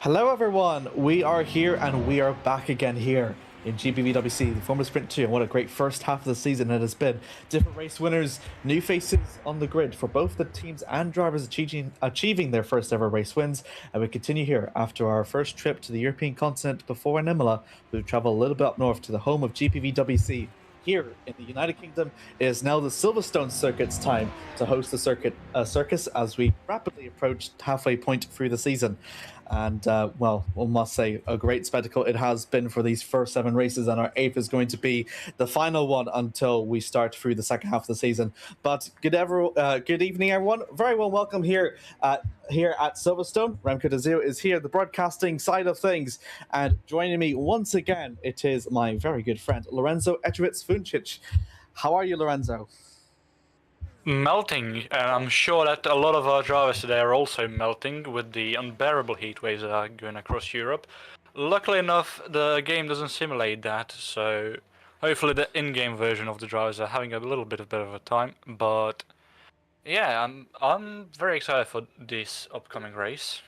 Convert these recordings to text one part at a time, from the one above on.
Hello everyone, we are here and we are back again here in GPVWC, the Formula Sprint 2, and what a great first half of the season it has been. Different race winners, new faces on the grid for both the teams and drivers achieving their first ever race wins, and we continue here after our first trip to the European continent before in Imola. We've travelled a little bit up north to the home of GPVWC. Here in the United Kingdom, it is now the Silverstone circuit's time to host the circus as we rapidly approach halfway point through the season. And, well, we must say, a great spectacle it has been for these first 7 races, and our 8th is going to be the final one until we start through the second half of the season. But good evening, everyone. Very well welcome here at Silverstone. Remco de Zeeuw is here, the broadcasting side of things. And joining me once again, it is my very good friend, Lorenzo Eterovic-Funcic. How are you, Lorenzo? Melting, and I'm sure that a lot of our drivers today are also melting with the unbearable heat waves that are going across Europe. Luckily enough, the game doesn't simulate that, so hopefully the in-game version of the drivers are having a little bit of a time. But yeah, I'm very excited for this upcoming race.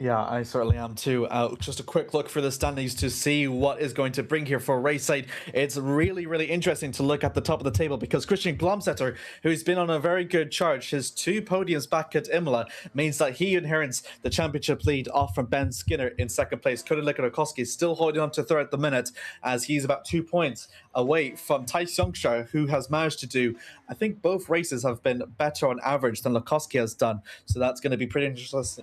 Yeah, I certainly am too. Just a quick look for the standings to see what is going to bring here for race side. It's really, really interesting to look at the top of the table because Christian Glomsetter, who's been on a very good charge, his 2 podiums back at Imola, means that he inherits the championship lead off from Ben Skinner in second place. Cody Lickard-Okowski is still holding on to third at the minute as he's about 2 points away from Thijs Youngstra, who has managed to do, I think both races have been better on average than Lukowski has done. So that's going to be pretty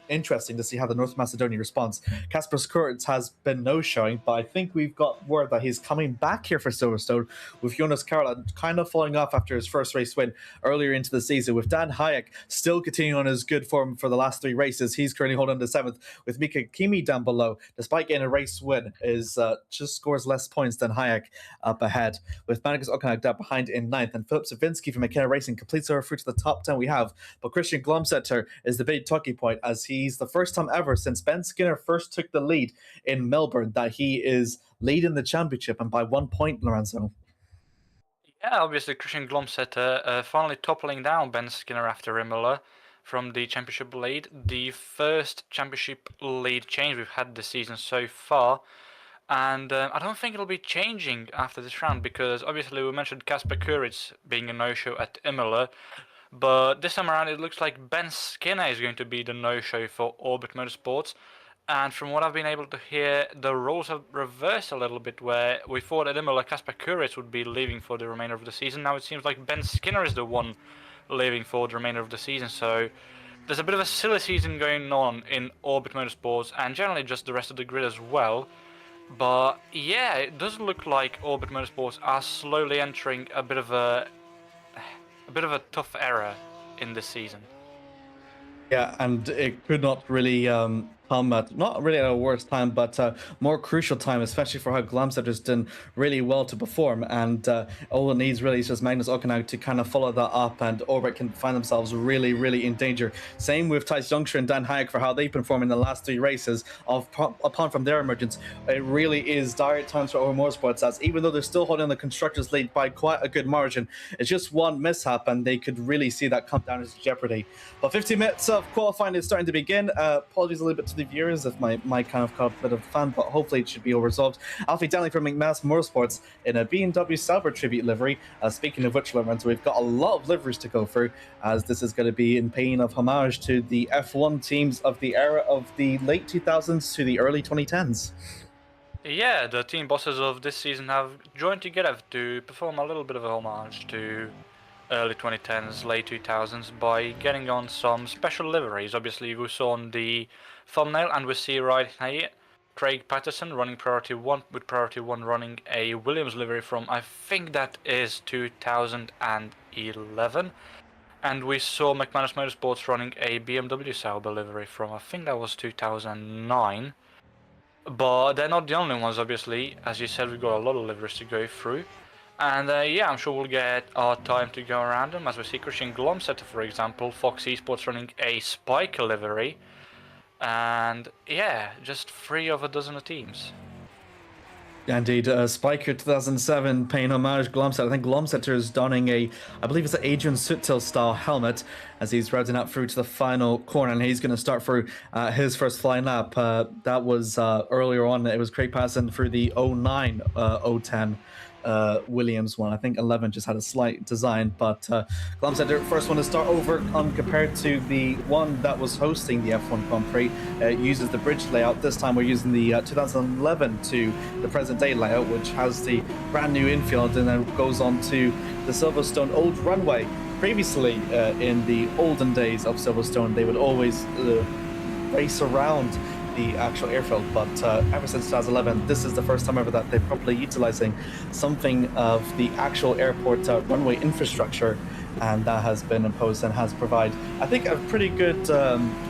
interesting to to see how the North Macedonia responds. Kasper Skurts has been no-showing, but I think we've got word that he's coming back here for Silverstone, with Jonas Karla kind of falling off after his first race win earlier into the season. With Dan Hayek still continuing on his good form for the last 3 races, he's currently holding the 7th, with Mika Kimi down below, despite getting a race win, is just scores less points than Hayek up ahead, with Manikas Okanak down behind in 9th, and Philip Savinsky from McKenna Racing completes our through to the top 10 we have. But Christian Glomsetter is the big talking point, as he's the first time ever since Ben Skinner first took the lead in Melbourne that he is leading the championship, and by 1 point, Lorenzo. Yeah, obviously Christian Glomsetter finally toppling down Ben Skinner after Imola from the championship lead. The first championship lead change we've had this season so far. And I don't think it'll be changing after this round, because obviously we mentioned Kasper Kuric being a no-show at Imola. But this time around it looks like Ben Skinner is going to be the no-show for Orbit Motorsports. And from what I've been able to hear, the roles have reversed a little bit, where we thought at Imola Kasper Kuric would be leaving for the remainder of the season. Now it seems like Ben Skinner is the one leaving for the remainder of the season. So there's a bit of a silly season going on in Orbit Motorsports, and generally just the rest of the grid as well. But yeah, it does look like Orbit Motorsports are slowly entering a bit of a tough era in this season. Yeah, and it could not really come at, not really at a worse time, but more crucial time, especially for how Glomsetter's done really well to perform. And all it needs really is just Magnus Okanak to kind of follow that up, and Orbit can find themselves really, really in danger. Same with Tice Juncture and Dan Hayek for how they perform in the last 3 races. Upon from their emergence, it really is dire times for Orbit Motorsports, as even though they're still holding the constructors' lead by quite a good margin, it's just one mishap, and they could really see that come down into jeopardy. But 15 minutes of qualifying is starting to begin. Apologies a little bit to the viewers if my kind of caught a bit of fun, but hopefully it should be all resolved. Alfie Danley from McMaster Motorsports in a BMW Sauber tribute livery. Speaking of which, Lorenzo, we've got a lot of liveries to go through, as this is going to be in paying of homage to the F1 teams of the era of the late 2000s to the early 2010s. Yeah, the team bosses of this season have joined together to perform a little bit of a homage to early 2010s, late 2000s by getting on some special liveries. Obviously, we saw on the thumbnail, and we see right here Craig Patterson running Priority 1, with Priority 1 running a Williams livery from, I think that is 2011. And we saw McManus Motorsports running a BMW Sauber livery from, I think that was 2009. But they're not the only ones, obviously. As you said, we've got a lot of liveries to go through. And yeah, I'm sure we'll get our time to go around them, as we see Christian Glomsetter, for example, Fox Esports running a Spiker livery. And yeah, just 3 of a dozen of teams. Indeed, Spiker 2007 paying homage Glomsetter. I think Glomsetter is donning I believe it's an Adrian Sutil style helmet as he's routing up through to the final corner, and he's going to start through his first flying lap. That was earlier on. It was Craig Passon through the 09 010 Williams one. I think 11 just had a slight design, but Glomsetter, first one to start over compared to the one that was hosting the F1 Grand Prix, uses the bridge layout. This time we're using the 2011 to the present day layout, which has the brand new infield and then goes on to the Silverstone old runway. Previously, in the olden days of Silverstone, they would always race around the actual airfield, but ever since 2011, this is the first time ever that they're properly utilizing something of the actual airport runway infrastructure, and that has been imposed and has provided, I think, a pretty good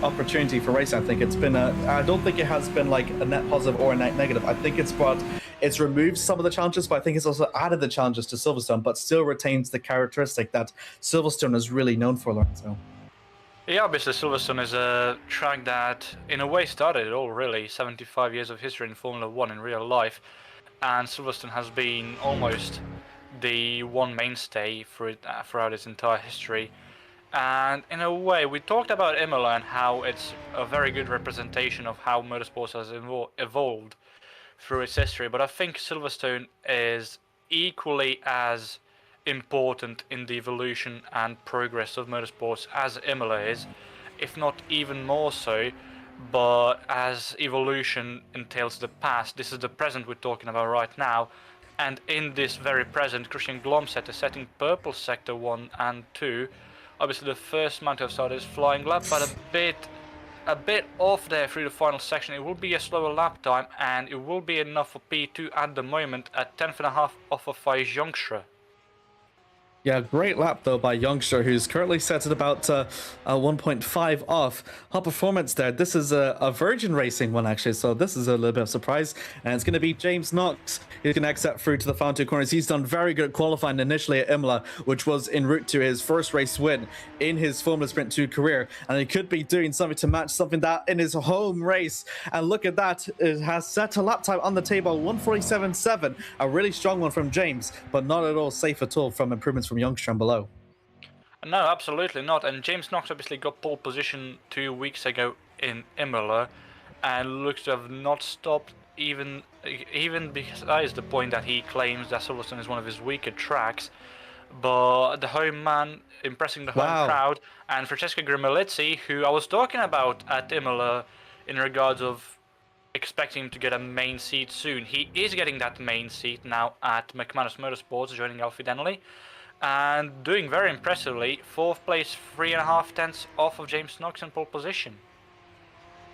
opportunity for racing. I think it's been I don't think it has been like a net positive or a net negative. I think it's removed some of the challenges, but I think it's also added the challenges to Silverstone, but still retains the characteristic that Silverstone is really known for, Lorenzo. Yeah, obviously Silverstone is a track that in a way started it all, really. 75 years of history in Formula 1 in real life, and Silverstone has been almost the one mainstay throughout its entire history. And in a way, we talked about Imola and how it's a very good representation of how motorsports has evolved through its history, but I think Silverstone is equally as important in the evolution and progress of motorsports as Imola is, if not even more so. But as evolution entails the past, this is the present we're talking about right now, and in this very present, Christian Glomsetter setting purple sector 1 and 2. Obviously the first man to have started his flying lap, but a bit a bit off there through the final section. It will be a slower lap time, and it will be enough for P2 at the moment at 10.5 off of Youngstra. Yeah, great lap though by Youngstra, who's currently set at about 1.5 off. Hot performance there. This is a Virgin Racing one actually, so this is a little bit of a surprise. And it's going to be James Knox who's going to exit through to the final two corners. He's done very good qualifying initially at Imola, which was en route to his first race win in his Formula Sprint 2 career. And he could be doing something to match something that in his home race. And look at that, it has set a lap time on the table, 1:47.7. A really strong one from James, but not at all safe at all from improvements from Youngstra and below. No, absolutely not. And James Knox obviously got pole position 2 weeks ago in Imola, and looks to have not stopped even besides the point that he claims that Silverstone is one of his weaker tracks. But the home man impressing the home crowd, and Francesco Grimalizzi, who I was talking about at Imola in regards of expecting him to get a main seat soon. He is getting that main seat now at McManus Motorsports, joining Alfie Denley, and doing very impressively. 4th place, 3.5 tenths off of James Knox in pole position.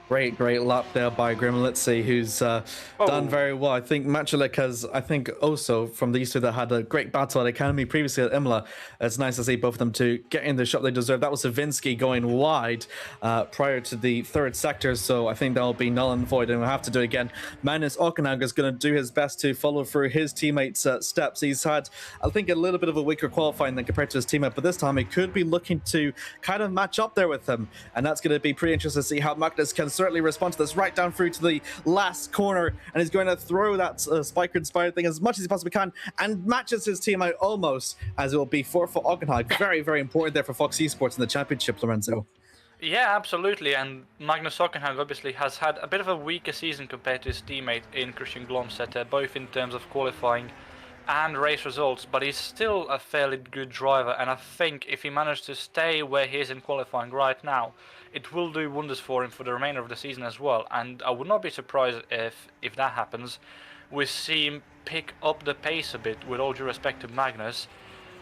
Great lap there by Grimalizzi, who's done very well. I think Machulik has, also from these two that had a great battle at Academy previously at Imola. It's nice to see both of them to get in the shot they deserve. That was Savinsky going wide prior to the third sector, so I think that'll be null and void, and we'll have to do it again. Magnus Ockenhauger is going to do his best to follow through his teammates' steps. He's had, I think, a little bit of a weaker qualifying than compared to his teammate, but this time he could be looking to kind of match up there with him, and that's going to be pretty interesting to see how Magnus can certainly respond to this right down through to the last corner, and he's going to throw that spiker-inspired thing as much as he possibly can and matches his team out almost, as it will be for Ockenhauger. Very, very important there for Fox Esports in the championship, Lorenzo. Yeah, absolutely, and Magnus Ockenhauger obviously has had a bit of a weaker season compared to his teammate in Christian Glomsetter, both in terms of qualifying and race results, but he's still a fairly good driver, and I think if he managed to stay where he is in qualifying right now, it will do wonders for him for the remainder of the season as well. And I would not be surprised if that happens. We see him pick up the pace a bit, with all due respect to Magnus.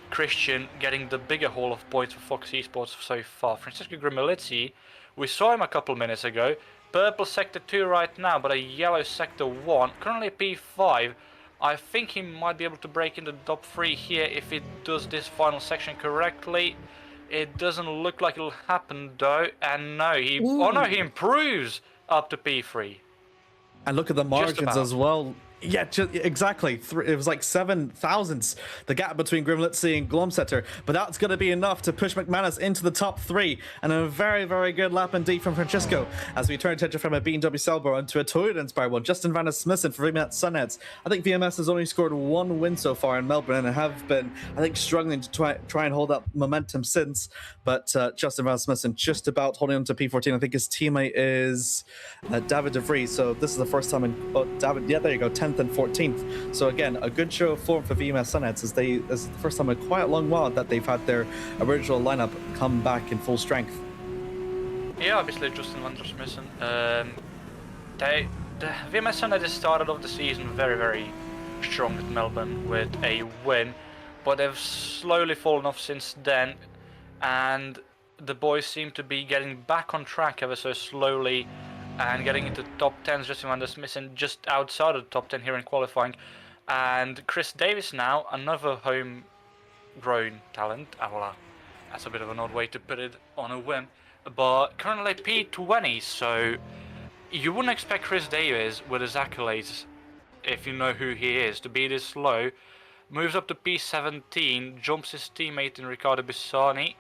Christian getting the bigger haul of points for Fox Esports so far. Francesco Grimalizzi, we saw him a couple minutes ago. Purple sector 2 right now, but a yellow sector 1. Currently P5. I think he might be able to break into the top 3 here if he does this final section correctly. It doesn't look like it'll happen though, and no, he he improves up to P3. And look at the margins as well. Yeah, exactly. It was like 7 thousandths, the gap between Grimalizzi and Glomsetter. But that's going to be enough to push McManus into the top 3. And a very, very good lap indeed from Francesco as we turn attention from a BMW Selbo into a Toyota-inspired one. Justin Van der Smissen for VMS Sunheads. I think VMS has only scored 1 win so far in Melbourne and have been, I think, struggling to try and hold up momentum since. But Justin Van der Smissen just about holding on to P14. I think his teammate is David De Vries. So this is the first time in David. Yeah, there you go. 10th and 14th. So again, a good show of form for VMS Sunheads as this is the first time in quite a long while that they've had their original lineup come back in full strength. Yeah, obviously Justin Van der Smissen. The VMS Sunheads started off the season very, very strong at Melbourne with a win, but they've slowly fallen off since then, and the boys seem to be getting back on track ever so slowly and getting into top 10s. Justin Van der Smissen just outside of the top 10 here in qualifying, and Chris Davis now, another homegrown talent. That's a bit of an odd way to put it on a whim, but currently P20, so you wouldn't expect Chris Davis with his accolades, if you know who he is, to be this low. Moves up to P17, jumps his teammate in Riccardo Bissani,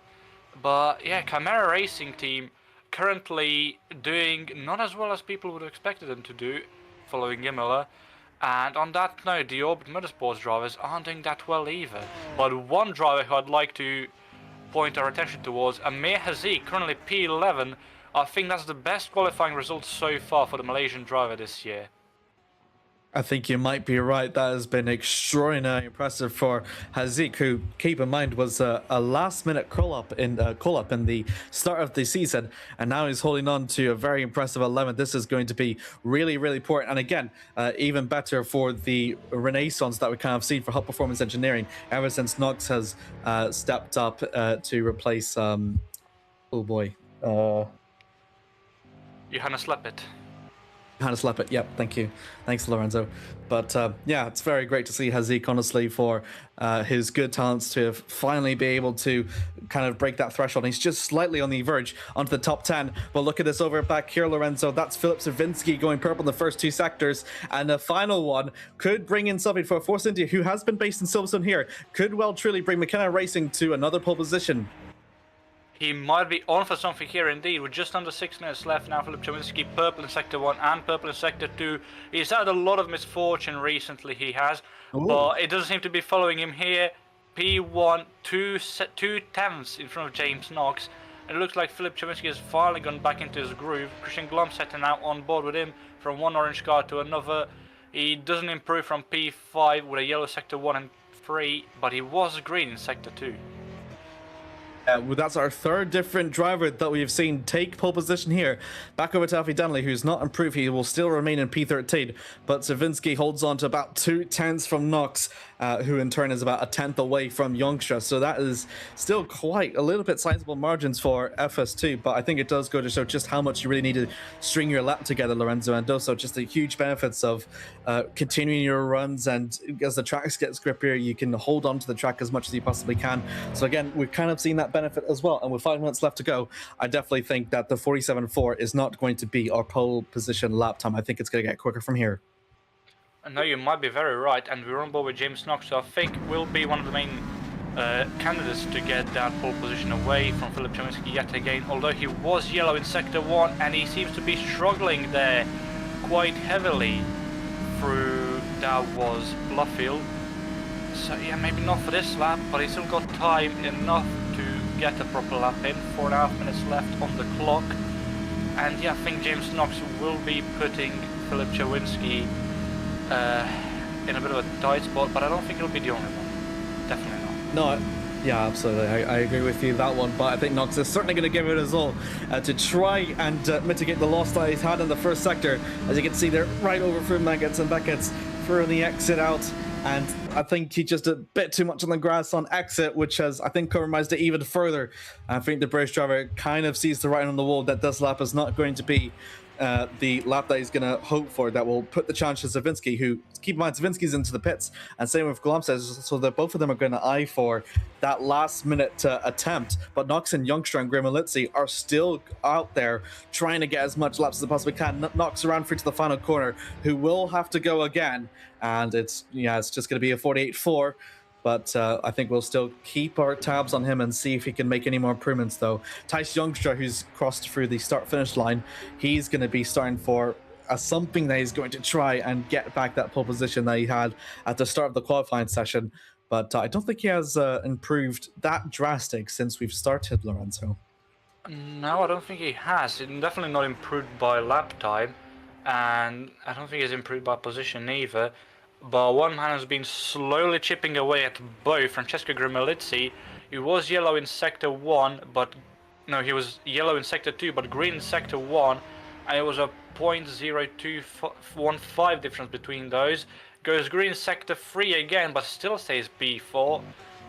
but yeah, Camera Racing team currently doing not as well as people would have expected them to do following Imola. And on that note, the Orbit Motorsports drivers aren't doing that well either. But one driver who I'd like to point our attention towards, Amir, currently P11. I think that's the best qualifying result so far for the Malaysian driver this year. I think you might be right. That has been extraordinarily impressive for Haziq, who, keep in mind, was a last-minute call-up in the start of the season, and now he's holding on to a very impressive 11th. This is going to be really, really important, and again, even better for the renaissance that we kind of seen for hot performance engineering ever since Knox has stepped up to replace. Johannes Leppert. Johannes Leppert, yep, thank you. Thanks, Lorenzo. But yeah, it's very great to see Hazik, honestly, for his good talents to have finally be able to kind of break that threshold. He's just slightly on the verge onto the top 10. But look at this over back here, Lorenzo. That's Filip Sierwinski going purple in the first two sectors. And the final one could bring in something for Force India, who has been based in Silverstone here. Could well truly bring McKenna Racing to another pole position. He might be on for something here indeed, with just under 6 minutes left now. Filip Sierwinski, purple in Sector 1 and purple in Sector 2. He's had a lot of misfortune recently, he has, but it doesn't seem to be following him here. P1, 2/10 in front of James Knox. And it looks like Filip Sierwinski has finally gone back into his groove. Christian Glomsetter now on board with him from one orange car to another. He doesn't improve from P5 with a yellow Sector 1 and 3, but he was green in Sector 2. Well, that's our third different driver that we've seen take pole position here. Back over to Alfie Danley, who's not improved. He will still remain in P13, but Sierwinski holds on to about 2/10 from Knox, who in turn is about a 10th away from Youngstra. So that is still quite a little bit sizable margins for FS2, but I think it does go to show just how much you really need to string your lap together, Lorenzo, and also just the huge benefits of continuing your runs, and as the tracks gets grippier, you can hold on to the track as much as you possibly can. So again, we've kind of seen that benefit as well, and with 5 minutes left to go, I definitely think that the 47.4 is not going to be our pole position lap time. I think it's going to get quicker from here. No, you might be very right, and we're on board with James Knox, so I think we'll be one of the main candidates to get that pole position away from Filip Sierwinski yet again, although he was yellow in Sector 1, and he seems to be struggling there quite heavily through that was Blufffield. So yeah, maybe not for this lap, but he's still got time enough to get a proper lap in. 4.5 minutes left on the clock, and yeah, I think James Knox will be putting Filip Sierwinski in a bit of a tight spot, but I don't think he'll be the only one. Definitely not. No, yeah, absolutely. I agree with you that one, but I think Knox is certainly going to give it his all to try and mitigate the loss that he's had in the first sector. As you can see, they're right over through Meggetts and Beckett's for the exit out. And I think he just a bit too much on the grass on exit, which has, I think, compromised it even further. I think the British driver kind of sees the writing on the wall that this lap is not going to be the lap that he's going to hope for, that will put the challenge to Sierwinski, who, keep in mind, Sierwinski's into the pits, and same with Glomsetter, so that both of them are going to eye for that last minute attempt. But Knox and Youngstra and Grimalitzi are still out there trying to get as much laps as they possibly can. Knox around through to the final corner, who will have to go again, and it's just going to be a 48.4. But I think we'll still keep our tabs on him and see if he can make any more improvements, though. Thijs Youngstra, who's crossed through the start-finish line, he's going to be starting for something that he's going to try and get back that pole position that he had at the start of the qualifying session. But I don't think he has improved that drastic since we've started, Lorenzo. No, I don't think he has. He's definitely not improved by lap time, and I don't think he's improved by position either. But one man has been slowly chipping away at both. Francesco Grimalitzi, he was yellow in Sector 1, but no, he was yellow in Sector 2, but green in Sector 1, and it was a 0.0215 difference between those. Goes green Sector 3 again, but still stays B4,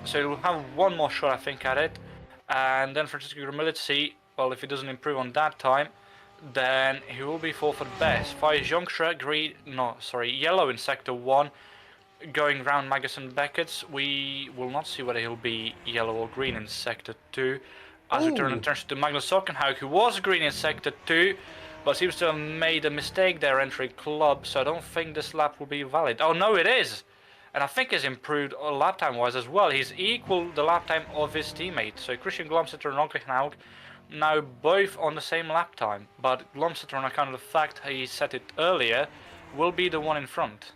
so he'll have one more shot, I think, at it. And then Francesco Grimalitzi, well, if he doesn't improve on that time, then he will be 4th at best. Thijs Youngstra, yellow in Sector 1, going round Magus and Beckett's. We will not see whether he'll be yellow or green in Sector 2. As we turn attention to Magnus Sockenhaug, who was green in Sector 2, but seems to have made a mistake there entering club, so I don't think this lap will be valid. Oh no, it is! And I think he's improved lap time wise as well. He's equal the lap time of his teammate. So Christian Glomsetter and Sockenhaug now both on the same lap time, but Glomsetter, on account of the fact he set it earlier, will be the one in front.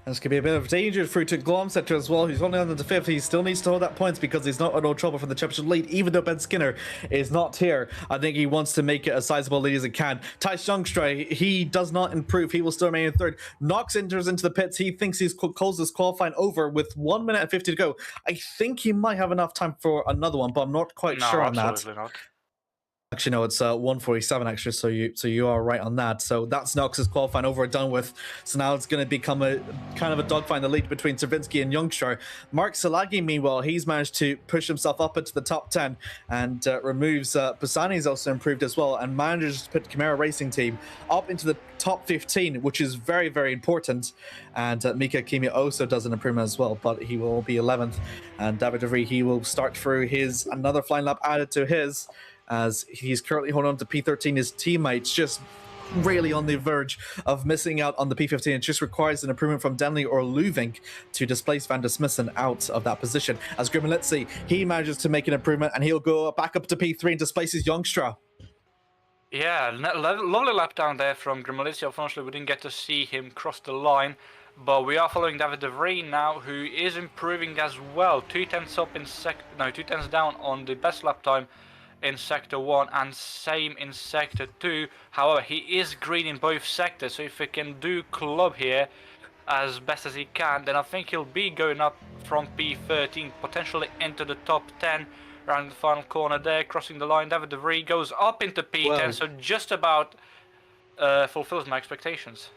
This could be a bit of danger through to Glomsetter as well, who's only on the 5th. He still needs to hold that points because he's not in no trouble for the championship lead, even though Ben Skinner is not here. I think he wants to make it as sizable lead as he can. Thijs Youngstra, he does not improve. He will still remain in 3rd. Knox enters into the pits. He thinks he's calls this qualifying over with 1 minute and 50 to go. I think he might have enough time for another one, but I'm not quite sure on that. Absolutely not. Actually, no, it's 147 extra, so you are right on that. So that's Nox's qualifying over and done with. So now it's going to become a kind of a dogfight in the lead between Stravinsky and Youngstra. Mark Salagi, meanwhile, he's managed to push himself up into the top 10 and removes Pisani's also improved as well and manages to put Camaro Racing Team up into the top 15, which is very, very important. And Mika Kimi also does an improvement as well, but he will be 11th. And David de Vries, he will start through his another flying lap added to his, as he's currently holding on to P13. His teammates just really on the verge of missing out on the P15. It just requires an improvement from Denley or Luvink to displace Van der Smissen out of that position. As Grimmelitzi, he manages to make an improvement and he'll go back up to P3 and displaces Youngstra. Yeah, lovely lap down there from Grimmelitzi. Unfortunately, we didn't get to see him cross the line, but we are following David de Vries now, who is improving as well. 2/10 up in 2/10 down on the best lap time in Sector 1 and same in Sector 2. However, he is green in both sectors, so if he can do club here as best as he can, then I think he'll be going up from P13, potentially into the top 10 around the final corner there, crossing the line. David de Vries goes up into P10, so just about fulfills my expectations.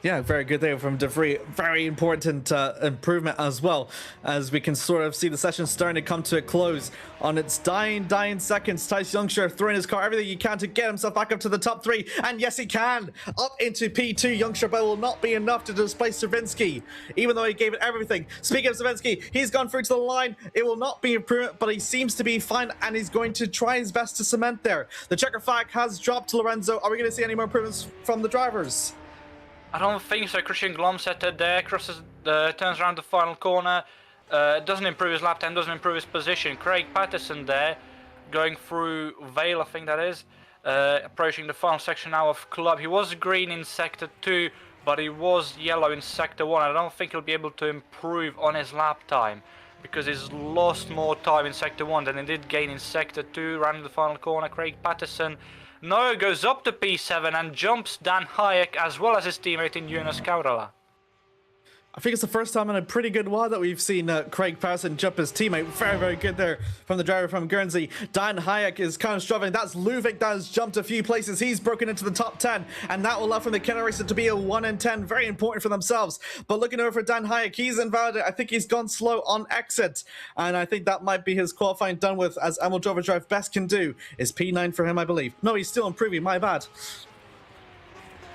Yeah, very good there from de Vries. Very important improvement as well, as we can sort of see the session starting to come to a close. On its dying seconds, Thijs Youngstra throwing his car everything he can to get himself back up to the top 3, and yes he can! Up into P2, Youngstra, but will not be enough to displace Stravinsky, even though he gave it everything. Speaking of Stravinsky, he's gone through to the line. It will not be improvement, but he seems to be fine, and he's going to try his best to cement there. The checker flag has dropped to Lorenzo. Are we going to see any more improvements from the drivers? I don't think so. Christian Glomsetter there crosses, turns around the final corner, doesn't improve his lap time, doesn't improve his position. Craig Patterson there, going through Vale, I think that is, approaching the final section now of Club. He was green in Sector 2, but he was yellow in Sector 1. I don't think he'll be able to improve on his lap time, because he's lost more time in Sector 1 than he did gain in Sector 2, rounding the final corner. Craig Patterson goes up to P7 and jumps Dan Hayek as well as his teammate in Jonas Kaurala. I think it's the first time in a pretty good while that we've seen Craig Patterson jump his teammate. Very, very good there from the driver from Guernsey. Dan Hayek is kind of struggling. That's Luvik that has jumped a few places. He's broken into the top 10, and that will allow for McKenna Racer to be a 1 in 10. Very important for themselves. But looking over for Dan Hayek, he's invalidated. I think he's gone slow on exit, and I think that might be his qualifying done with, as Emil Droverdrive best can do is P9 for him, I believe. No, he's still improving. My bad.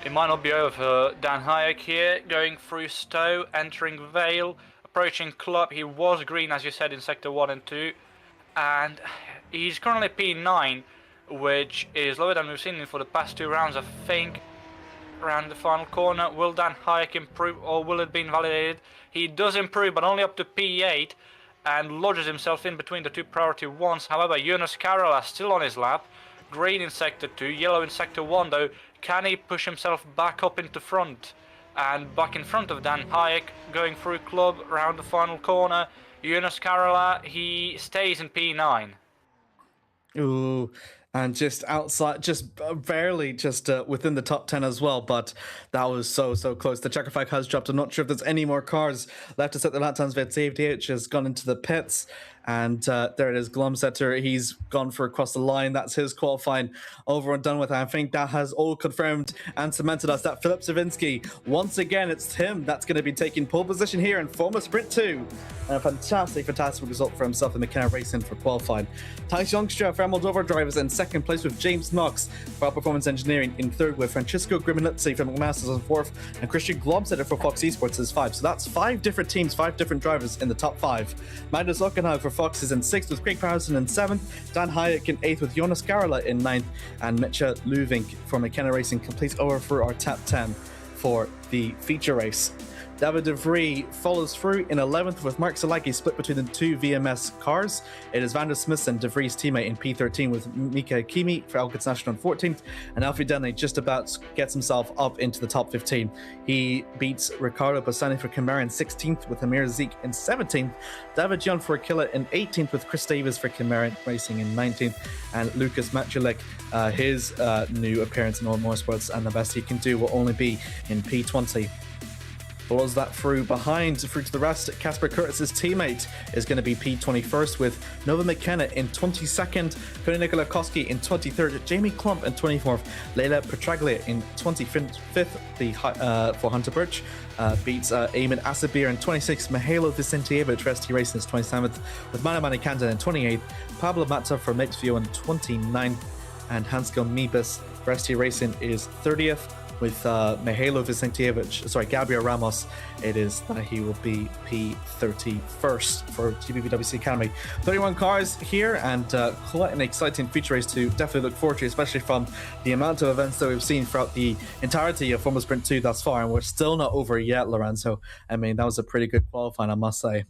It might not be over for Dan Hayek here, going through Stowe, entering Vale, approaching Club. He was green, as you said, in Sector 1 and 2, and he's currently P9, which is lower than we've seen him for the past 2 rounds, I think. Around the final corner, will Dan Hayek improve, or will it be invalidated? He does improve, but only up to P8, and lodges himself in between the 2 priority ones. However, Jonas Karola still on his lap, green in Sector 2, yellow in Sector 1 though. Can he push himself back up into front? And back in front of Dan Hayek, going through Club, around the final corner. Jonas Karola, he stays in P9. Ooh, and just outside, just barely just within the top 10 as well, but that was so close. The checker flag has dropped. I'm not sure if there's any more cars left to set the lap times. VTH has gone into the pits, and there it is, Glomsetter. He's gone for across the line. That's his qualifying over and done with. I think that has all confirmed and cemented us that Filip Stravinsky, once again, it's him that's going to be taking pole position here in Formula Sprint 2. And a fantastic result for himself in McKenna Racing for qualifying. Thijs Youngstra for Moldova drivers in second place with James Knox for Performance Engineering in third with Francisco Griminizzi from McMasters in fourth, and Christian Glomsetter for Fox Esports is 5. So that's 5 different teams, 5 different drivers in the top 5. Magnus Ockenhaug for Fox is in 6th with Craig Patterson in 7th, Dan Hayek in 8th with Jonas Karola in 9th, and Mitja Luvink for McKenna Racing completes over for our top 10 for the feature race. David de Vries follows through in 11th with Mark Salaki split between the 2 VMS cars. It is Van der Smissen, de Vries' teammate, in P13 with Mika Kimi for Alkits National in 14th, and Alfie Denley just about gets himself up into the top 15. He beats Ricardo Bassani for Camaro in 16th with Amir Zeeuw in 17th, David John for Aquila in 18th with Chris Davis for Camaro Racing in 19th, and Lucas Matulek, his new appearance in All Motorsports, and the best he can do will only be in P20. follows that through to the rest. Casper Curtis's teammate is going to be P21st, with Nova McKenna in 22nd, Cody Nikolakowski in 23rd, Jamie Klump in 24th, Leila Petraglia in 25th. For Hunter Birch beats Eamon Asabir in 26th, Mihailo Vicentievich for ST Racing is 27th, with Manamani Kandan in 28th, Pablo Mata for Mixview in 29th, and Hansko Mibis for ST Racing is 30th, with Mihailo Vicentievich, Gabriel Ramos, it is that he will be P31st for GPVWC Academy. 31 cars here, and quite an exciting feature race to definitely look forward to, especially from the amount of events that we've seen throughout the entirety of Formula Sprint 2 thus far, and we're still not over yet, Lorenzo. I mean, that was a pretty good qualifying, I must say.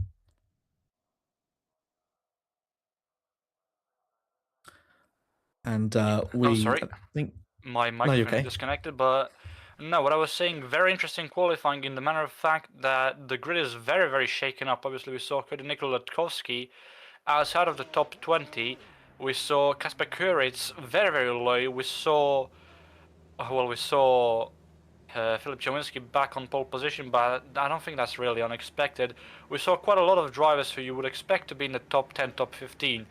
And sorry. I think my microphone is disconnected, but no, what I was saying, very interesting qualifying in the manner of fact that the grid is very, very shaken up. Obviously, we saw Cody Nikolakowski outside of the top 20. We saw Kasper Kuritz very, very low. We saw Filip Chawinski back on pole position, but I don't think that's really unexpected. We saw quite a lot of drivers who you would expect to be in the top 10, top 15,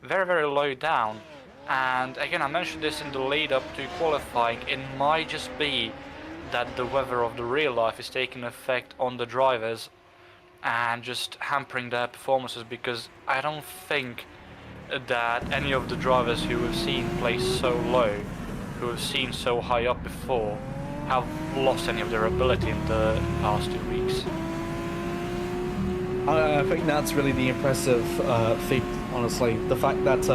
very, very low down. And again, I mentioned this in the lead up to qualifying, it might just be that the weather of the real life is taking effect on the drivers and just hampering their performances, because I don't think that any of the drivers who we've seen place so low, who have seen so high up before, have lost any of their ability in the past 2 weeks. I think that's really the impressive feat, honestly. The fact that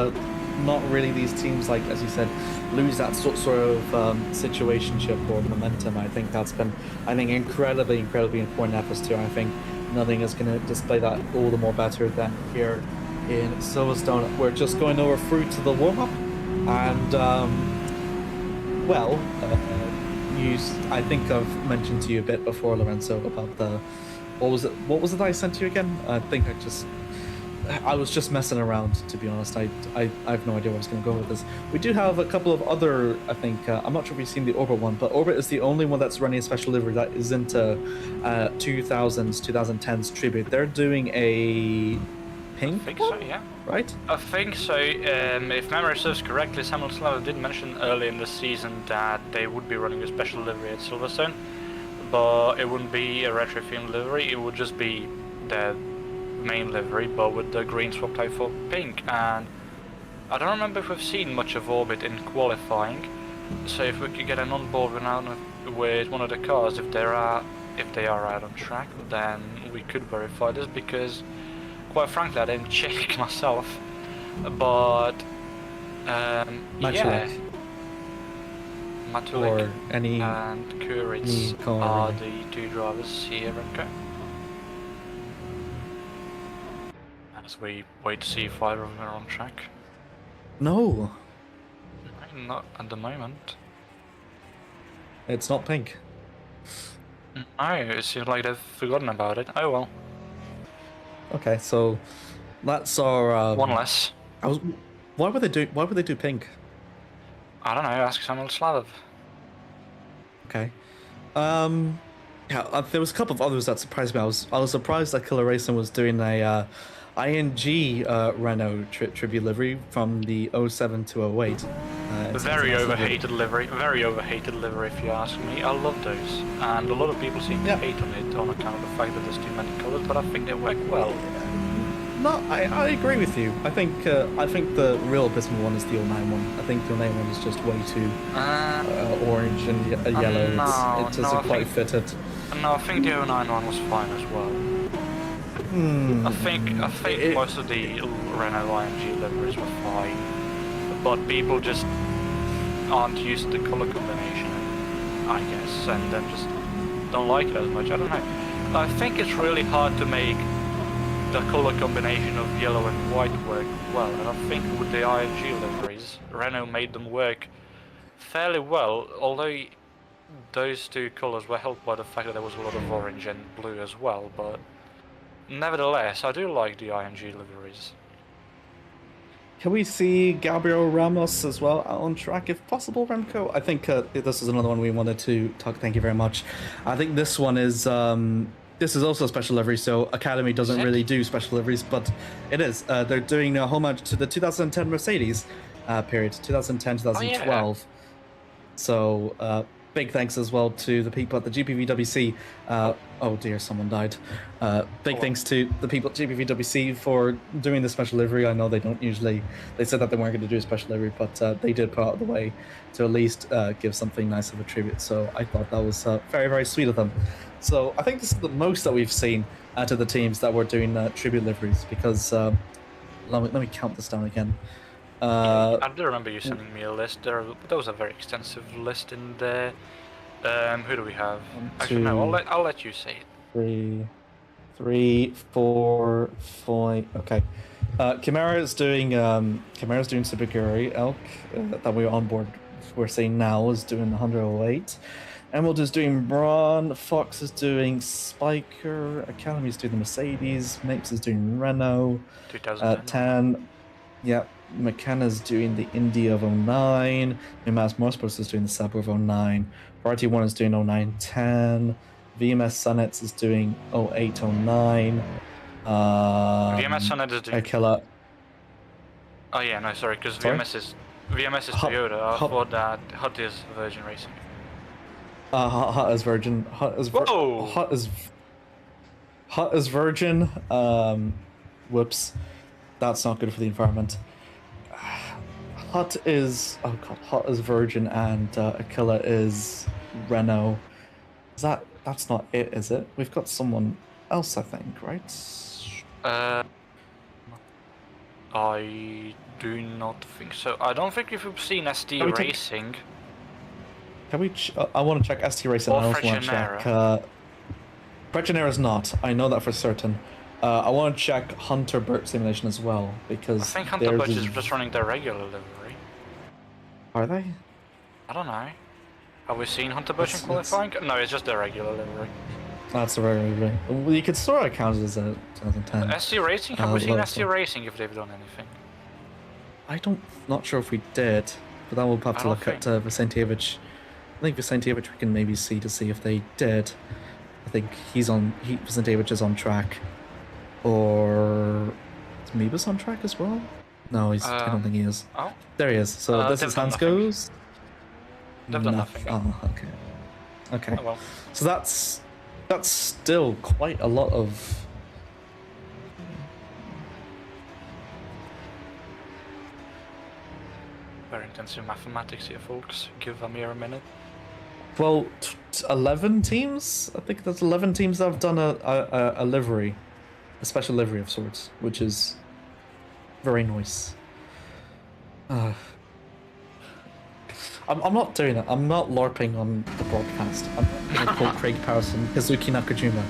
not really these teams, like as you said, lose that sort of situationship or momentum. I think that's been, incredibly important efforts too. I think nothing is going to display that all the more better than here in Silverstone. We're just going over through to the warm-up, and I think I've mentioned to you a bit before, Lorenzo, about the what was it that I sent you again? I was just messing around, to be honest. I have no idea where I was going to go with this. We do have a couple of other, I think, I'm not sure if you've seen the Orbit one, but Orbit is the only one that's running a special livery that isn't 2010s tribute. They're doing a pink I think one? So, yeah. Right? I think so. If memory serves correctly, Samuel Slava did mention early in the season that they would be running a special livery at Silverstone, but it wouldn't be a retro themed livery, it would just be their main livery, but with the green swapped out for pink. And I don't remember if we've seen much of Orbit in qualifying, so if we could get an on-board with one of the cars, if they are out on track, then we could verify this, because quite frankly I didn't check myself, but Matulik and Kuritz are the two drivers here, Remco. As we wait to see if either of them are on track. No. Not at the moment. It's not pink. No, it seems like they've forgotten about it. Oh well. Okay, so that's our one less. Why would they do pink? I don't know, ask Samuel Slav. Okay. Yeah, there was a couple of others that surprised me. I was surprised that Killer Racing was doing a ING Renault tribute livery from the 07 to 08. Very overhated livery if you ask me. I love those, and a lot of people seem to hate on it on account of the fact that there's too many colours, but I think they work well. No, I agree with you. I think the real abysmal one is the 09 one. I think the 09 one is just way too orange and yellow. It doesn't quite fit it. No, I think the 09 one was fine as well. I think most of the Renault IMG liveries were fine, but people just aren't used to the colour combination, I guess, and then just don't like it as much. I don't know. I think it's really hard to make the colour combination of yellow and white work well, and I think with the IMG liveries, Renault made them work fairly well, although those two colours were helped by the fact that there was a lot of orange and blue as well, but nevertheless, I do like the IMG liveries. Can we see Gabriel Ramos as well out on track if possible, Remco? I think this is another one we wanted to talk. Thank you very much. I think this one is this is also a special livery. So Academy doesn't really do special liveries, but it is. They're doing a homage to the 2010 Mercedes period, 2010 2012. Yeah. So big thanks as well to the people at the GPVWC. Oh dear, someone died. Big thanks to the people at GPVWC for doing the special livery. I know they don't usually, they said that they weren't going to do a special livery, but they did put out the way to at least give something nice of a tribute. So I thought that was very, very sweet of them. So I think this is the most that we've seen out of the teams that were doing tribute liveries, because let me count this down again. I do remember you sending me a list. There was a very extensive list in there. Who do we have? Actually, no. I'll let you say it. 3, 4, 5. Okay. Camara's doing Subiguri Elk that we're on board. We're saying now is doing the 108. Emerald is doing Braun. Fox is doing Spiker. Academy's doing the Mercedes. Mapes is doing Renault. 2010. Yep. McKenna's doing the Indy of 09. Mimas Motorsports is doing the Sabre of 09. RT1 is doing 0910. VMS Sunnets is doing 0809. VMS Sunnets is doing... Akela. Oh yeah, no, sorry, because VMS is Toyota. I thought that Hut is Virgin Racing. Hut is Virgin. Hut is Virgin. Whoops. That's not good for the environment. Hut is Virgin and Aquila is Renault. That's not it, is it? We've got someone else, I think, right? I do not think so. I don't think we've seen SD Racing. Can we? I want to check ST Racing. I also want to check. Frechenera's not. I know that for certain. I want to check Hunter Burt Simulation as well, because I think Hunter Burt is just running their regular livery. Are they? I don't know. Have we seen Hunter Burt in qualifying? No, it's just their regular livery. That's a very livery. Well, you could sort of count it as a 2010. ST Racing? Have we seen ST Racing if they've done anything? Not sure if we did, but then we'll have to look at Vicentievich. I think Vicentievich we can maybe see if they did. I think Vicentievich is on track. Or is Mebus on track as well? No, I don't think he is. Oh? There he is. So this is Hansco's. They've done nothing. Oh, okay. Okay. Oh, well. So that's still quite a lot of... Very intensive mathematics here, folks. Give Amir a minute. Well, 11 teams? I think there's 11 teams that have done a livery. A special livery of sorts, which is very nice. I'm not doing it. I'm not LARPing on the broadcast. I'm not going to call Craig Patterson Kazuki Nakajima.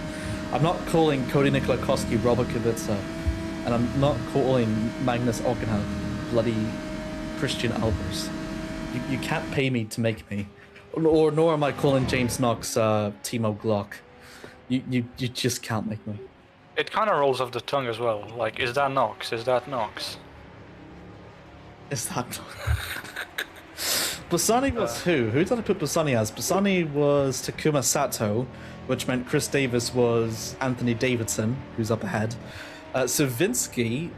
I'm not calling Cody Nikolakowski Robert Kubica. And I'm not calling Magnus Ockenhaupt bloody Christian Albers. You can't pay me to make me. Nor am I calling James Knox Timo Glock. You just can't make me. It kind of rolls off the tongue as well. Like, is that Knox? Is that Knox? Is that Knox? Bassani was who? Who did I put Bassani as? Bassani was Takuma Sato, which meant Chris Davis was Anthony Davidson, who's up ahead. Savinsky,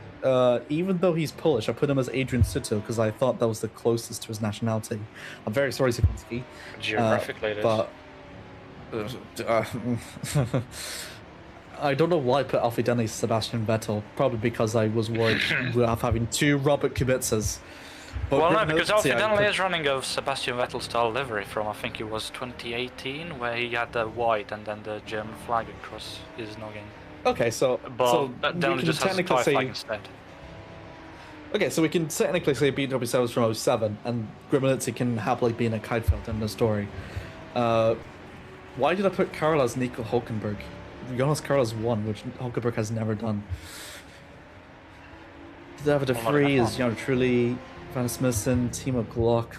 even though he's Polish, I put him as Adrian Suto because I thought that was the closest to his nationality. I'm very sorry, Savinsky. Geographically, it is. But... I don't know why I put Alfie Denny's Sebastian Vettel. Probably because I was worried of having two Robert Kubicas. Well, no, because Alfie Denley is running a Sebastian Vettel style livery from, I think it was 2018, where he had the white and then the German flag across his noggin. Okay, so Denley just has a Thai flag instead. Okay, so we can technically say BWC was from 07, and Grimalitzi can happily be in a Keitfeld in the story. Why did I put Karl as Nico Hulkenberg? Jonas Karl's won, which Hulkenberg has never done. David De Vries, Jan Trulli, Van Smissen, Timo Glock.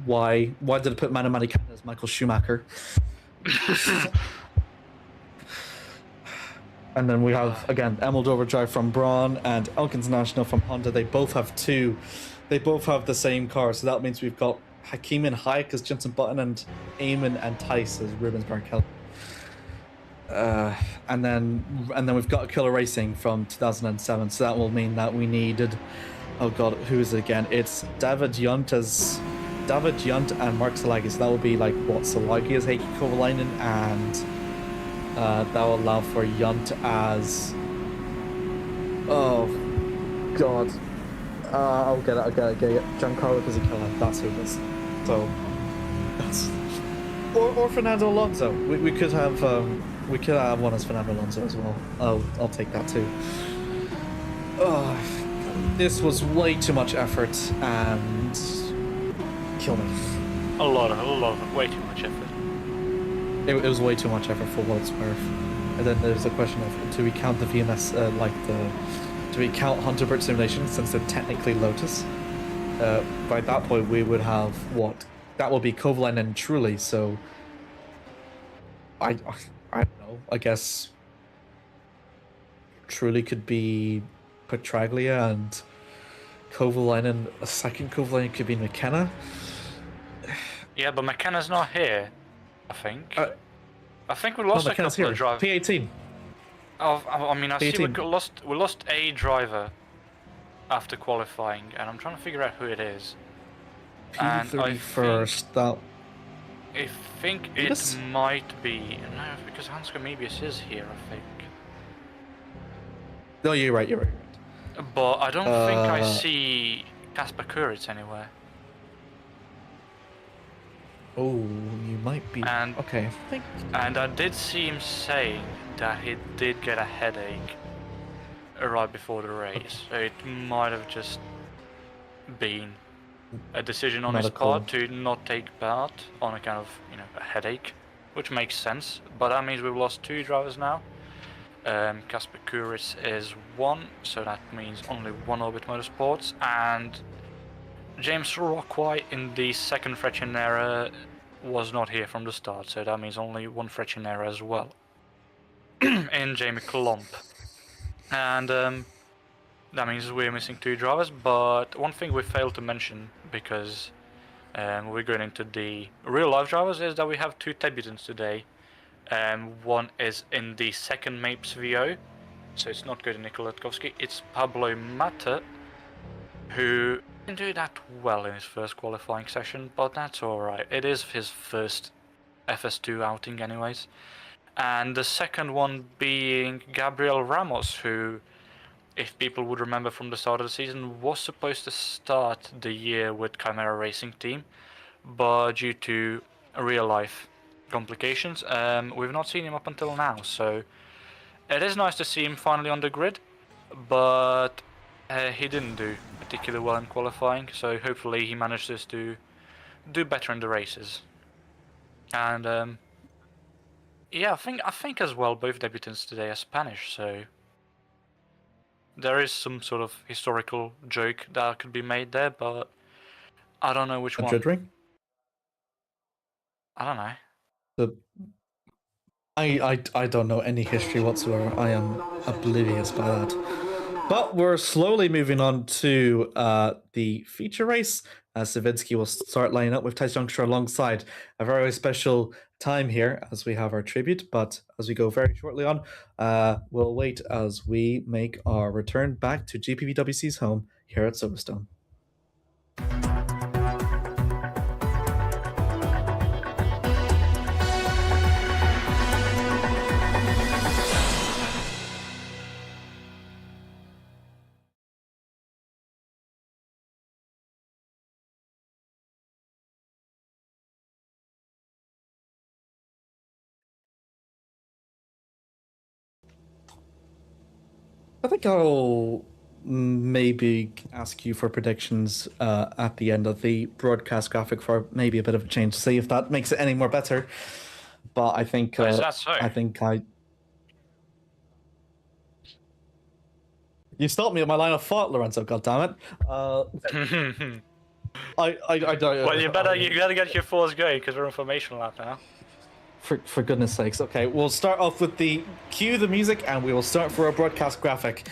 Why did I put Manu as Michael Schumacher? And then we have, again, Emerald Overdrive from Braun and Elk International from Honda. They both have two. They both have the same car. So that means we've got Hakeem and Hayek as Jensen Button and Eamon and Tice as Rubens Barrichello. And then we've got Killer Racing from 2007. So that will mean that we needed, oh god, who is it again? It's David Yunt and Mark Salagi. So that will be like what, Salagi as Heikki Kovalainen, and that will allow for Yunt as, oh god, I'll get it. Giancarlo Fisichella, that's who it is. So that's, or Fernando Alonso. We could have one as Fernando Alonso as well. I'll take that too. This was way too much effort and kill me. A lot of way too much effort. It was way too much effort for what it's worth. And then there's the question of, do we count the VMS, do we count Hunter Bird Simulation since they're technically Lotus? By that point, we would have what? That will be Kovalainen and Trulli, so I don't know. I guess Trulli could be Petraglia, and Kovalainen, a second Kovalainen could be McKenna. Yeah, but McKenna's not here, I think. I think we lost a couple of drivers. P18. I mean, I see we P18. lost a driver after qualifying, and I'm trying to figure out who it is. P31st. I think it might be, no, because Hansko Mebius is here, I think. No, you're right. But I don't think I see Kasper Kuritz anywhere. Oh, you might be. And okay. And I did see him saying that he did get a headache right before the race. So it might have just been a decision on his part to not take part on account of, a headache, which makes sense. But that means we've lost two drivers now. Kasper Kuritz is one, so that means only one Orbit Motorsports, and James Rockway in the second Freccianera was not here from the start, so that means only one Freccianera as well. In Jamie Klomp. And that means we're missing two drivers, but one thing we failed to mention, because we're going into the real life drivers, is that we have two debutants today. One is in the second Mapes VO, so it's not going to Nikola Latkovsky, it's Pablo Mata, who didn't do that well in his first qualifying session, but that's alright. It is his first FS2 outing anyways. And the second one being Gabriel Ramos, who, if people would remember from the start of the season, was supposed to start the year with Chimera Racing Team, but due to real life complications, we've not seen him up until now. So it is nice to see him finally on the grid, but he didn't do particularly well in qualifying, so hopefully he manages to do better in the races. And yeah, I think as well both debutants today are Spanish, so there is some sort of historical joke that could be made there, but I don't know which one. Ring? I don't know. I don't know any history whatsoever. I am oblivious by that. But we're slowly moving on to the feature race. Savinsky will start lining up with Tice Youngster alongside a very special time here as we have our tribute. But as we go very shortly on, we'll wait as we make our return back to GPVWC's home here at Silverstone. I think I'll maybe ask you for predictions at the end of the broadcast graphic for maybe a bit of a change, see if that makes it any more better. But I think Is that so? You stopped me at my line of thought, Lorenzo. Goddammit. I don't. Well, you gotta get your force going because we're in formation lap now. For goodness sakes. Okay, we'll start off with the cue the music, and we will start for our broadcast graphic.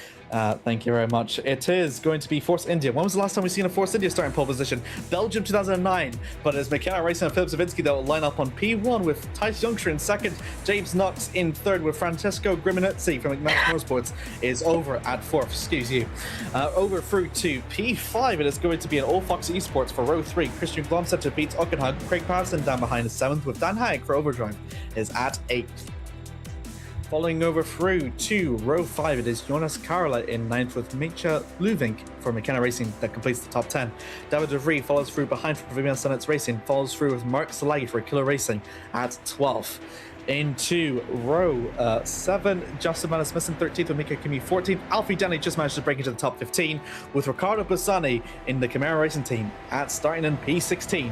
Thank you very much. It is going to be Force India. When was the last time we've seen a Force India start in pole position? Belgium 2009. But it's McKenna Racing and Philip Savinsky that will line up on P1 with Tice Youngster in second. James Knox in third with Francesco Griminuzzi from McMahon Motorsports is over at fourth. Excuse you. Over through to P5. It is going to be an All Fox Esports for row 3. Christian Glomstetter beats Ockenhug. Craig Patterson down behind is 7th with Dan Hayek for Overdrive is at 8th. Following over through to row 5, it is Jonas Karola in 9th with Mitja Luvink for McKenna Racing that completes the top 10. David De Vries follows through behind for Vivian Sonnets Racing, follows through with Mark Salagi for Killer Racing at 12th. Into row 7, Justin Manis missing 13th with Mika Kimi 14th. Alfie Denny just managed to break into the top 15 with Ricardo Bassani in the Camera Racing team at starting in P16.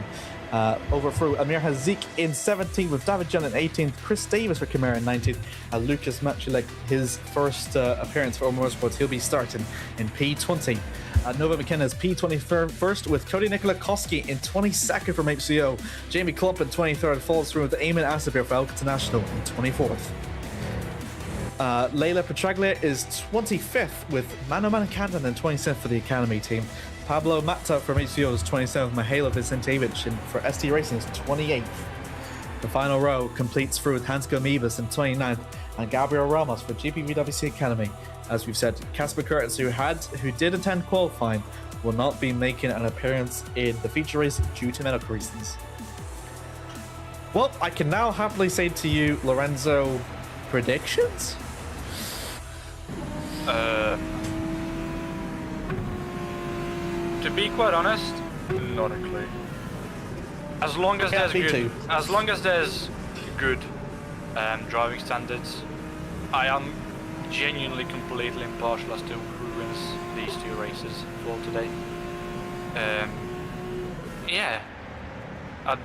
Over through Amir Hazik in 17th with David John in 18th, Chris Davis for Camara in 19th, and Lucas Matulek, his first appearance for Motorsports, he'll be starting in P20. Nova McKenna's P21st with Cody Nikola Koski in 22nd from HCO. Jamie Klump in 23rd follows through with Eamon Asabir for Alcata National in 24th. Leila Petraglia is 25th with Mano Manikandan in 27th for the Academy team. Pablo Mata from HCO is 27th, Mihailo Vicentevich for ST Racing is 28th. The final row completes through with Hansko Mebus in 29th and Gabriel Ramos for GPVWC Academy. As we've said, Casper Curtis, who did attend qualifying, will not be making an appearance in the feature race due to medical reasons. Well, I can now happily say to you, Lorenzo, predictions? To be quite honest, not a clue. As long as there's good driving standards, I am genuinely completely impartial as to who wins these two races for today. Yeah, I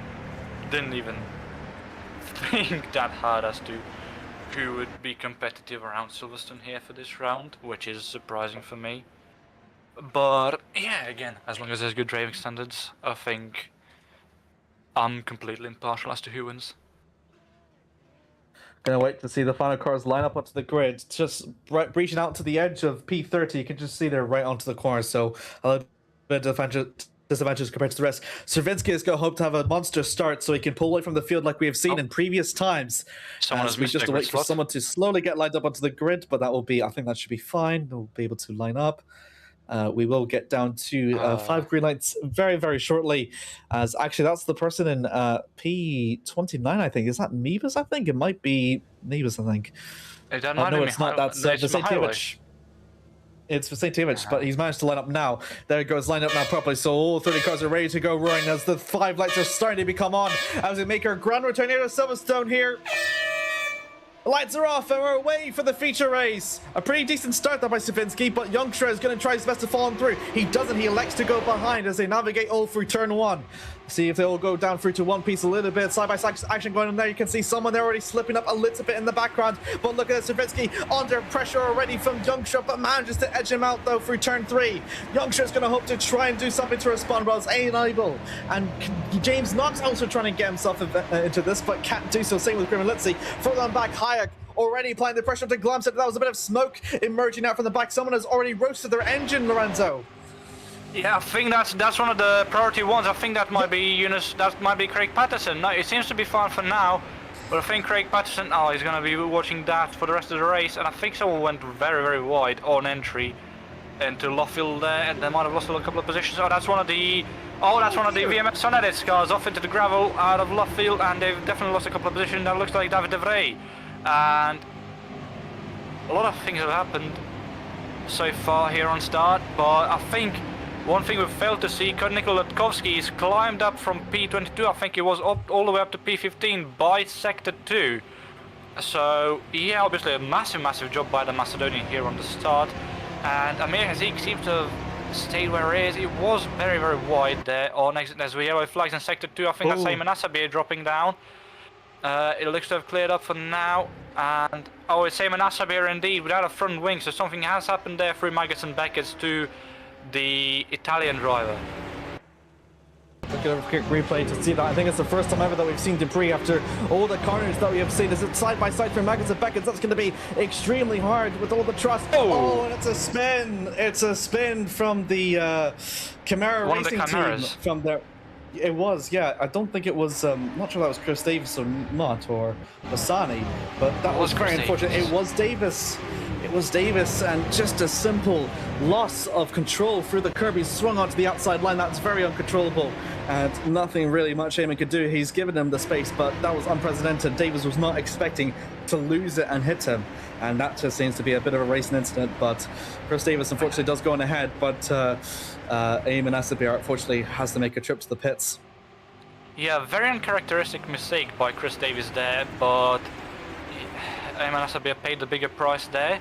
didn't even think that hard as to who would be competitive around Silverstone here for this round, which is surprising for me. But yeah, again, as long as there's good driving standards, I think I'm completely impartial as to who wins. Gonna wait to see the final cars line up onto the grid. Just reaching out to the edge of P30, you can just see they're right onto the corner, so a little bit of disadvantages compared to the rest. Stravinsky is going to hope to have a monster start so he can pull away from the field like we have seen in previous times. As we just wait for someone to slowly get lined up onto the grid, but that will be, I think that should be fine. They'll be able to line up. We will get down to 5 green lights very, very shortly. As actually, that's the person in P29, I think. Is that Mebus? I think it might be Mebus, I think. No, it's not. That's Vicentevich. It's Vicentevich, but he's managed to line up now. There it goes, lined up now properly. So all 30 cars are ready to go roaring as the 5 lights are starting to become on. As we make our grand return here to Silverstone here. The lights are off and we're away for the feature race. A pretty decent start there by Savinsky, but Youngstra is going to try his best to follow him through. He doesn't. He elects to go behind as they navigate all through turn 1. See if they all go down through to one piece a little bit. Side-by-side action going on there. You can see someone there already slipping up a little bit in the background. But look at Savinsky under pressure already from Youngstra, but manages to edge him out though through turn 3. Youngstra is going to hope to try and do something to respond, but it's unable. And James Knox also trying to get himself into this, but can't do so. Same with Grimaluzzi. Further on back, Hayek already applying the pressure to Glomstetter. That was a bit of smoke emerging out from the back. Someone has already roasted their engine, Lorenzo. Yeah, I think that's one of the priority ones. I think that might be Eunice, that might be Craig Patterson. No, it seems to be fine for now, but I think Craig Patterson, he's going to be watching that for the rest of the race, and I think someone went very, very wide on entry into Luffield there, and they might have lost a couple of positions. That's one of the VMS Sonedits cars off into the gravel out of Luffield, and they've definitely lost a couple of positions. That looks like David De Vries. And a lot of things have happened so far here on start, but I think one thing we've failed to see, Nikola Latkovsky is climbed up from P22, I think it was up all the way up to P15 by Sector 2. So yeah, obviously a massive job by the Macedonian here on the start. And Amir Hazik seems to have stayed where he is. It was very, very wide there on exit as we yellow flags in Sector 2. I think that's Eamon Asabir dropping down. It looks to have cleared up for now, and it's Eamon Asabir indeed without a front wing, so something has happened there through Maggots and Beckett's to the Italian driver. look at a quick replay to see that. I think it's the first time ever that we've seen Prix after all the corners that we have seen. Is it side by side from Magnus and Beckett? That's going to be extremely hard with all the trust. Oh, and it's a spin. It's a spin from the Camera racing team from there. It was, yeah. I don't think it was. Not sure that was Chris Davis or not, or Bassani, but that was very unfortunate. It was Davis. It was Davis, and just a simple loss of control through the curb. He swung onto the outside line. That's very uncontrollable, and nothing really much Eamon could do. He's given him the space, but that was unprecedented. Davis was not expecting to lose it and hit him, and that just seems to be a bit of a racing incident. But Chris Davis unfortunately does go on ahead, but Eamon Asabir unfortunately has to make a trip to the pits. Yeah, very uncharacteristic mistake by Chris Davis there, but Eamon Asabir paid the bigger price there.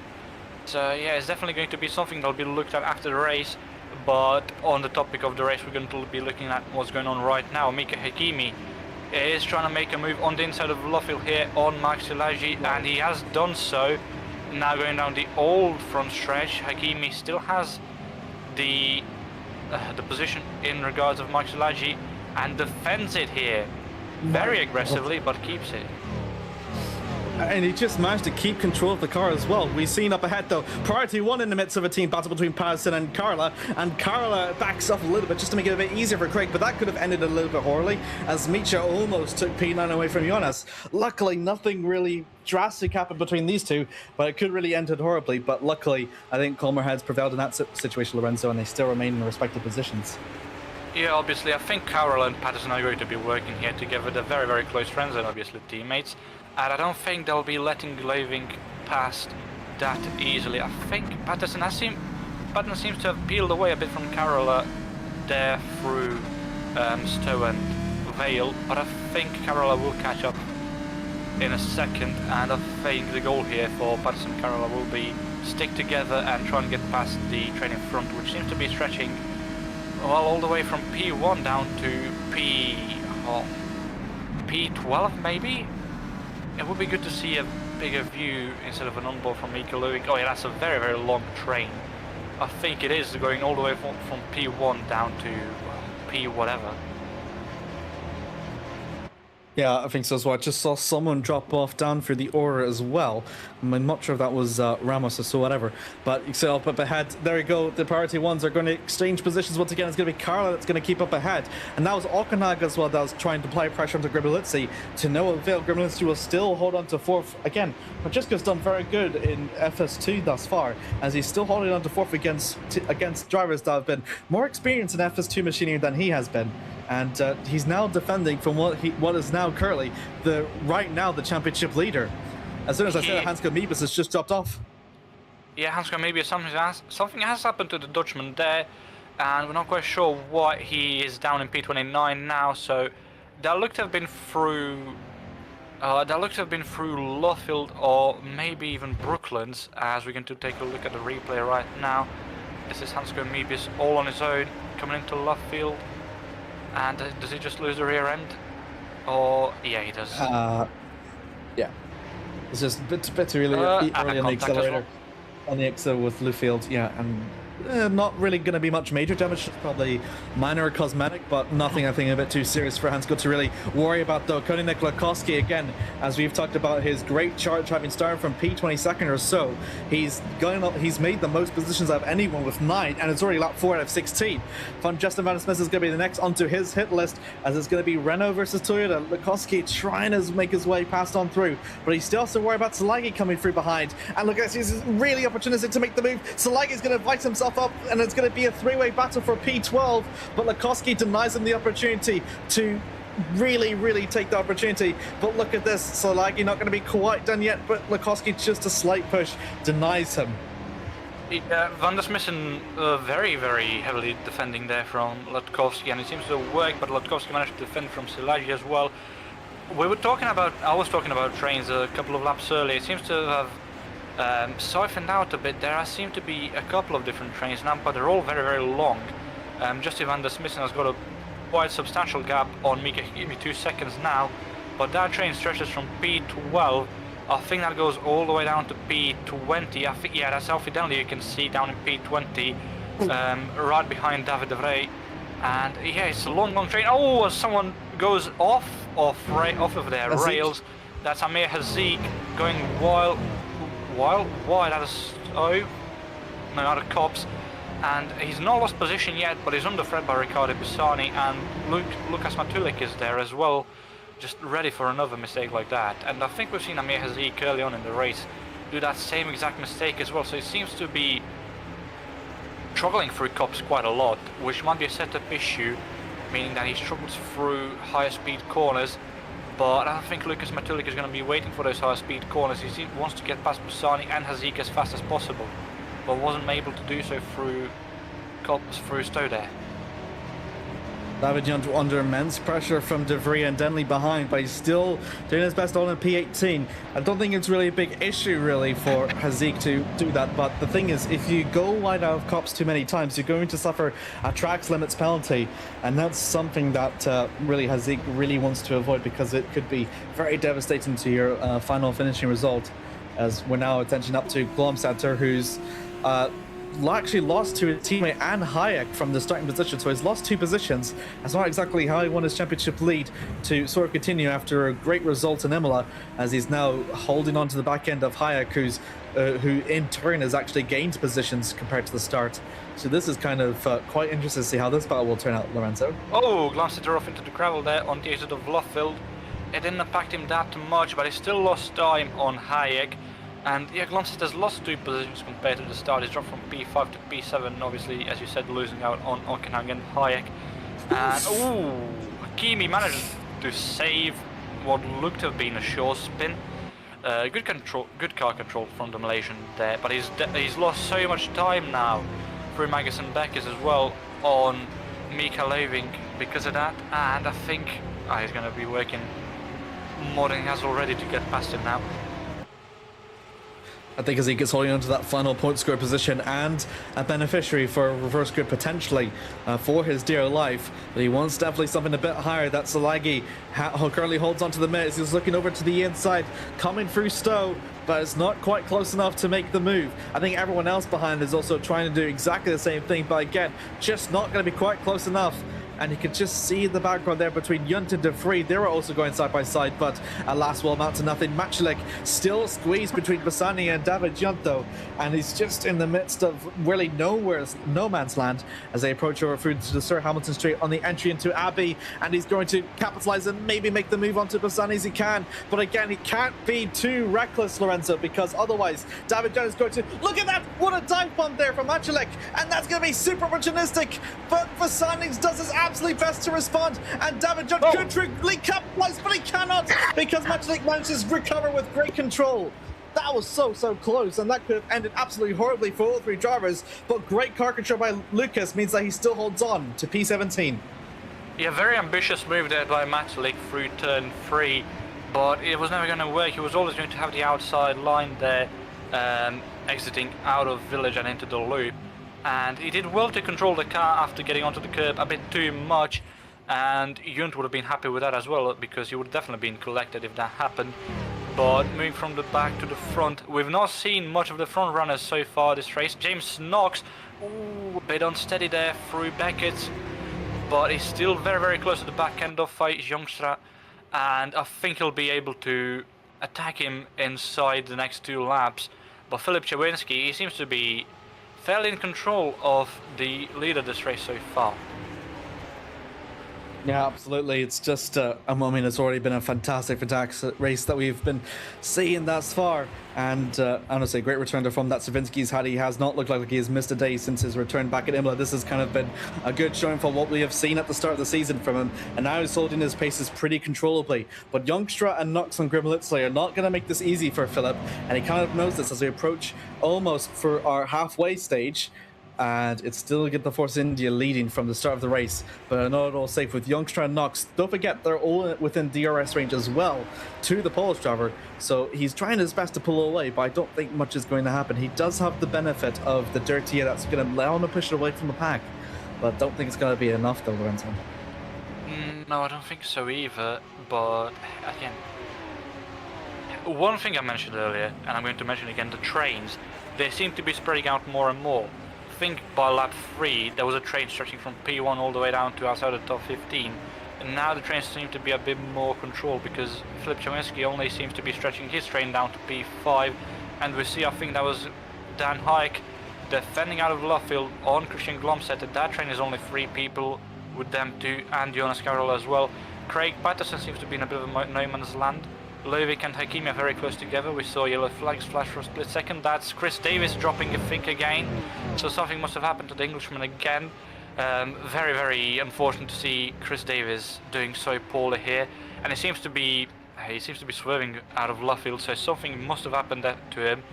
So yeah, it's definitely going to be something that'll be looked at after the race. But on the topic of the race, we're going to be looking at what's going on right now. Mika Hakimi is trying to make a move on the inside of Luffield here on Max Silagi, and he has done so. Now going down the old front stretch, Hakimi still has the position in regards of Max Silagi and defends it here very aggressively, but keeps it. And he just managed to keep control of the car as well. We've seen up ahead though, priority one in the midst of a team battle between Patterson and Carla backs up a little bit just to make it a bit easier for Craig, but that could have ended a little bit horribly as Micha almost took P9 away from Jonas. Luckily, nothing really drastic happened between these two, but it could really end it horribly. But luckily, I think Colmer has prevailed in that situation, Lorenzo, and they still remain in their respective positions. Yeah, obviously, I think Carroll and Patterson are going to be working here together. They're very, very close friends and obviously teammates. And I don't think they'll be letting Glaving pass that easily. I think Patterson seems to have peeled away a bit from Carroll there through Stowe and Vale. But I think Carroll will catch up in a second. And I think the goal here for Patterson and Carroll will be stick together and try and get past the train in front, which seems to be stretching well all the way from P1 down to P12 maybe. It would be good to see a bigger view instead of an on-board from Mika Lewing. Oh yeah, that's a very, very long train. I think it is going all the way from P1 down to P whatever. Yeah, I think so as well. I just saw someone drop off down for the Aura as well. I'm not sure if that was Ramos or so whatever. But you see up ahead, there we go. The priority ones are going to exchange positions once again. It's going to be Carla that's going to keep up ahead. And that was Okanag as well that was trying to apply pressure onto Grimmelitzi. To no avail, Grimmelitzi will still hold on to fourth. Again, Francesco's done very good in FS2 thus far, as he's still holding on to fourth against drivers that have been more experienced in FS2 machinery than he has been. And he's now defending from what is now currently the championship leader. As soon as I said that, Hansko Mebus has just dropped off. Yeah, Hansko Mebus, something has happened to the Dutchman there, and we're not quite sure what. He is down in P29 now, so that looked to have been through Luffield or maybe even Brooklands, as we're going to take a look at the replay right now. This is Hansko Mebus all on his own coming into Luffield. And does he just lose the rear end? Or yeah, he does. Yeah, it's just a bit too early on the accelerator, on the exit with Luffield. Yeah, and not really going to be much major damage. Probably minor cosmetic, but nothing. I think a bit too serious for Hansko to really worry about. Though Koenig Lakowski, again, as we've talked about his great charge, having started from P22nd or so, he's going up. He's made the most positions out of anyone with 9, and it's already lap 4 out of 16. Justin Van Smith is going to be the next onto his hit list, as it's going to be Renault versus Toyota. Lakowski trying to make his way past on through, but he still has to worry about Salagi coming through behind. And look, he's really opportunistic to make the move. Salagi's going to invite himself up, and it's going to be a three-way battle for P12, but Lakowski denies him the opportunity to really take the opportunity. But look at this, Salagi not going to be quite done yet, but Lakowski just a slight push denies him. Van der Smissen very heavily defending there from Latkowski, and it seems to work, but Latkowski managed to defend from Silagi as well. I was talking about trains a couple of laps earlier. It seems to have siphoned out a bit. There seem to be a couple of different trains now, but they're all very long. Justin Van der Smissen has got a quite substantial gap on Mika Hakimi, 2 seconds now, but that train stretches from P12. I think that goes all the way down to P20. I think, yeah, that's Alfie Denley you can see down in P20, right behind David de Vrij. And yeah, it's a long train. Oh, someone goes off of their Haziq. rails. That's Amir Haziq going wide out of out of cops. And he's not lost position yet, but he's under threat by Riccardo Pisani, and Lucas Matulik is there as well, just ready for another mistake like that. And I think we've seen Amir Haziq early on in the race do that same exact mistake as well, so he seems to be struggling through cops quite a lot, which might be a setup issue, meaning that he struggles through higher speed corners. But I don't think Lucas Matulik is going to be waiting for those higher speed corners. He wants to get past Pisani and Haziq as fast as possible, but wasn't able to do so through cops through Stowe there. David Junt under immense pressure from De Vries and Denley behind, but he's still doing his best on in P18. I don't think it's really a big issue really for Haziq to do that, but the thing is, if you go wide out of cops too many times, you're going to suffer a tracks limits penalty, and that's something that really Haziq really wants to avoid, because it could be very devastating to your final finishing result, as we're now attention up to Glomsatter, who's actually lost to his teammate and Hayek from the starting position, so he's lost 2 positions. That's not exactly how he won his championship lead to sort of continue after a great result in Imola, as he's now holding on to the back end of Hayek, who in turn has actually gained positions compared to the start. So this is kind of quite interesting to see how this battle will turn out, Lorenzo. Oh, Glomsatter off into the gravel there on the exit of Luffield. It didn't impact him that much, but he still lost time on Hayek. And yeah, Glomsatter's lost 2 positions compared to the start. He's dropped from P5 to P7, obviously, as you said, losing out on Ockenhagen and Hayek. And Hakimi managed to save what looked to have been a sure spin. Good car control from the Malaysian there, but he's lost so much time now through Magus and Beckers as well on Mika Loving because of that. And I think he's going to be working more than he has already to get past him now. I think as he gets holding on to that final point score position and a beneficiary for a reverse grid potentially for his dear life, but he wants definitely something a bit higher. That Salagi currently holds onto the mid. He's looking over to the inside, coming through Stowe, but it's not quite close enough to make the move. I think everyone else behind is also trying to do exactly the same thing, but again, just not going to be quite close enough. And you can just see the background there between Junt and De Vries. They were also going side by side, but alas, will amount to nothing. Matulik still squeezed between Pisani and David Junt though, and he's just in the midst of really no man's land as they approach over through to the Sir Hamilton Street on the entry into Abbey, and he's going to capitalize and maybe make the move onto Pisani as he can. But again, he can't be too reckless, Lorenzo, because otherwise David Junt is going to look at that. What a dive bomb there from Matulik, and that's going to be super opportunistic. But Pisani does his absolutely best to respond, and David Junt could really capitalize, but he cannot because Matulik manages to recover with great control. That was so close, and that could have ended absolutely horribly for all 3 drivers, but great car control by Lucas means that he still holds on to P17. Yeah, very ambitious move there by Matulik through turn 3, but it was never going to work. He was always going to have the outside line there, exiting out of village and into the loop. And he did well to control the car after getting onto the curb a bit too much, and Junt would have been happy with that as well, because he would have definitely been collected if that happened. But moving from the back to the front, we've not seen much of the front runners so far this race. James Knox, a bit unsteady there through Beckett, but he's still very close to the back end of Jongstra, and I think he'll be able to attack him inside the next 2 laps. But Filip Czerwinski, he seems to be fairly in control of the lead of this race so far. Yeah, absolutely. It's just, I mean, it's already been a fantastic race that we've been seeing thus far. And honestly, great return from that Savinsky's had. He has not looked like he has missed a day since his return back at Imola. This has kind of been a good showing for what we have seen at the start of the season from him. And now he's holding his paces pretty controllably. But Jongstra and Knox and Grimlitzley are not going to make this easy for Philip. And he kind of knows this as we approach almost for our halfway stage. And it's still get the Force India leading from the start of the race, but not at all safe with Youngstra and Knox. Don't forget, they're all within DRS range as well to the Polish driver, so he's trying his best to pull away, but I don't think much is going to happen. He does have the benefit of the dirty air that's going to allow him to push it away from the pack, but don't think it's going to be enough though, Lorenzo. No, I don't think so either, but again, one thing I mentioned earlier, and I'm going to mention again, the trains, they seem to be spreading out more and more. think by lap 3 there was a train stretching from P1 all the way down to outside the top 15. And now the trains seem to be a bit more controlled because Filip Czerwinski only seems to be stretching his train down to P5. And we see, I think that was Dan Hayek defending out of Luffield on Christian Glomstedt. That train is only 3 people with them too, and Jonas Carroll as well. Craig Patterson seems to be in a bit of a no man's land. Lovic and Hakimi are very close together. We saw yellow flags flash for a split second. That's Chris Davis dropping a think again. So something must have happened to the Englishman again. Very, very unfortunate to see Chris Davis doing so poorly here. And he seems to be swerving out of Luffield. So something must have happened to him.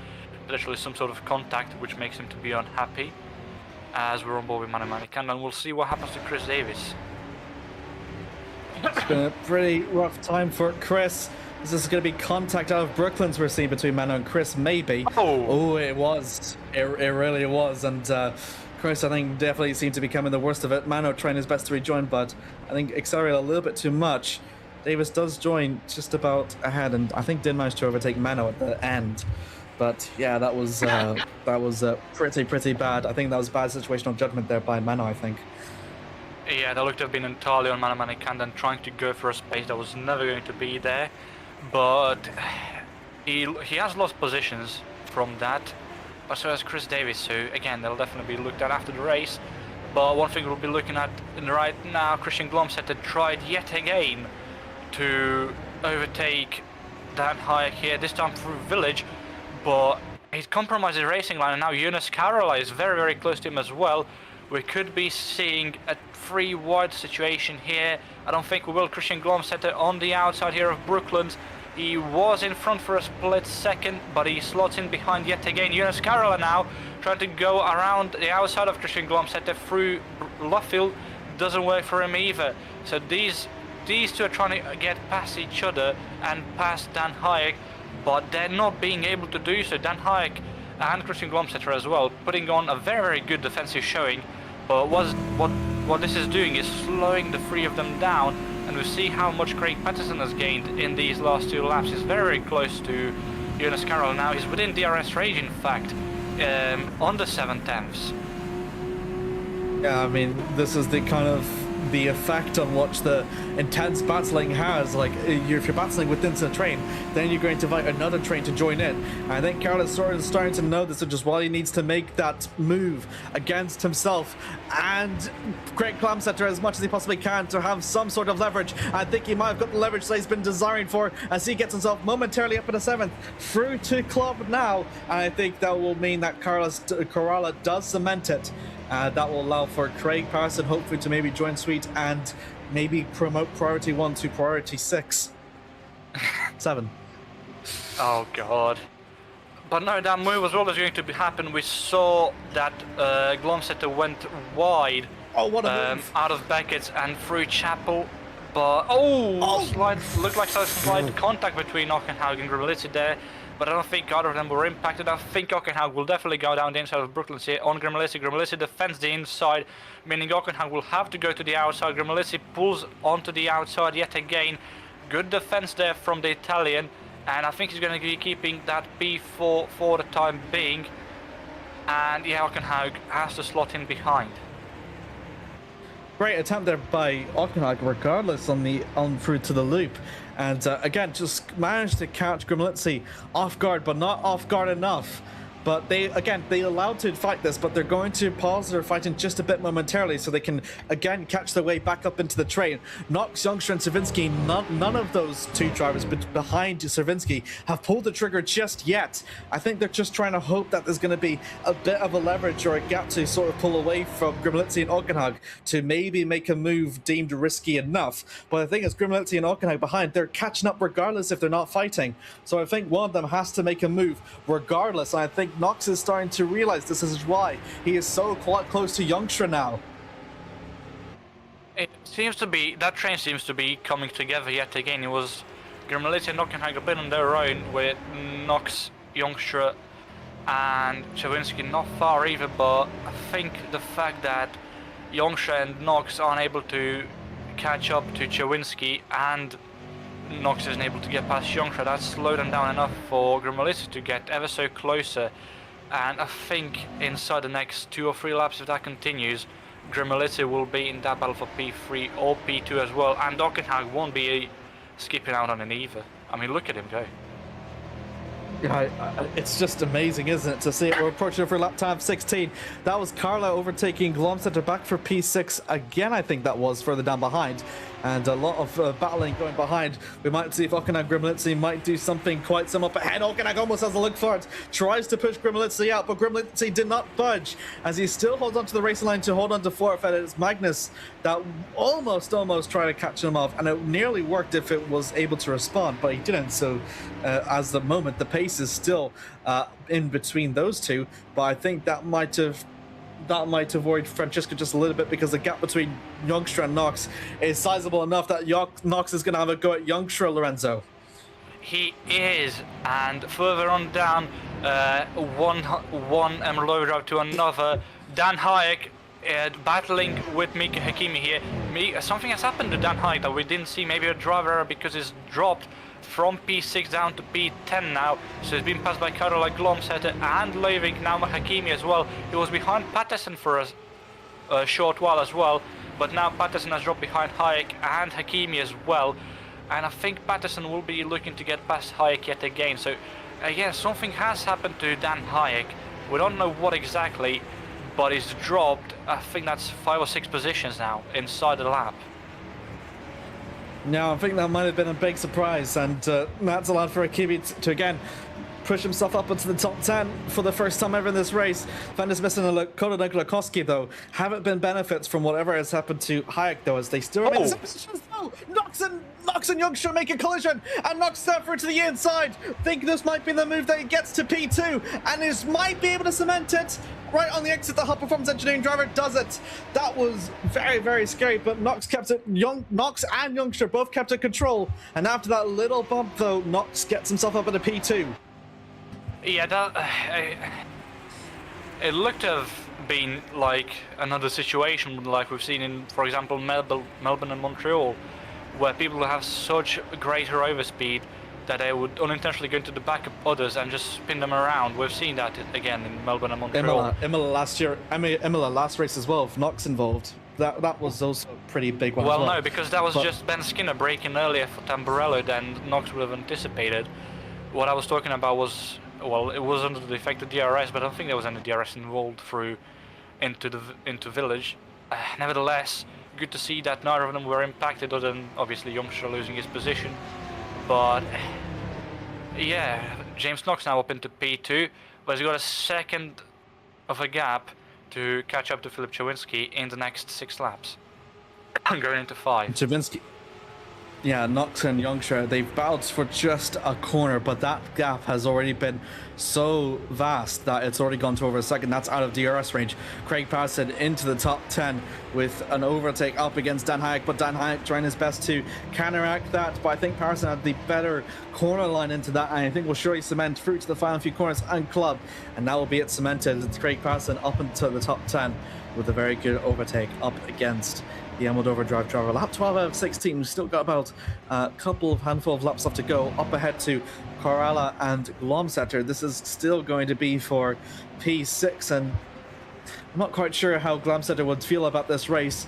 Potentially some sort of contact, which makes him to be unhappy. As we're on board with Manu Manikanda, and we'll see what happens to Chris Davis. It's been a pretty rough time for Chris. This is going to be contact out of Brooklands we're seeing between Manu and Chris, maybe. Oh, it was. It really was. And Chris, I think, definitely seemed to be becoming the worst of it. Manu trying his best to rejoin, but I think accelerated a little bit too much. Davis does join just about ahead, and I think did manage to overtake Manu at the end. But yeah, that was pretty bad. I think that was bad situational judgment there by Manu, I think. Yeah, that looked to have been entirely on Manu Manikanda and trying to go for a space that was never going to be there. But he has lost positions from that. But so has Chris Davis, so again, they'll definitely be looked at after the race. But one thing we'll be looking at right now, Christian Glomstedt had tried yet again to overtake Dan Hayek here, this time through Village. But he's compromised his racing line, and now Jonas Carroll is very, very close to him as well. We could be seeing a 3 wide situation here. I don't think we will. Christian Glomstedt on the outside here of Brooklands. He was in front for a split second, but he slots in behind yet again. Jonas Carroll now trying to go around the outside of Christian Glomstedt through Luffield. Doesn't work for him either. So these two are trying to get past each other and past Dan Hayek, but they're not being able to do so. Dan Hayek and Christian Glomstedt as well, putting on a very, very good defensive showing. But what this is doing is slowing the 3 of them down, and we see how much Craig Patterson has gained in these last 2 laps. He's very, very close to Jonas Carroll now. He's within DRS range, in fact, on the 7/10ths. Yeah, I mean, this is the kind of the effect on which the intense battling has. Like, if you're battling within the train, then you're going to invite another train to join in. And I think Carroll is sort of starting to know this, which is why he needs to make that move against himself and Craig Glomstedt as much as he possibly can to have some sort of leverage. I think he might have got the leverage that he's been desiring for as he gets himself momentarily up in the 7th through to Club now. And I think that will mean that Carroll does cement it. That will allow for Craig Patterson hopefully to maybe join Sweet and maybe promote Priority 1 to Priority 6. 7. Oh god. But no, that move was always going to happen. We saw that Glomstedt went wide what a move. out of Beckett's and through Chapel. But looked like a slight contact between Ockenhaug and Grimmelitzi there. But I don't think either of them were impacted. I think Ockenhaug will definitely go down the inside of Brooklands here on Grimmelitzi. Grimmelitzi defends the inside, meaning Ockenhaug will have to go to the outside. Grimmelitzi pulls onto the outside yet again. Good defense there from the Italian, and I think he's going to be keeping that P4 for the time being. And yeah, Ockenhaug has to slot in behind. Great attempt there by Ockenhaug, regardless on through to the loop. And again, just managed to catch Grimmelitzi off guard, but not off guard enough. But they allowed to fight this, but they're going to pause their fighting just a bit momentarily so they can again catch their way back up into the train. Knox, Youngster and Cerwinski, none of those 2 drivers behind Cerwinski have pulled the trigger just yet. I think they're just trying to hope that there's going to be a bit of a leverage or a gap to sort of pull away from Grimmelitzi and Ockenhaug to maybe make a move deemed risky enough. But the thing is, Grimmelitzi and Ockenhaug behind, they're catching up regardless if they're not fighting. So I think one of them has to make a move regardless. And I think Knox is starting to realize this is why he is so quite close to Youngstra now. It seems to be, that train seems to be coming together yet again. It was Grimmelitzi and Ockenhaug a bit on their own with Knox, Youngstra and Cerwinski not far either, but I think the fact that Youngstra and Knox aren't able to catch up to Cerwinski and Knox isn't able to get past Youngstra, that's slowed them down enough for Grimmelitzi to get ever so closer And I think inside the next 2 or 3 laps, if that continues, Grimmelitze will be in that battle for P3 or P2 as well, and Ockenhaug won't be skipping out on it either. I mean, look at him go. Yeah, it's just amazing, isn't it, to see it. We're approaching for lap time 16. That was Carla overtaking Glomsetter back for P6 again, I think that was, further down behind. And a lot of battling going behind. We might see if Ockenhaug Grimmelitze might do something quite some up ahead. Ockenhaug almost has a look for it. Tries to push Grimmelitze out, but Grimmelitze did not budge as he still holds onto the racing line to hold on to fourth. And it's Magnus that almost tried to catch him off. And it nearly worked if it was able to respond, but he didn't. So as the moment, the pace is still in between those two. But I think that might avoid Francesco just a little bit, because the gap between Youngstra and Knox is sizable enough that Knox is going to have a go at Youngstra, Lorenzo. He is, and further on down, one Emerald Overdrive to another. Dan Hayek battling with Mika Hakimi here. Something has happened to Dan Hayek that we didn't see, maybe a driver error, because he's dropped from P6 down to P10 now, so he's been passed by Carola Glomsetter and Leuvink, now Hakimi as well. He was behind Patterson for a short while as well, but now Patterson has dropped behind Hayek and Hakimi as well, and I think Patterson will be looking to get past Hayek yet again. So again, something has happened to Dan Hayek. We don't know what exactly, but he's dropped, I think that's 5 or 6 positions now inside the lap. No, I think that might have been a big surprise, and that's allowed for Hakimi to again push himself up into the top 10 for the first time ever in this race. Van der Smissen and Kododeklokoski, though, haven't been benefits from whatever has happened to Hayek, though, as they still remain in the same position as well. Knox and Youngstra make a collision, and Knox through to the inside. Think this might be the move that he gets to P2, and is might be able to cement it. Right on the exit, the Hot Performance Engineering driver does it. That was very scary, but Knox kept it. Knox and Youngstra both kept it control, and after that little bump, though, Knox gets himself up at a P2. Yeah, it looked to have been like another situation like we've seen in, for example, Melbourne and Montreal, where people have such greater overspeed that they would unintentionally go into the back of others and just spin them around. We've seen that again in Melbourne and Montreal. Imola last race as well, with Knox involved. That was also a pretty big one. Well, no, because that was just Ben Skinner braking earlier for Tamburello than Knox would have anticipated. What I was talking about was, well, it was under the effect of DRS, but I don't think there was any DRS involved through into Village. Nevertheless, good to see that neither of them were impacted, other than obviously Youngstra losing his position. But yeah, James Knox now up into P2, but he's got a second of a gap to catch up to Filip Czerwinski in the next 6 laps, going into 5. Czerwinski. Yeah, Knox and Youngstra, they've battled for just a corner, but that gap has already been so vast that it's already gone to over a second. That's out of DRS range. Craig Patterson into the top 10 with an overtake up against Dan Hayek, but Dan Hayek trying his best to counteract that. But I think Patterson had the better corner line into that, and I think will surely cement through to the final few corners and club. And now will be it cemented. It's Craig Patterson up into the top 10 with a very good overtake up against the Emerald Overdrive driver. Lap 12 out of 16. We've still got about a handful of laps left to go. Up ahead to Corella and Glomsetter. This is still going to be for P6, and I'm not quite sure how Glomsetter would feel about this race,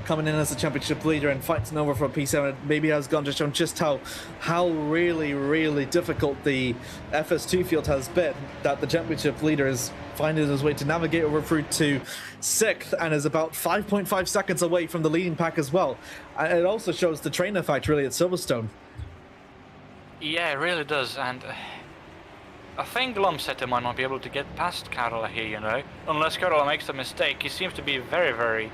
coming in as the championship leader and fighting over for P7. Maybe has gone to show just how really difficult the FS2 field has been, that the championship leader is finding his way to navigate over through to 6th and is about 5.5 seconds away from the leading pack as well. And it also shows the train effect really at Silverstone. Yeah, it really does, and I think Glomsetter might not be able to get past Carola here, you know. Unless Carola makes a mistake. He seems to be very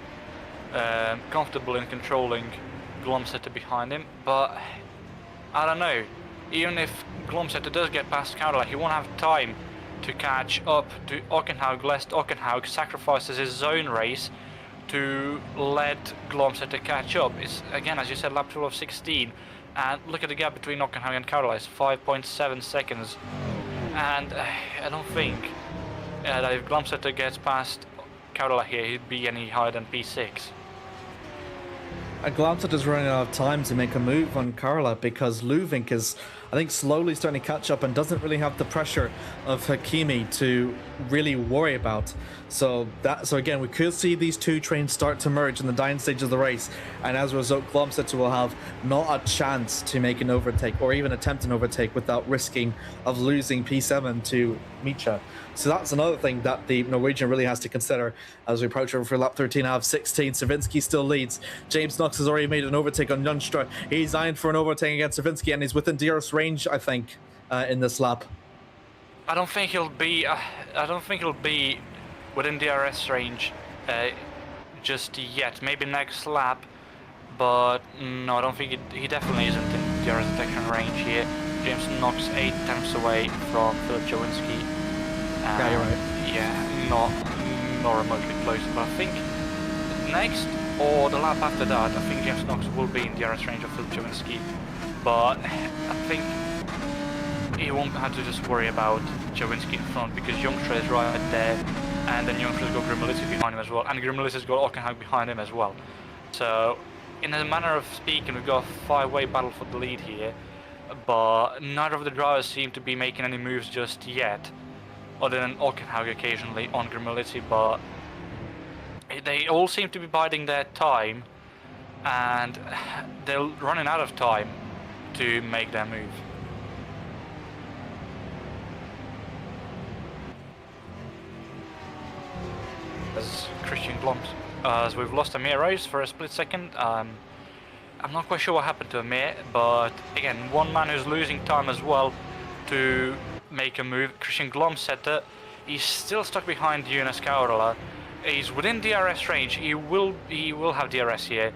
comfortable in controlling Glomsetter behind him, but I don't know. Even if Glomsetter does get past Carola, he won't have time to catch up to Ockenhaug, lest Ockenhaug sacrifices his own race to let Glomsetter catch up. It's, again, as you said, lap 12 of 16, and look at the gap between Ockenhaug and Carola, it's 5.7 seconds. And I don't think that if Glomsetter gets past Carola here, he'd be any higher than P6. Glomsetter's running out of time to make a move on Carola, because Leuvink is I think slowly starting to catch up and doesn't really have the pressure of Hakimi to really worry about. So again, we could see these two trains start to merge in the dying stage of the race, and as a result, Glomsetter will have not a chance to make an overtake or even attempt an overtake without risking of losing P7 to Micha. So that's another thing that the Norwegian really has to consider as we approach over for lap 13 out of 16. Savinski still leads. James Knox has already made an overtake on Youngstra. He's eyeing for an overtake against Savinski, and he's within DRS range, I think, in this lap. I don't think he'll be. I don't think he'll be within DRS range just yet. Maybe next lap, but no, I don't think he definitely isn't in DRS detection range here. James Knox 8 tenths away from Filip Jowinski. Yeah, you're right. Yeah, not remotely close. But I think next or the lap after that, I think James Knox will be in DRS range of Filip Jowinski. But I think he won't have to just worry about Jowinski in front, because Youngstra is right there, and then Youngstra's got Grimmelitsi behind him as well, and Grimmelitzi's got Ockenhag behind him as well. So, in a manner of speaking, we've got a 5-way battle for the lead here, but neither of the drivers seem to be making any moves just yet, other than Ockenhag occasionally on Grimmelitsi, but they all seem to be biding their time, and they're running out of time to make their move. As Christian Gloms, as we've lost Amir for a split second. I'm not quite sure what happened to Amir, but again, one man who's losing time as well to make a move. Christian Glomsetter, he's still stuck behind Jonas Kaurala. He's within DRS range. He will have DRS here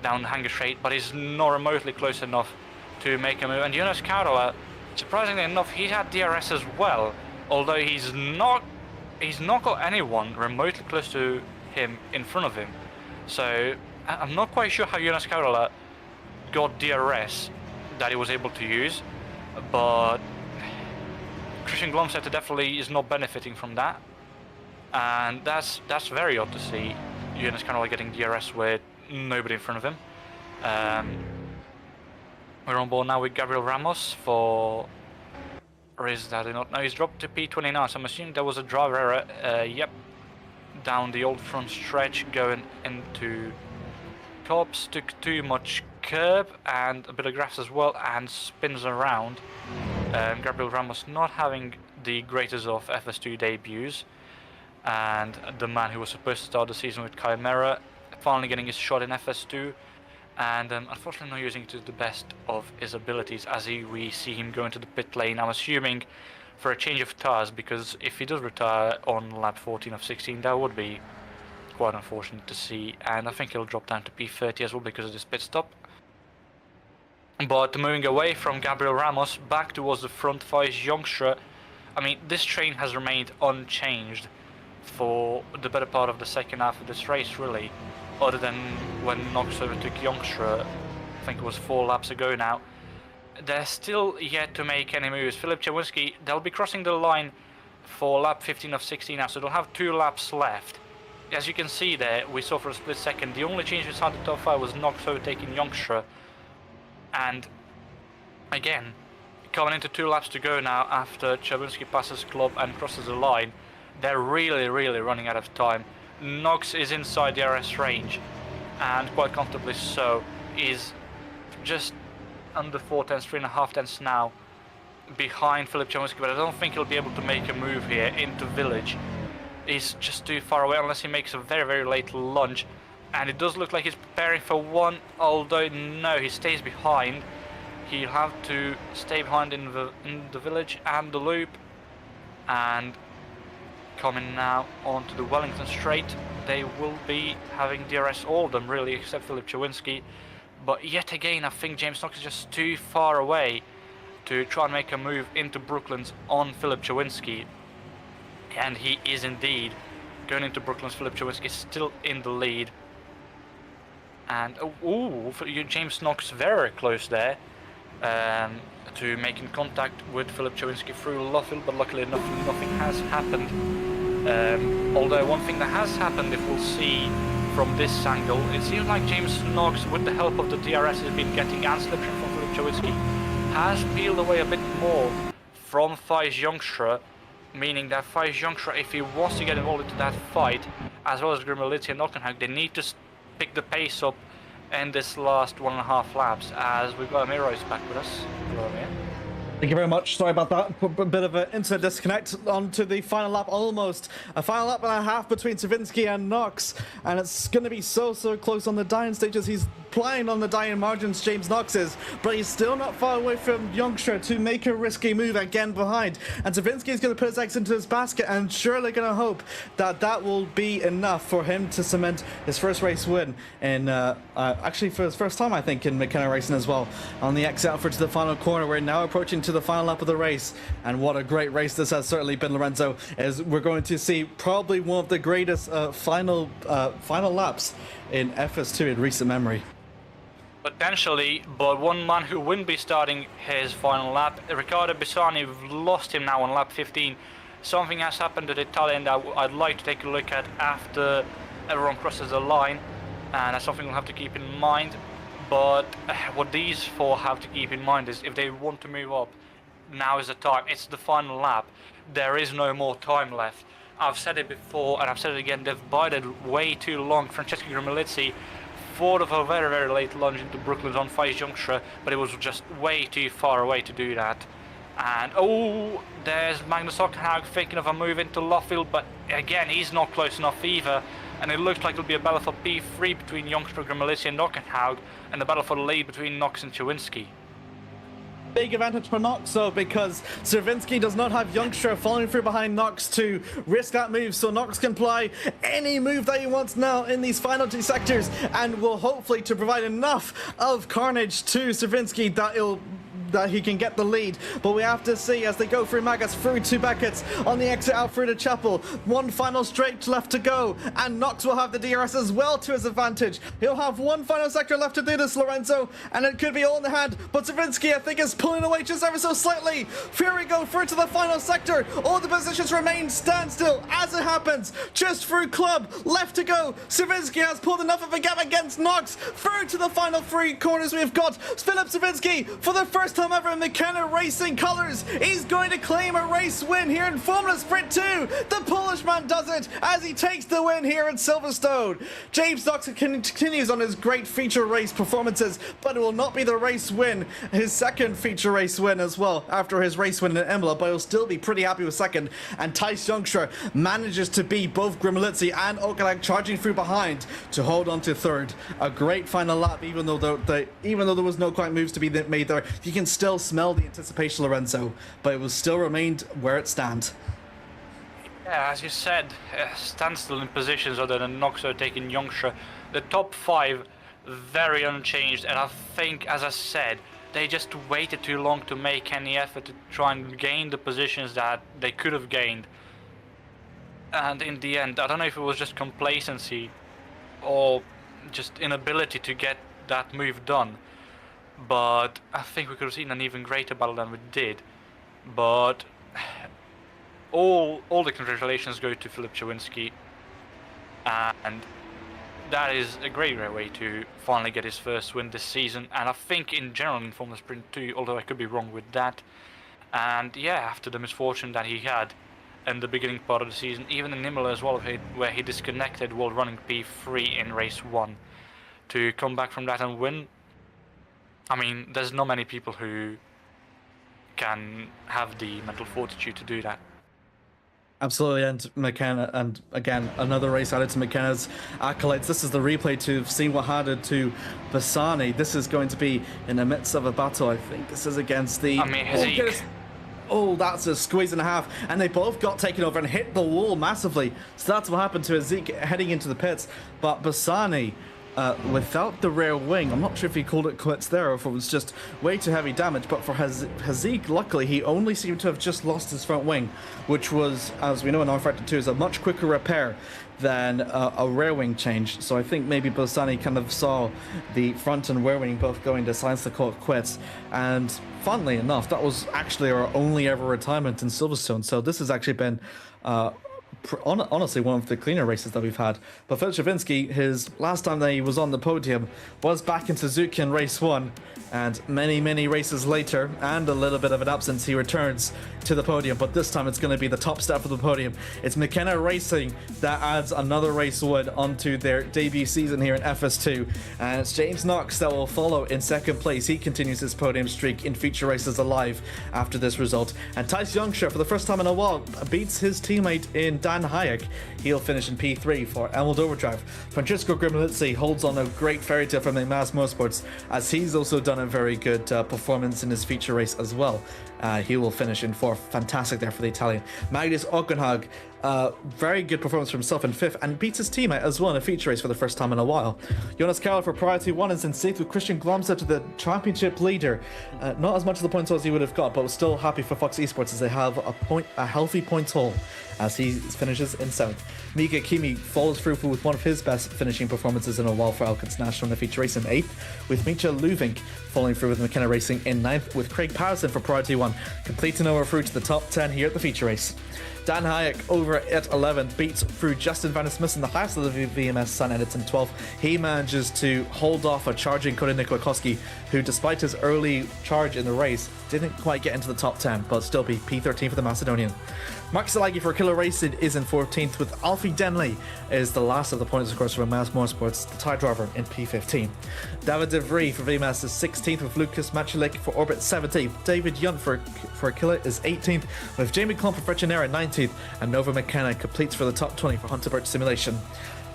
down the Hanger Straight, but he's not remotely close enough to make a move. And Jonas Kaurala, surprisingly enough, he had DRS as well, although he's not got anyone remotely close to him in front of him. So I'm not quite sure how Jonas Kaurala got DRS that he was able to use, but Christian Glomsetter definitely is not benefiting from that, and that's very odd to see Jonas Kaurala getting DRS with nobody in front of him. We're on board now with Gabriel Ramos for races that I do not know. He's dropped to P29, so I'm assuming there was a driver error. Yep, down the old front stretch going into Cops, took too much curb and a bit of grass as well, and spins around. Gabriel Ramos not having the greatest of FS2 debuts, and the man who was supposed to start the season with Chimera finally getting his shot in FS2, and unfortunately not using it to the best of his abilities as we see him go into the pit lane. I'm assuming for a change of tires, because if he does retire on lap 14 of 16, that would be quite unfortunate to see, and I think he'll drop down to P30 as well because of this pit stop. But moving away from Gabriel Ramos back towards the front for Youngstra, I mean, this train has remained unchanged for the better part of the second half of this race, really, other than when Knox overtook Youngstra, I think it was 4 laps ago now. They're still yet to make any moves. Filip Jowinski, they'll be crossing the line for lap 15 of 16 now, so they'll have 2 laps left. As you can see there, we saw for a split second, the only change inside the top 5 was Knox overtaking Youngstra. And again, coming into 2 laps to go now after Jowinski passes Klopp and crosses the line, they're really running out of time. Knox is inside the DRS range, and quite comfortably so. Is just under 4 tenths, 3.5 tenths now behind Filip Jowinski, but I don't think he'll be able to make a move here into Village. He's just too far away unless he makes a very late lunge, and it does look like he's preparing for one, although no, he stays behind. He'll have to stay behind in the Village and the loop, and coming now onto the Wellington Straight, they will be having DRS, all of them really, except Filip Jowinski. But yet again, I think James Knox is just too far away to try and make a move into Brooklands on Filip Jowinski. And he is indeed going into Brooklands. Filip Jowinski is still in the lead. And, James Knox very close there to making contact with Filip Jowinski through Luffield, but luckily nothing has happened. Although one thing that has happened, if we'll see from this angle, it seems like James Knox, with the help of the DRS he's been getting and slipstream from Filip Jowinski, has peeled away a bit more from Funcic, meaning that Funcic, if he wants to get involved into that fight, as well as Grimmelitzi and Nockenhag, they need to pick the pace up in this last 1.5 laps, as we've got Amir back with us. Hello, Amir. Thank you very much. Sorry about that. A bit of an internet disconnect onto the final lap, almost. A final lap and a half between Cervinski and Knox. And it's going to be so close on the dying stages. He's playing on the dying margins, James Knox is. But he's still not far away from Youngstra to make a risky move again behind. And Cervinski is going to put his eggs into his basket and surely going to hope that that will be enough for him to cement his first race win. In actually for his first time, I think, in McKenna racing as well. On the exit out to the final corner, we're now approaching to the final lap of the race, and what a great race this has certainly been, Lorenzo. As we're going to see probably one of the greatest final laps in FS2 in recent memory. Potentially, but one man who wouldn't be starting his final lap, Riccardo Bisani, we've lost him now on lap 15. Something has happened to the Italian that I'd like to take a look at after everyone crosses the line, and that's something we'll have to keep in mind. But what these four have to keep in mind is if they want to move up, now is the time. It's the final lap. There is no more time left. I've said it before and I've said it again, they've bided way too long. Francesco Grimmelitzi thought of a very late lunge into Brooklyn's on Funcic, but it was just way too far away to do that. And oh, there's Magnus Hockenhaug thinking of a move into Luffield, but again, he's not close enough either. And it looks like it'll be a battle for P3 between Youngstra, Grimmelitzi and Hockenhaug, and the battle for the lead between Knox and Chawinski. Big advantage for Knox though, because Cervinski does not have Youngstra following through behind Knox to risk that move, so Knox can apply any move that he wants now in these final 2 sectors and will hopefully to provide enough of carnage to Cervinski that he can get the lead. But we have to see as they go through Magas, through 2 Beckett's on the exit out through the chapel. One final straight left to go, and Knox will have the DRS as well to his advantage. He'll have one final sector left to do this, Lorenzo, and it could be all in the hand. But Cervinski, I think, is pulling away just ever so slightly. Here we go through to the final sector. All the positions remain standstill as it happens. Just through club, left to go. Cervinski has pulled enough of a gap against Knox. Through to the final 3 corners, we've got Philip Cervinski for the first time ever in McKenna Racing colours. He's going to claim a race win here in Formula Sprint 2. The Polish man does it as he takes the win here at Silverstone. James Knox continues on his great feature race performances, but it will not be the race win, his second feature race win as well after his race win in Imola, but he'll still be pretty happy with second. And Thijs Youngstra manages to beat both Grimmelitzi and Hockenhaug charging through behind to hold on to third. A great final lap, even though there was no quite moves to be made there. You can still smell the anticipation, Lorenzo, but it will still remain where it stands. Yeah, as you said, standstill in positions other than Knox taking Youngstra. The top 5 very unchanged, and I think, as I said, they just waited too long to make any effort to try and gain the positions that they could have gained. And in the end, I don't know if it was just complacency or just inability to get that move done, but I think we could have seen an even greater battle than we did. But all the congratulations go to Filip Chawinski, and that is a great way to finally get his first win this season. And I think in general in Formula Sprint 2, although I could be wrong with that. And yeah, after the misfortune that he had in the beginning part of the season, even in Imola as well, where he disconnected while running P3 in race 1, to come back from that and win. I mean, there's not many people who can have the mental fortitude to do that. Absolutely, and McKenna, and again, another race added to McKenna's accolades. This is the replay to see what happened to Bassani. This is going to be in the midst of a battle, I think. This is against the... Amir. Oh, that's a squeeze and a half, and they both got taken over and hit the wall massively. So that's what happened to Hazik heading into the pits. But Bassani, without the rear wing, I'm not sure if he called it quits there or if it was just way too heavy damage, but for Hazik, luckily, he only seemed to have just lost his front wing, which was, as we know in R-Factor 2, is a much quicker repair than a rear wing change. So I think maybe Bassani kind of saw the front and rear wing both going to silence the call quits. And funnily enough, that was actually our only ever retirement in Silverstone. So this has actually been honestly one of the cleaner races that we've had. But Eterovic-Funcic, his last time that he was on the podium was back in Suzuki in race 1, and many races later, and a little bit of an absence, he returns to the podium. But this time it's going to be the top step of the podium. It's McKenna Racing that adds another race win onto their debut season here in FS2, and it's James Knox that will follow in second place. He continues his podium streak in feature races alive after this result. And Thijs Youngstra, for the first time in a while, beats his teammate in Dan Hayek. He'll finish in P3 for Emerald Overdrive. Francisco Grimalizzi holds on a great fairy tale from the Mass Motorsports, as he's also done a very good performance in his feature race as well. He will finish in 4th. Fantastic there for the Italian. Magnus Ockenhag, very good performance for himself in 5th, and beats his teammate as well in a feature race for the first time in a while. Jonas Carroll for Priority 1 is in 6th, with Christian Glomstedt to the championship leader. Not as much of the points as he would have got, but was still happy for Fox Esports as they have a healthy points haul as he finishes in 7th. Mika Kimi follows through with one of his best finishing performances in a while for Alkens National in the feature race in 8th, with Micha Luvink following through with McKenna Racing in 9th, with Craig Patterson for Priority 1 completing over through to the top 10 here at the feature race. Dan Hayek over at 11th beats through Justin Van Smith in the highest of the VMS Sun edits in 12th. He manages to hold off a charging Cody Nikolakowski, who despite his early charge in the race didn't quite get into the top 10, but still be P13 for the Macedonian. Mark Salagi for Killer Racing is in 14th, with Alfie Denley is the last of the points across from Mass Motorsports, the tie driver, in P15. David De Vries for VMS is 16th, with Lucas Machulik for Orbit 17th. David Yunt for Killer is 18th, with Jamie Clump for Frechenera 19th, and Nova McKenna completes for the top 20 for Hunter Birch Simulation.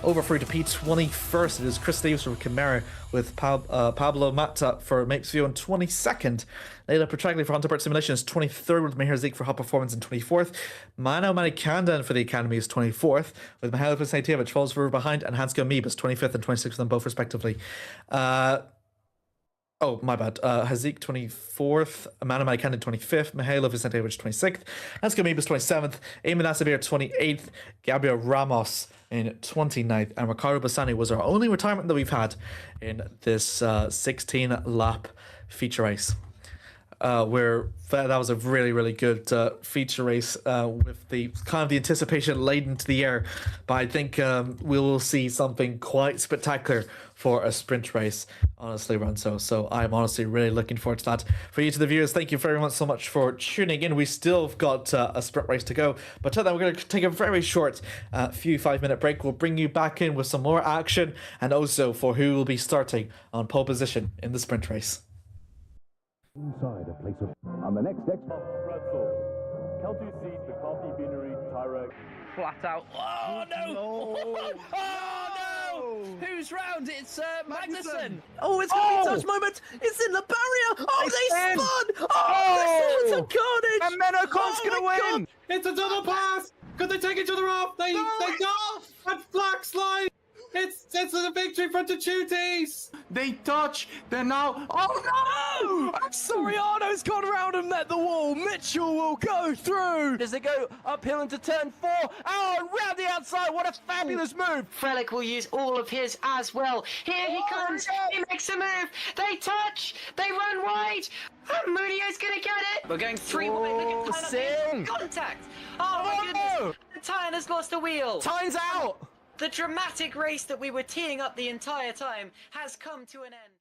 Over through to P21st, it is Chris Davis from Camera, with Pablo Mata for Makes View in 22nd. Leila Petragli for Hunter Birch Simulation is 23rd, with Meher Zeek for Hot Performance in 24th. Mano Manikandan for the Academy is 24th, with Mihailo Pisnatievich falls further behind, and Hansko Meeb is 25th and 26th on both respectively. Oh, my bad. Hazik 24th, Amanda Manikandan 25th, Mihailo Vicentevich 26th, Hansko Meeb is 27th, Eamon Asabir 28th, Gabriel Ramos in 29th, and Ricardo Bassani was our only retirement that we've had in this 16-lap feature race. Where that was a really good feature race with the kind of the anticipation laden to the air, but I think we will see something quite spectacular for a sprint race, honestly, Lorenzo. So I'm honestly really looking forward to that. For you to the viewers, thank you very much so much for tuning in. We still have got a sprint race to go, but till then we're going to take a very short few 5-minute break. We'll bring you back in with some more action, and also for who will be starting on pole position in the sprint race. Inside a place of on the next pretzels, Kelty seed, the coffee beanery, Tyrek. Flat out. Oh no! Oh no! Who's round? It's Magnussen. Oh, it's going to be a touch moment. It's in the barrier. Oh, they spun. Oh, this is a carnage. And Menocon's going to win. It's a double pass. Could they take each other off? They don't. And Black slide. It's a victory for the Tuties. They touch. They're now. Oh no! Soriano's gone around and met the wall. Mitchell will go through. Does it go uphill into turn 4? Oh, and round the outside. What a fabulous move. Frelick will use all of his as well. Here he comes. He makes a move. They touch. They run wide. And Munio's going to get it. We're going 3-wide. Look at Tyne. Contact. Oh, my goodness. Tyne has lost the wheel. Tyne's out. The dramatic race that we were teeing up the entire time has come to an end.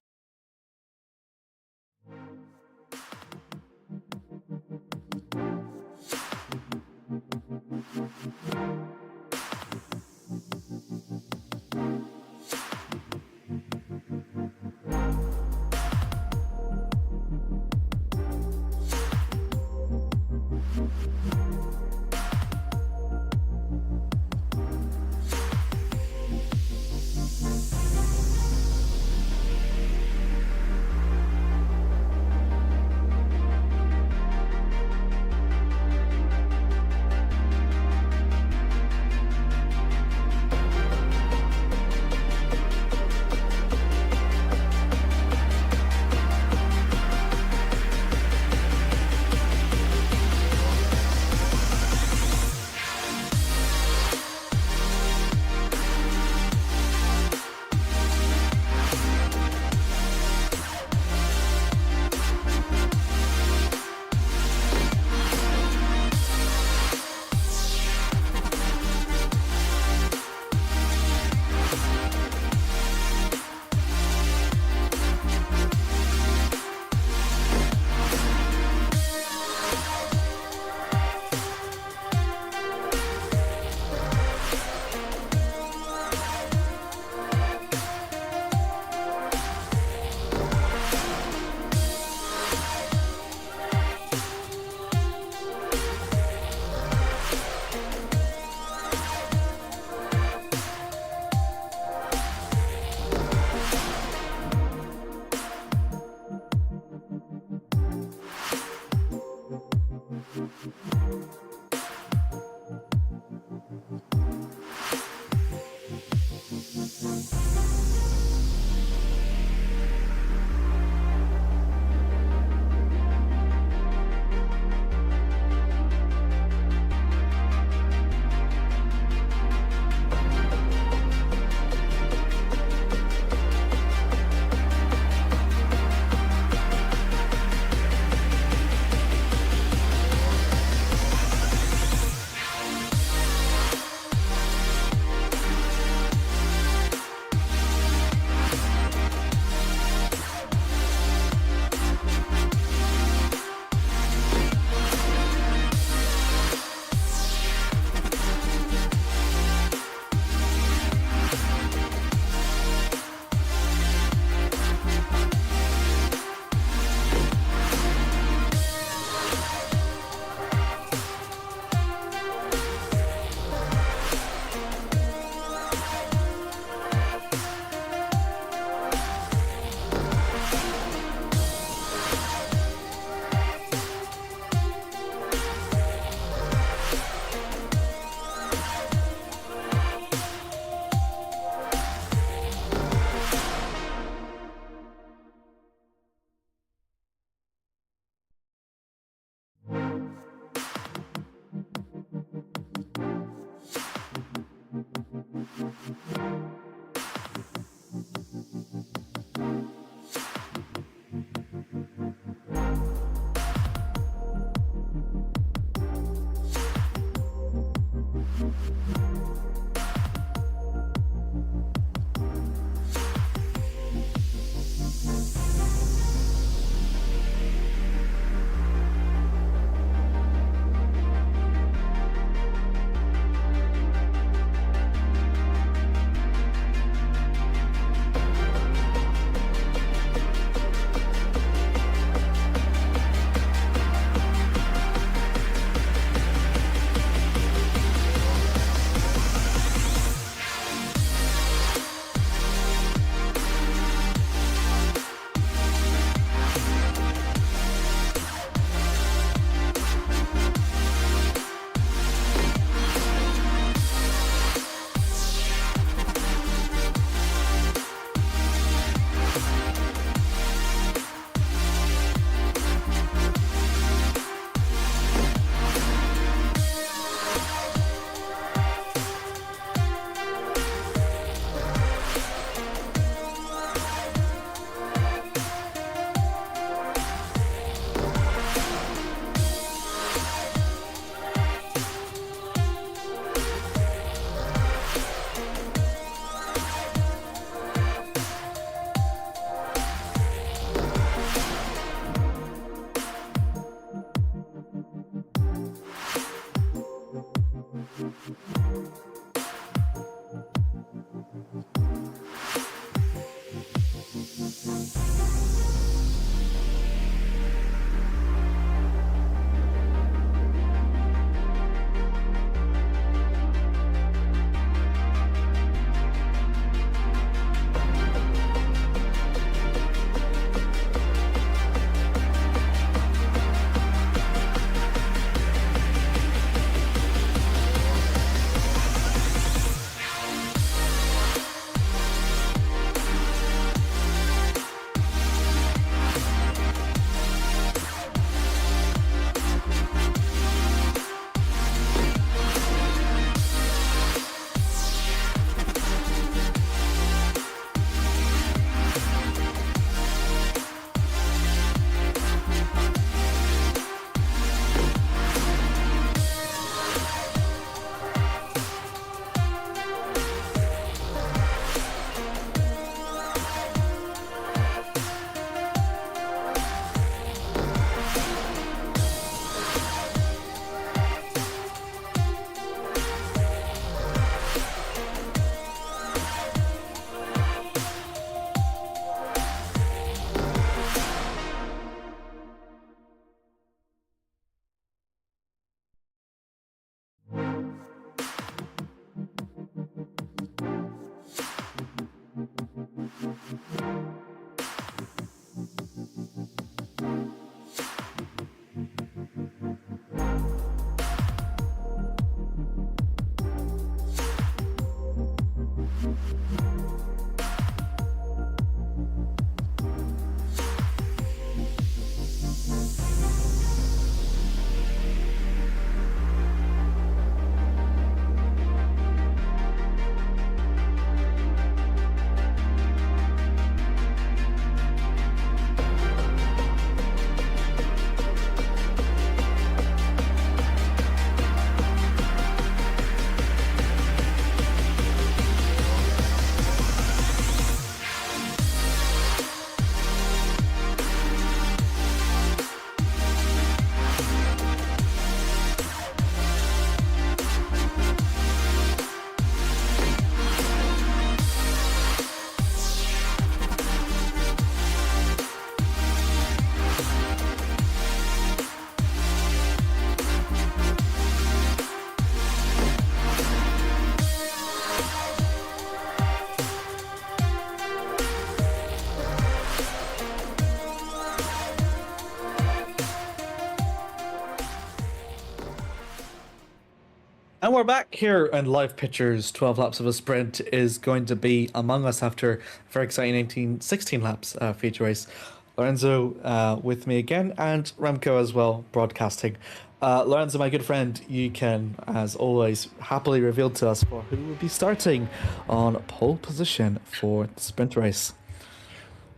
And we're back here in live pictures. 12 laps of a sprint is going to be among us after a very exciting 16 laps feature race. Lorenzo with me again, and Remco as well, broadcasting. Lorenzo, my good friend, you can, as always, happily reveal to us for who will be starting on pole position for the sprint race.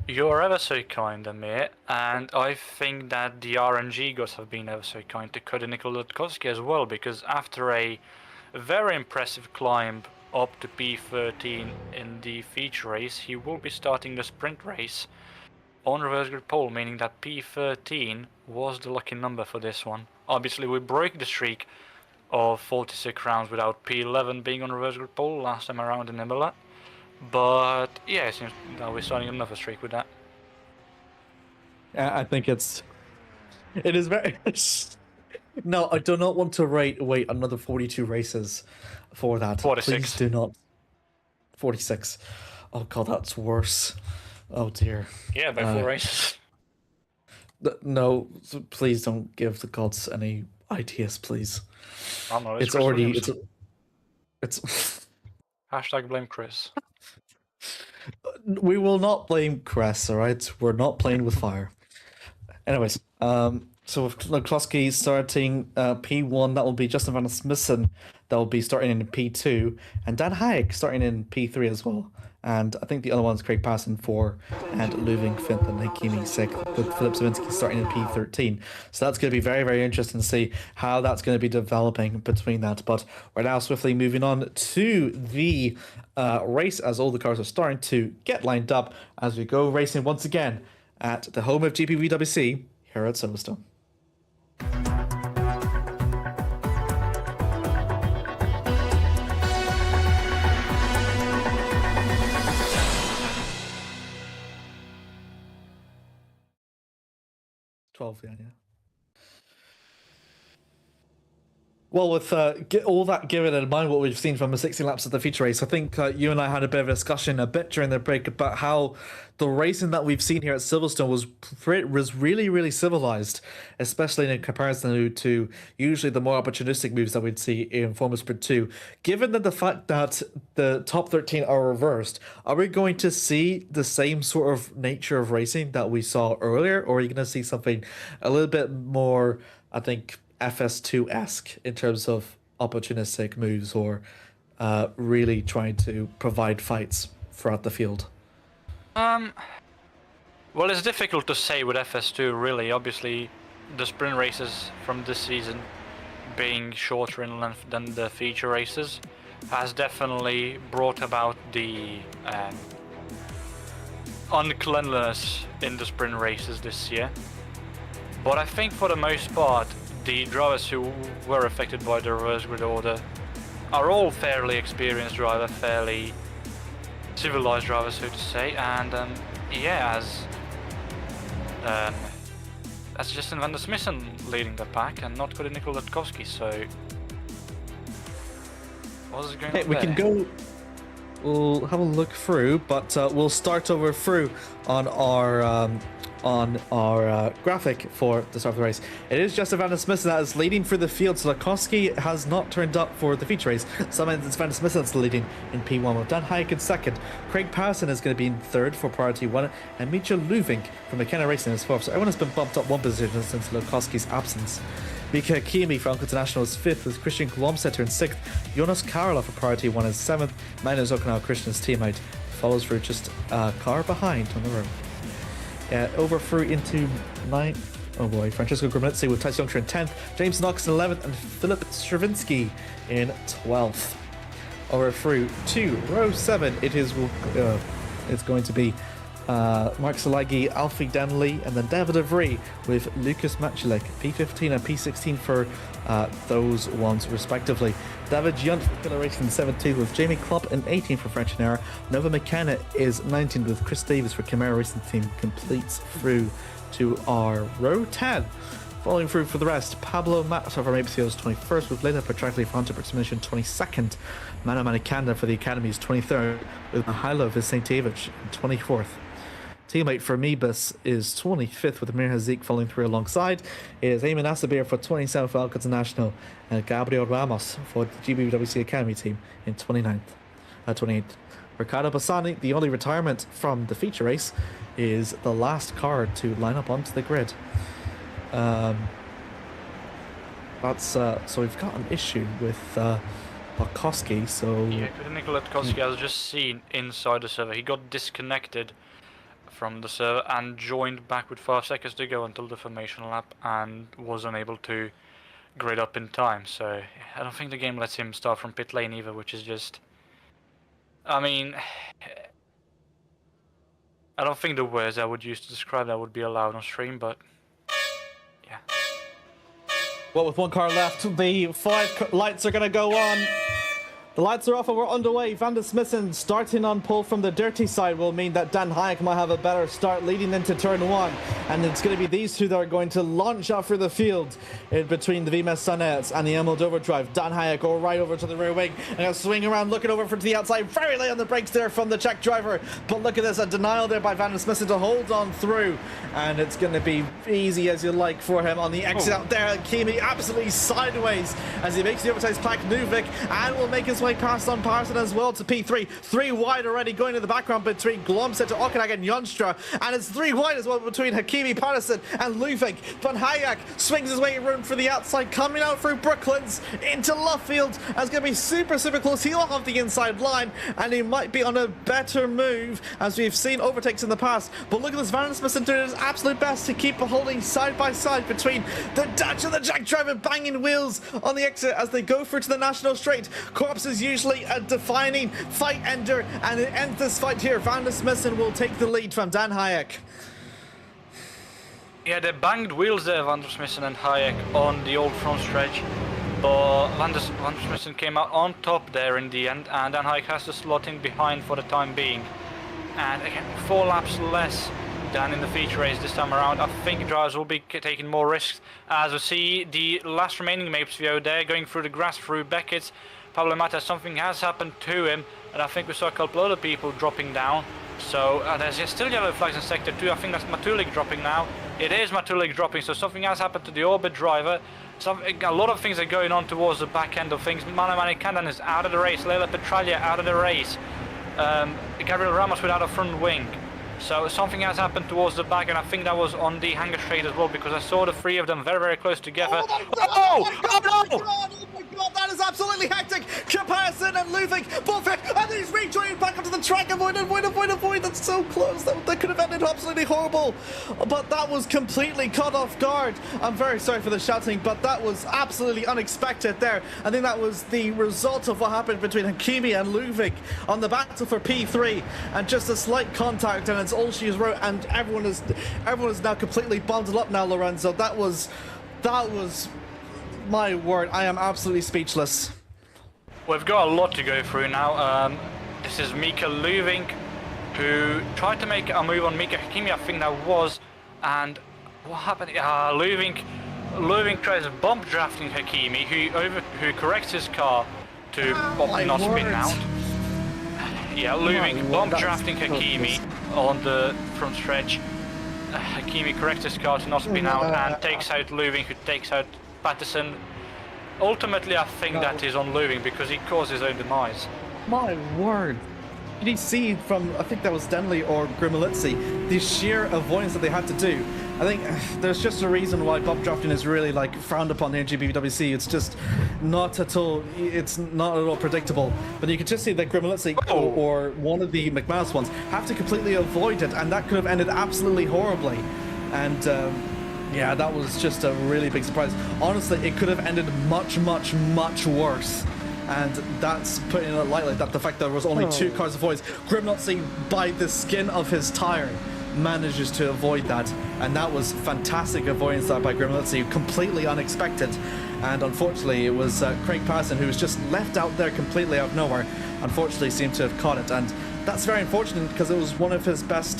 You're ever so kind, Amir, and I think that the RNG gods have been ever so kind to Cody Nikolodkowski as well, because after a very impressive climb up to P13 in the feature race. He will be starting the sprint race on reverse grid pole, meaning that P13 was the lucky number for this one. Obviously, we broke the streak of 46 rounds without P11 being on reverse grid pole last time around in Imola. But yeah, it seems that we're starting another streak with that. I think it is very. No, I do not want to wait another 42 races for that. 46. Please do not. 46. Oh god, that's worse. Oh dear. Yeah, by 4 races. No, please don't give the gods any ideas, please. Oh no, It's already. It's. Hashtag blame Chris. We will not blame Cress, alright? We're not playing with fire. Anyways, so with McCloskey starting P1, that will be Justin Van Smissen, that will be starting in P2, and Dan Hayek starting in P3 as well. And I think the other one's Craig Passon 4, and Luving, Finth, and Hakimi 6, with Philip Savinsky starting in P13. So that's going to be very, very interesting to see how that's going to be developing between that. But we're now swiftly moving on to the race, as all the cars are starting to get lined up as we go racing once again at the home of GPVWC here at Silverstone. Yeah. Well, with all that given in mind, what we've seen from the 60 laps of the feature race, I think you and I had a bit of a discussion a bit during the break about how the racing that we've seen here at Silverstone was really, really civilized, especially in comparison to usually the more opportunistic moves that we'd see in Formula Sprint 2. Given that the fact that the top 13 are reversed, are we going to see the same sort of nature of racing that we saw earlier, or are you going to see something a little bit more, I think, FS2-esque in terms of opportunistic moves, or really trying to provide fights throughout the field? Well, it's difficult to say with FS2, really. Obviously, the sprint races from this season being shorter in length than the feature races has definitely brought about the uncleanliness in the sprint races this year. But I think for the most part, the drivers who were affected by the reverse grid order are all fairly experienced drivers, fairly civilized drivers, so to say, and yeah, as Justin Van der Smissen leading the pack and not Cody Nikolakowski, so what is going on we there? can go. We'll have a look through, but we'll start over through on our graphic for the start of the race. It is Justin Van der Smissen that is leading through the field. So Lakowski has not turned up for the feature race. Sometimes it's Van der Smissen that's leading in P1 with Dan Hayek in second. Craig Patterson is going to be in third for priority 1, and Mitchell Luving from McKenna Racing is fourth. So everyone has been bumped up one position since Lakowski's absence. Mika Kimi for Uncle International is 5th, with Christian Glomsetter in 6th. Jonas Karola for priority 1 is 7th. Magnus Okinawa, Christian's teammate, follows through just a car behind on the road. Over through into 9th. Oh boy, Francesco Grimalezzi with Tice Youngster in 10th, James Knox in 11th, and Philip Stravinsky in 12th. Over through to row 7, it's going to be Mark Salagi, Alfie Danley, and then David Avry with Lucas Machulek, P15 and P16 for those ones respectively. David Junt for Killer Racing in 17th, with Jamie Klopp in 18th for French and Air. Nova McKenna is 19th, with Chris Davis for Camera Racing Team completes through to our row 10. Following through for the rest, Pablo Mata for APCO is 21st, with Lena Petracli for Hunter Mission 22nd. Mano Manikanda for the Academy is 23rd, with Mihailo Visentevic 24th. Teammate for Mebus is 25th, with Amir Hazik following through alongside. It is Eamon Asabir for 27th for Alcatraz National, and Gabriel Ramos for the GPVWC Academy team in 28th. Ricardo Bassani, the only retirement from the feature race, is the last car to line up onto the grid. So we've got an issue with Bakowski, so... Yeah, Nikolakowski has just seen inside the server. He got disconnected from the server and joined back with 5 seconds to go until the formation lap, and was unable to grid up in time. So I don't think the game lets him start from pit lane either, which is just... I mean... I don't think the words I would use to describe that would be allowed on stream, but... yeah. Well, with one car left, the 5 lights are going to go on. The lights are off and we're underway. Van der Smissen starting on pole from the dirty side will mean that Dan Hayek might have a better start leading into turn 1. And it's going to be these two that are going to launch out through the field in between the VMS Sunets and the Emerald Overdrive. Dan Hayek go right over to the rear wing and going to swing around, looking over to the outside. Very late on the brakes there from the Czech driver. But look at this, a denial there by Van der Smissen to hold on through. And it's going to be easy as you like for him on the exit out there. Kimi absolutely sideways as he makes the overtake Plak Nuvik and will make his way past on Parson as well to P3. 3 wide already going in the background between Glomset to Okanag and Jonstra, and it's 3 wide as well between Hakimi, Patterson and Luvik. But Hayek swings his way around for the outside, coming out through Brooklands into Luffield. That's going to be super close. He'll have the inside line and he might be on a better move as we've seen overtakes in the past. But look at this, Van der Smissen doing his absolute best to keep holding side by side between the Dutch and the Jack driver, banging wheels on the exit as they go through to the national straight. Corps is usually a defining fight ender, and it ends this fight here. Van der Smissen will take the lead from Dan Hayek. Yeah, they banged wheels there, Van der Smissen and Hayek, on the old front stretch. But Van der Smissen came out on top there in the end, and Dan Hayek has to slot in behind for the time being. And again, 4 laps less than in the feature race this time around. I think drivers will be taking more risks. As we see the last remaining Mapes VO there, going through the grass through Beckett's. Pablo Mata, something has happened to him, and I think we saw a couple other people dropping down. So there's still yellow flags in sector 2. I think that's Matulik dropping now. It is Matulik dropping, so something has happened to the Orbit driver. A lot of things are going on towards the back end of things. Manamani Kandan is out of the race. Leila Petralia out of the race. Gabriel Ramos without a front wing. So something has happened towards the back, and I think that was on the hangar straight as well, because I saw the 3 of them very close together. God, that is absolutely hectic. Comparison and Ludwig, Bullfit, and he's rejoining back onto the track. Avoid. That's so close. That could have ended absolutely horrible. But that was completely caught off guard. I'm very sorry for the shouting, but that was absolutely unexpected there. I think that was the result of what happened between Hakimi and Ludwig on the battle for P3, and just a slight contact, and it's all she wrote, and everyone is now completely bundled up now, Lorenzo. That was my word, I am absolutely speechless. We've got a lot to go through now. This is Mika Luving, who tried to make a move on Mika Hakimi, I think that was, and what happened? Luving tries bump drafting Hakimi, who corrects his car to not spin out. Yeah, Luving bump drafting Hakimi on the front stretch. Hakimi corrects his car to not spin out and takes out Luving, who takes out Patterson. Ultimately, I think that is on Luving because he caused his own demise. My word. Did you see from, I think that was Denley or Grimalitzi, the sheer avoidance that they had to do? I think there's just a reason why bump drafting is really like frowned upon here in GPVWC. It's just not at all predictable. But you could just see that Grimalitzi or one of the McManus ones have to completely avoid it, and that could have ended absolutely horribly. And yeah, that was just a really big surprise. Honestly, it could have ended much worse. And that's putting it lightly, that the fact that there was only 2 cars avoids. Grimnotzi, by the skin of his tire, manages to avoid that. And that was fantastic avoidance there by Grimnotzi, completely unexpected. And unfortunately, it was Craig Patterson, who was just left out there completely out of nowhere. Unfortunately, seemed to have caught it. And that's very unfortunate because it was one of his best,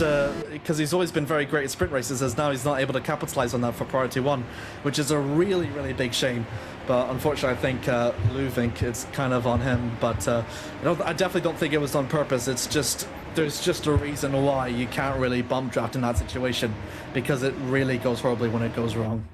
because he's always been very great at sprint races, as now he's not able to capitalize on that for Priority 1, which is a really big shame. But unfortunately, I think Luvink, it's kind of on him. But I definitely don't think it was on purpose. It's just, there's just a reason why you can't really bump draft in that situation, because it really goes horribly when it goes wrong.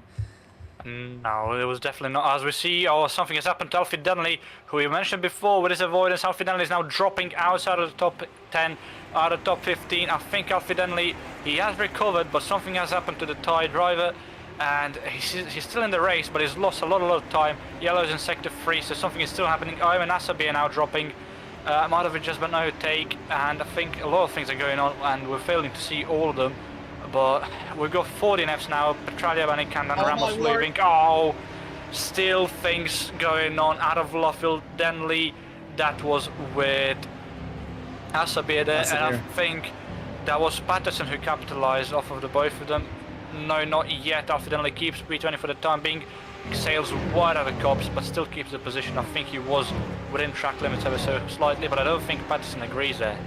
No, it was definitely not. As we see, something has happened to Alfie Denley, who we mentioned before with his avoidance. Alfie Denley is now dropping outside of the top 10, out of the top 15. I think Alfie Denley, he has recovered, but something has happened to the Thai driver, and he's still in the race, but he's lost a lot of time. Yellow's in sector 3, so something is still happening. Ivan Asabi are now dropping. Madovic has been overtake, and I think a lot of things are going on, and we're failing to see all of them. But we've got 14 Fs now. Petralia, Vanikan, and Ramos Lubing. Still things going on out of Luffield. Denley, that was with Asabir there, and I think that was Patterson who capitalized off of the both of them. No, not yet. Alfie Denley keeps P20 for the time being. Sails wide out of cops, but still keeps the position. I think he was within track limits ever so slightly, but I don't think Patterson agrees there.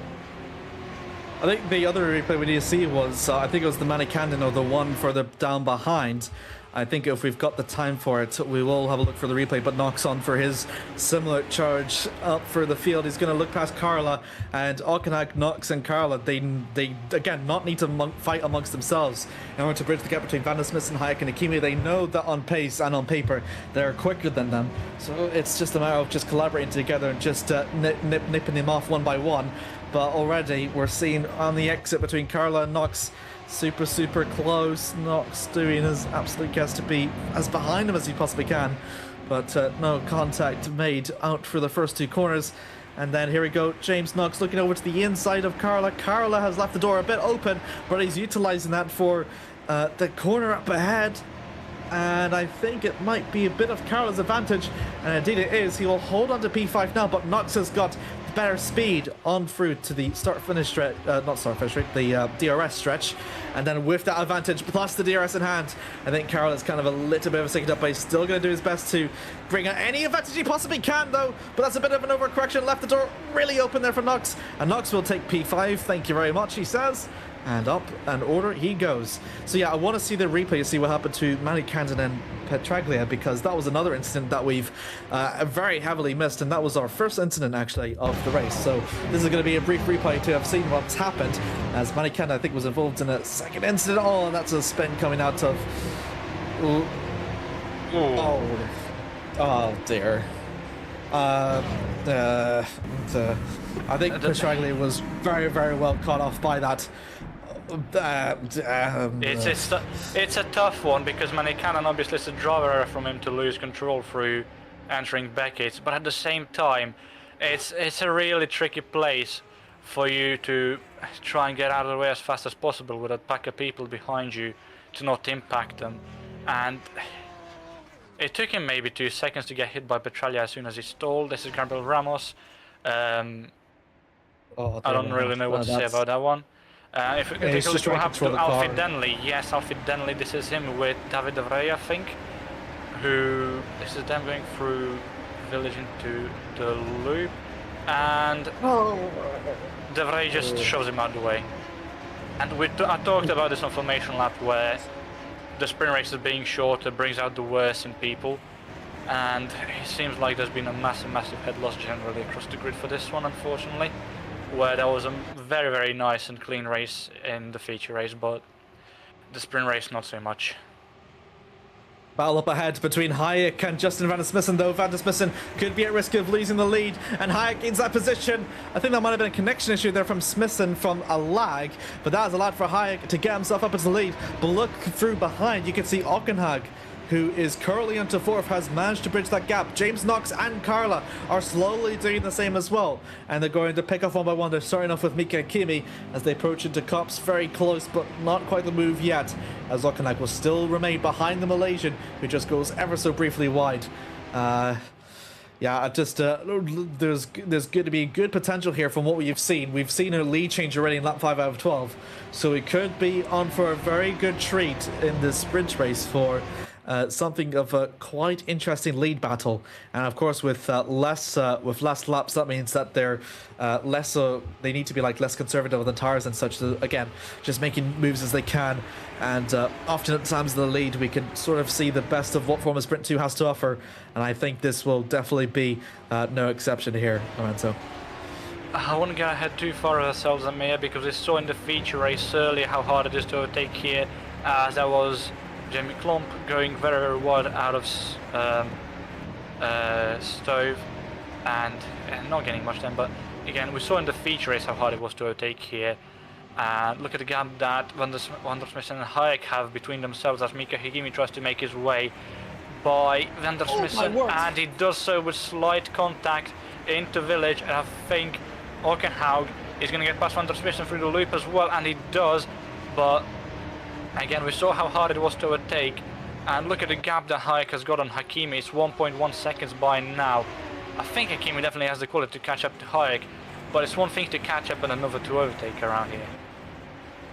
I think the other replay we need to see was, I think it was the Manny Candon or the one further down behind. I think if we've got the time for it, we will have a look for the replay, but Knox on for his similar charge up for the field. He's going to look past Carla, and Auchinleck, Knox and Carla, they again not need to fight amongst themselves in order to bridge the gap between Van der Smith and Hayek and Akimi. They know that on pace and on paper they're quicker than them, so it's just a matter of just collaborating together and just nipping them off one by one. But already we're seeing on the exit between Carla and Knox, super close. Knox doing his absolute best to be as behind him as he possibly can, but no contact made out for the first two corners. And then here we go, James Knox looking over to the inside of Carla. Carla has left the door a bit open, but he's utilizing that for the corner up ahead, and I think it might be a bit of Carla's advantage, and indeed it is. He will hold on to P5 now, but Knox has got better speed on through to the start-finish stretch, not start-finish stretch, the DRS stretch, and then with that advantage plus the DRS in hand, I think Carroll is kind of a little bit of a second up, but he's still going to do his best to bring out any advantage he possibly can, though. But that's a bit of an overcorrection. Left the door really open there for Knox, and Knox will take P5. Thank you very much, he says. And up and order he goes. So yeah, I want to see the replay to see what happened to Manny Candon and Petraglia, because that was another incident that we've very heavily missed, and that was our first incident actually of the race. So this is going to be a brief replay to have seen what's happened, as Manny Candon I think was involved in a second incident. Oh, and that's a spin coming out of... Oh dear. I think Petraglia was very well caught off by that. It's a tough one, because Manny Cannon obviously is a driver error from him to lose control through entering Beckett's, but at the same time it's a really tricky place for you to try and get out of the way as fast as possible with a pack of people behind you to not impact them. And it took him maybe 2 seconds to get hit by Petraglia as soon as he stalled. This is Gabriel Ramos. I don't really know what to say about that one. If we take a look what happened to Alfie Denley, yes, Alfie Denley, this is him with David De Vrij, I think, this is them going through village into the loop, and De Vrij just shoves him out of the way. And I talked about this on Formation Lap, where the sprint race is being shorter brings out the worst in people, and it seems like there's been a massive head loss generally across the grid for this one, unfortunately, where there was a very nice and clean race in the feature race, but the sprint race not so much. Battle up ahead between Hayek and Justin Van der Smissen, though. Van der Smissen could be at risk of losing the lead, and Hayek gains that position. I think that might have been a connection issue there from Smissen from a lag, but that is allowed for Hayek to get himself up into the lead. But look through behind, you can see Auchinleck, who is currently onto fourth, has managed to bridge that gap. James Knox and Carla are slowly doing the same as well, and they're going to pick off one by one. They're starting off with Mika and Kimi as they approach into Cops, very close, but not quite the move yet, as Auchinleck will still remain behind the Malaysian, who just goes ever so briefly wide. Yeah, just there's going to be good potential here from what we've seen. We've seen a lead change already in lap 5 out of 12, so we could be on for a very good treat in this sprint race for something of a quite interesting lead battle. And of course, with less laps, that means that they're they need to be like less conservative with the tires and such. So again, just making moves as they can, and often at times in the lead we can sort of see the best of what Formula Sprint 2 has to offer, and I think this will definitely be no exception here, Lorenzo. I wouldn't get ahead too far of ourselves, Amir, because we saw in the feature race earlier how hard it is to overtake here, as there was Jamie Klomp going very wide out of Stove and not getting much then, but again we saw in the feature race how hard it was to overtake here. And look at the gap that Van der Smissen and Hayek have between themselves as Mika Higimi tries to make his way by Van der Smissen, and he does so with slight contact into Village, and I think Auchinleck is going to get past Van der Smissen through the loop as well, and he does, but again, we saw how hard it was to overtake, And look at the gap that Hayek has got on Hakimi. It's 1.1 seconds by now. I think Hakimi definitely has the quality to catch up to Hayek, but it's one thing to catch up and another to overtake around here.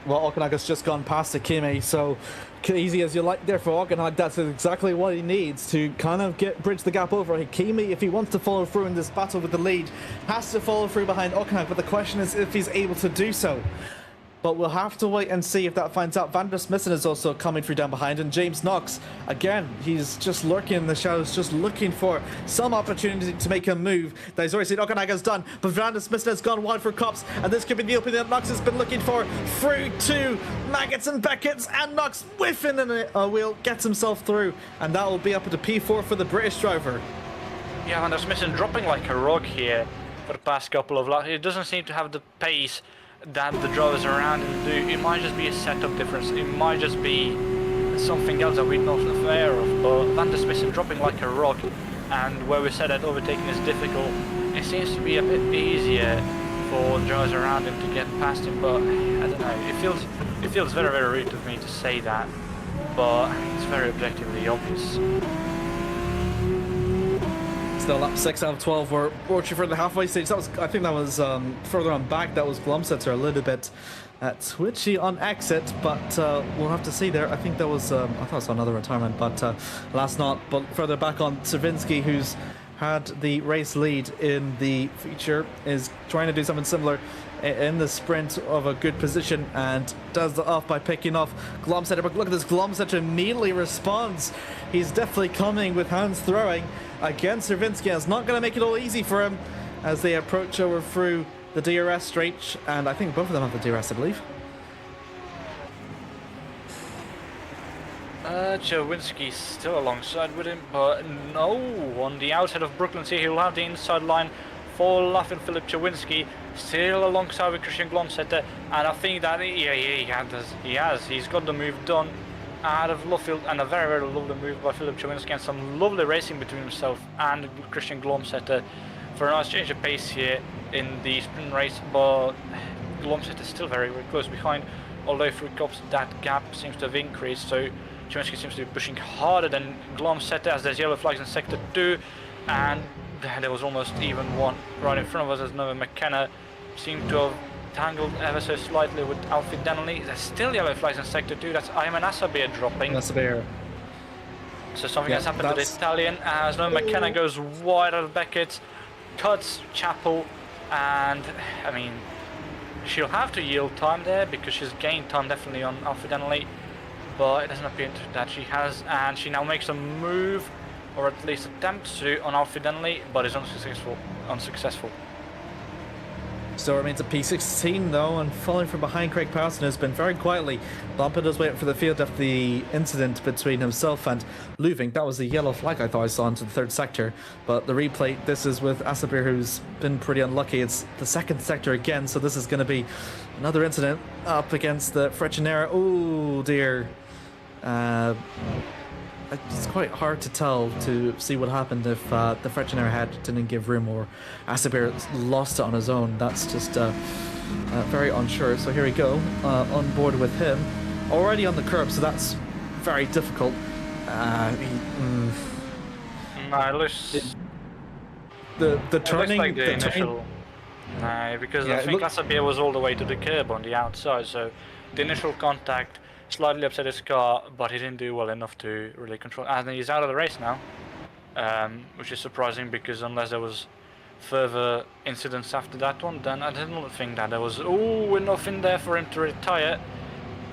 Well, Okanaga's just gone past Hakimi, so easy as you like there for Okanaga. That's exactly what he needs to kind of bridge the gap over. Hakimi, if he wants to follow through in this battle with the lead, has to follow through behind Okanaga, but the question is if he's able to do so. But we'll have to wait and see if that finds out. Van der Smissen is also coming through down behind, and James Knox, again, he's just lurking in the shadows, just looking for some opportunity to make a move that he's already seen Okanaga's done, but Van der Smissen has gone wide for Kops, and this could be the opening that Knox has been looking for, through to Maggots and Beckett's, and Knox whiffing in a wheel, gets himself through, and that will be up to P4 for the British driver. Yeah, Van der Smissen dropping like a rock here for the past couple of laps. It doesn't seem to have the pace that the drivers around him do. It might just be a setup difference, it might just be something else that we're not aware of, but Van der Smissen dropping like a rock, and where we said that overtaking is difficult, it seems to be a bit easier for the drivers around him to get past him, but I don't know, it feels very, very rude of me to say that, but it's very objectively obvious. Still up 6 out of 12. We're approaching for the halfway stage. I think that was further on back. That was Glumsetter a little bit twitchy on exit, but we'll have to see there. I think that was I thought I saw another retirement, but last not. But further back on Stravinsky, who's had the race lead in the feature, is trying to do something similar in the sprint of a good position and does the off by picking off Glumsetter. But look at this, Glumsetter immediately responds. He's definitely coming with hands throwing. Again, Stravinsky is not going to make it all easy for him as they approach over through the DRS straight, and I think both of them have the DRS, I believe. Chawinski's still alongside with him, but no, on the outside of Brooklyn here, he'll have the inside line for laughing Philip Chawinski, still alongside with Christian Glumsetter, and I think that he's got the move done out of Luffield, and a very, very lovely move by Philip Chawinski, and some lovely racing between himself and Christian Glumsetter for a nice change of pace here in the sprint race, but Glumsetter is still very, very close behind, although through Kops that gap seems to have increased, so Chawinski seems to be pushing harder than Glumsetter as there's yellow flags in sector 2, and there was almost even one right in front of us as Noah McKenna seemed to have tangled ever so slightly with Alfie Denley. There's still yellow flags in sector 2. That's Ayman Asabir dropping. Asabir. So something has happened to the Italian as Noah McKenna goes wide out of Beckett, cuts Chapel, and I mean, she'll have to yield time there because she's gained time definitely on Alfie Denley, but it doesn't appear that she has, and she now makes a move, or at least attempts to, on Alfie Denley, but is unsuccessful. Still remains at P16 though, and following from behind, Craig Parson has been very quietly bumping his way up for the field after the incident between himself and Luving. That was the yellow flag I thought I saw into the third sector, but the replay, this is with Asabir, who's been pretty unlucky. It's the second sector again, so this is going to be another incident up against the Frechenera. Oh dear. It's quite hard to tell to see what happened if the Frechenera head didn't give room or Asabir lost it on his own. That's just very unsure. So here we go, on board with him. Already on the curb, so that's very difficult. The turning... like the initial... initial... because I think Asabir was all the way to the curb on the outside, so the initial contact slightly upset his car, but he didn't do well enough to really control. And he's out of the race now, which is surprising because unless there was further incidents after that one, then I didn't think that there was enough in there for him to retire,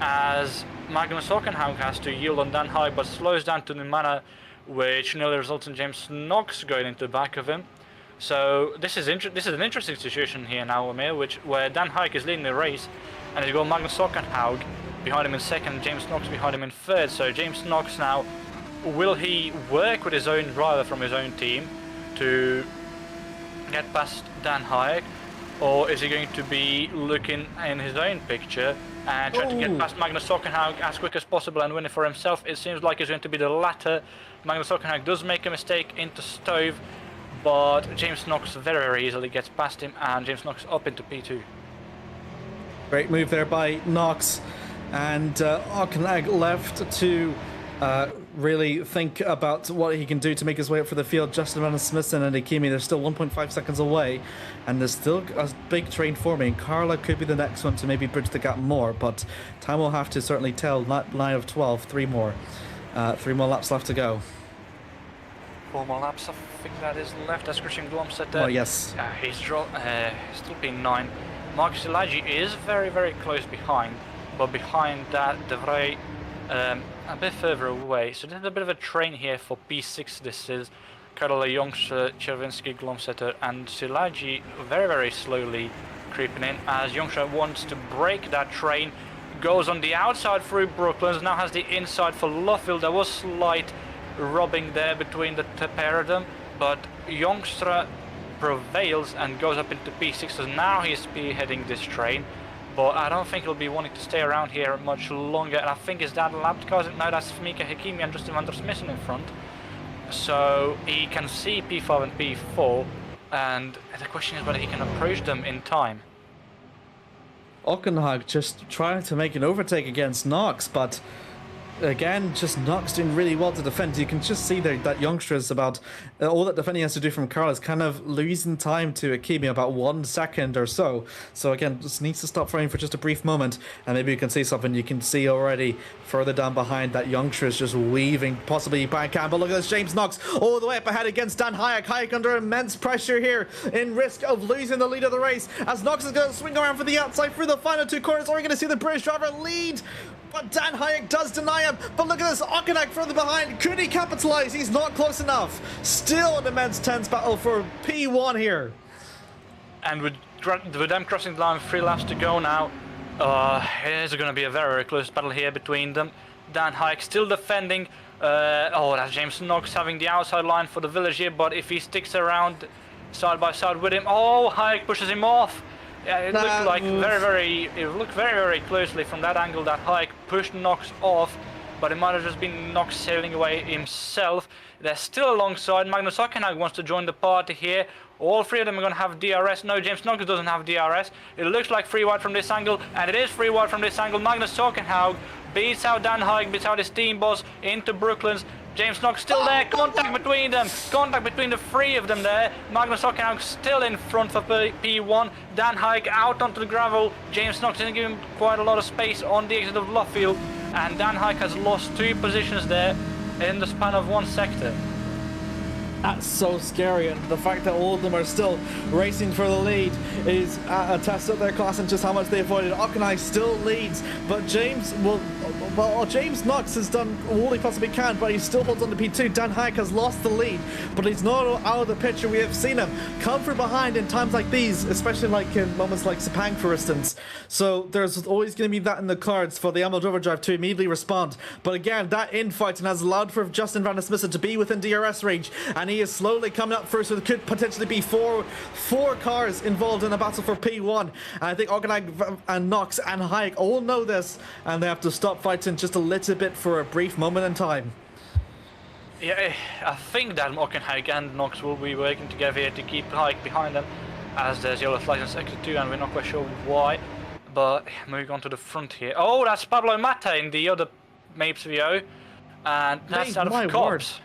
as Magnus Hockenhaug has to yield on Dan High, but slows down to the manner which nearly results in James Knox going into the back of him. So this is an interesting situation here now, Amir, where Dan Hike is leading the race, and he's got Magnus Hockenhaug behind him in second, James Knox behind him in third. So James Knox now, will he work with his own driver from his own team to get past Dan Hayek, or is he going to be looking in his own picture and trying to get past Magnus Hockenhaug as quick as possible and win it for himself? It seems like it's going to be the latter. Magnus Hockenhaug does make a mistake into Stove, but James Knox very, very easily gets past him, and James Knox up into P2. Great move there by Knox, and Hockenhaug left to really think about what he can do to make his way up for the field. Justin Van Smithson and Ikemi, they're still 1.5 seconds away, and there's still a big train forming. Carla could be the next one to maybe bridge the gap more, but time will have to certainly tell. Line of 12, 3 more laps left to go. 4 more laps, I think that is left. That's Christian Glomstedt. Oh yes. He's still P9. Marcus Elagi is very, very close behind, but behind that, De Vrij a bit further away. So there's a bit of a train here for P6. This is Karola Jongstra, Czerwinski, Glomstetter, and Silagi very, very slowly creeping in as Jongstra wants to break that train. Goes on the outside through Brooklands, now has the inside for Luffield. There was slight rubbing there between the pair of them, but Jongstra prevails and goes up into P6, so now he's spearheading this train. But I don't think he'll be wanting to stay around here much longer, and I think is that lapped cars? No, that's Mika Hakimi and Justin Van der Smissen in front. So he can see P5 and P4, and the question is whether he can approach them in time. Ockenhag just trying to make an overtake against Knox, but again, just Knox doing really well to defend. You can just see there that youngster is about all that defending has to do from Carl is kind of losing time to Akimi about 1 second or so. So again, just needs to stop firing for just a brief moment, and maybe you can see something. You can see already further down behind that youngster is just weaving, possibly backhand. But look at this, James Knox all the way up ahead against Dan Hayek. Hayek under immense pressure here, in risk of losing the lead of the race, as Knox is going to swing around for the outside through the final 2 corners. Are we going to see the British driver lead? But Dan Hayek does deny him. But look at this, Ockenhag further behind. Could he capitalize? He's not close enough. Still an immense tense battle for P1 here. And with them crossing the line, 3 laps to go now, it is going to be a very, very close battle here between them. Dan Hayek still defending. That's James Knox having the outside line for the village here, but if he sticks around side by side with him, Hayek pushes him off. Yeah, it looked like very closely from that angle that Hayek pushed Knox off, but it might have just been Knox sailing away himself. They're still alongside. Magnus Ockenhag wants to join the party here. All 3 of them are going to have DRS. No, James Knox doesn't have DRS. It looks like free wide from this angle, and it is free wide from this angle. Magnus Ockenhag beats out Dan Hayek, beats out his team boss into Brooklands. James Knox still there, contact between them, contact between the 3 of them there. Magnus Ockenhag still in front for P1. Dan Hayek out onto the gravel. James Knox didn't give him quite a lot of space on the exit of Luffield, and Dan Hayek has lost 2 positions there in the span of 1 sector. That's so scary, and the fact that all of them are still racing for the lead is a test of their class and just how much they avoided. Ockenhag still leads, but James Knox has done all he possibly can, but he still holds on to P2. Dan Hayek has lost the lead, but he's not out of the picture. We have seen him come from behind in times like these, especially like in moments like Sepang, for instance. So there's always going to be that in the cards for the Almodovar drive to immediately respond. But again, that infight has allowed for Justin Van der Smissen to be within DRS range, and he is slowly coming up first. So there could potentially be four cars involved in a battle for P1. And I think Ockenhag and Knox and Hayek all know this, and they have to stop fighting just a little bit for a brief moment in time. Yeah, I think that Ockenhag and Knox will be working together here to keep Hayek behind them, as there's yellow flags in sector 2, and we're not quite sure why. But moving on to the front here. Oh, that's Pablo Mata in the other Mapes VO, and that's out of Cops.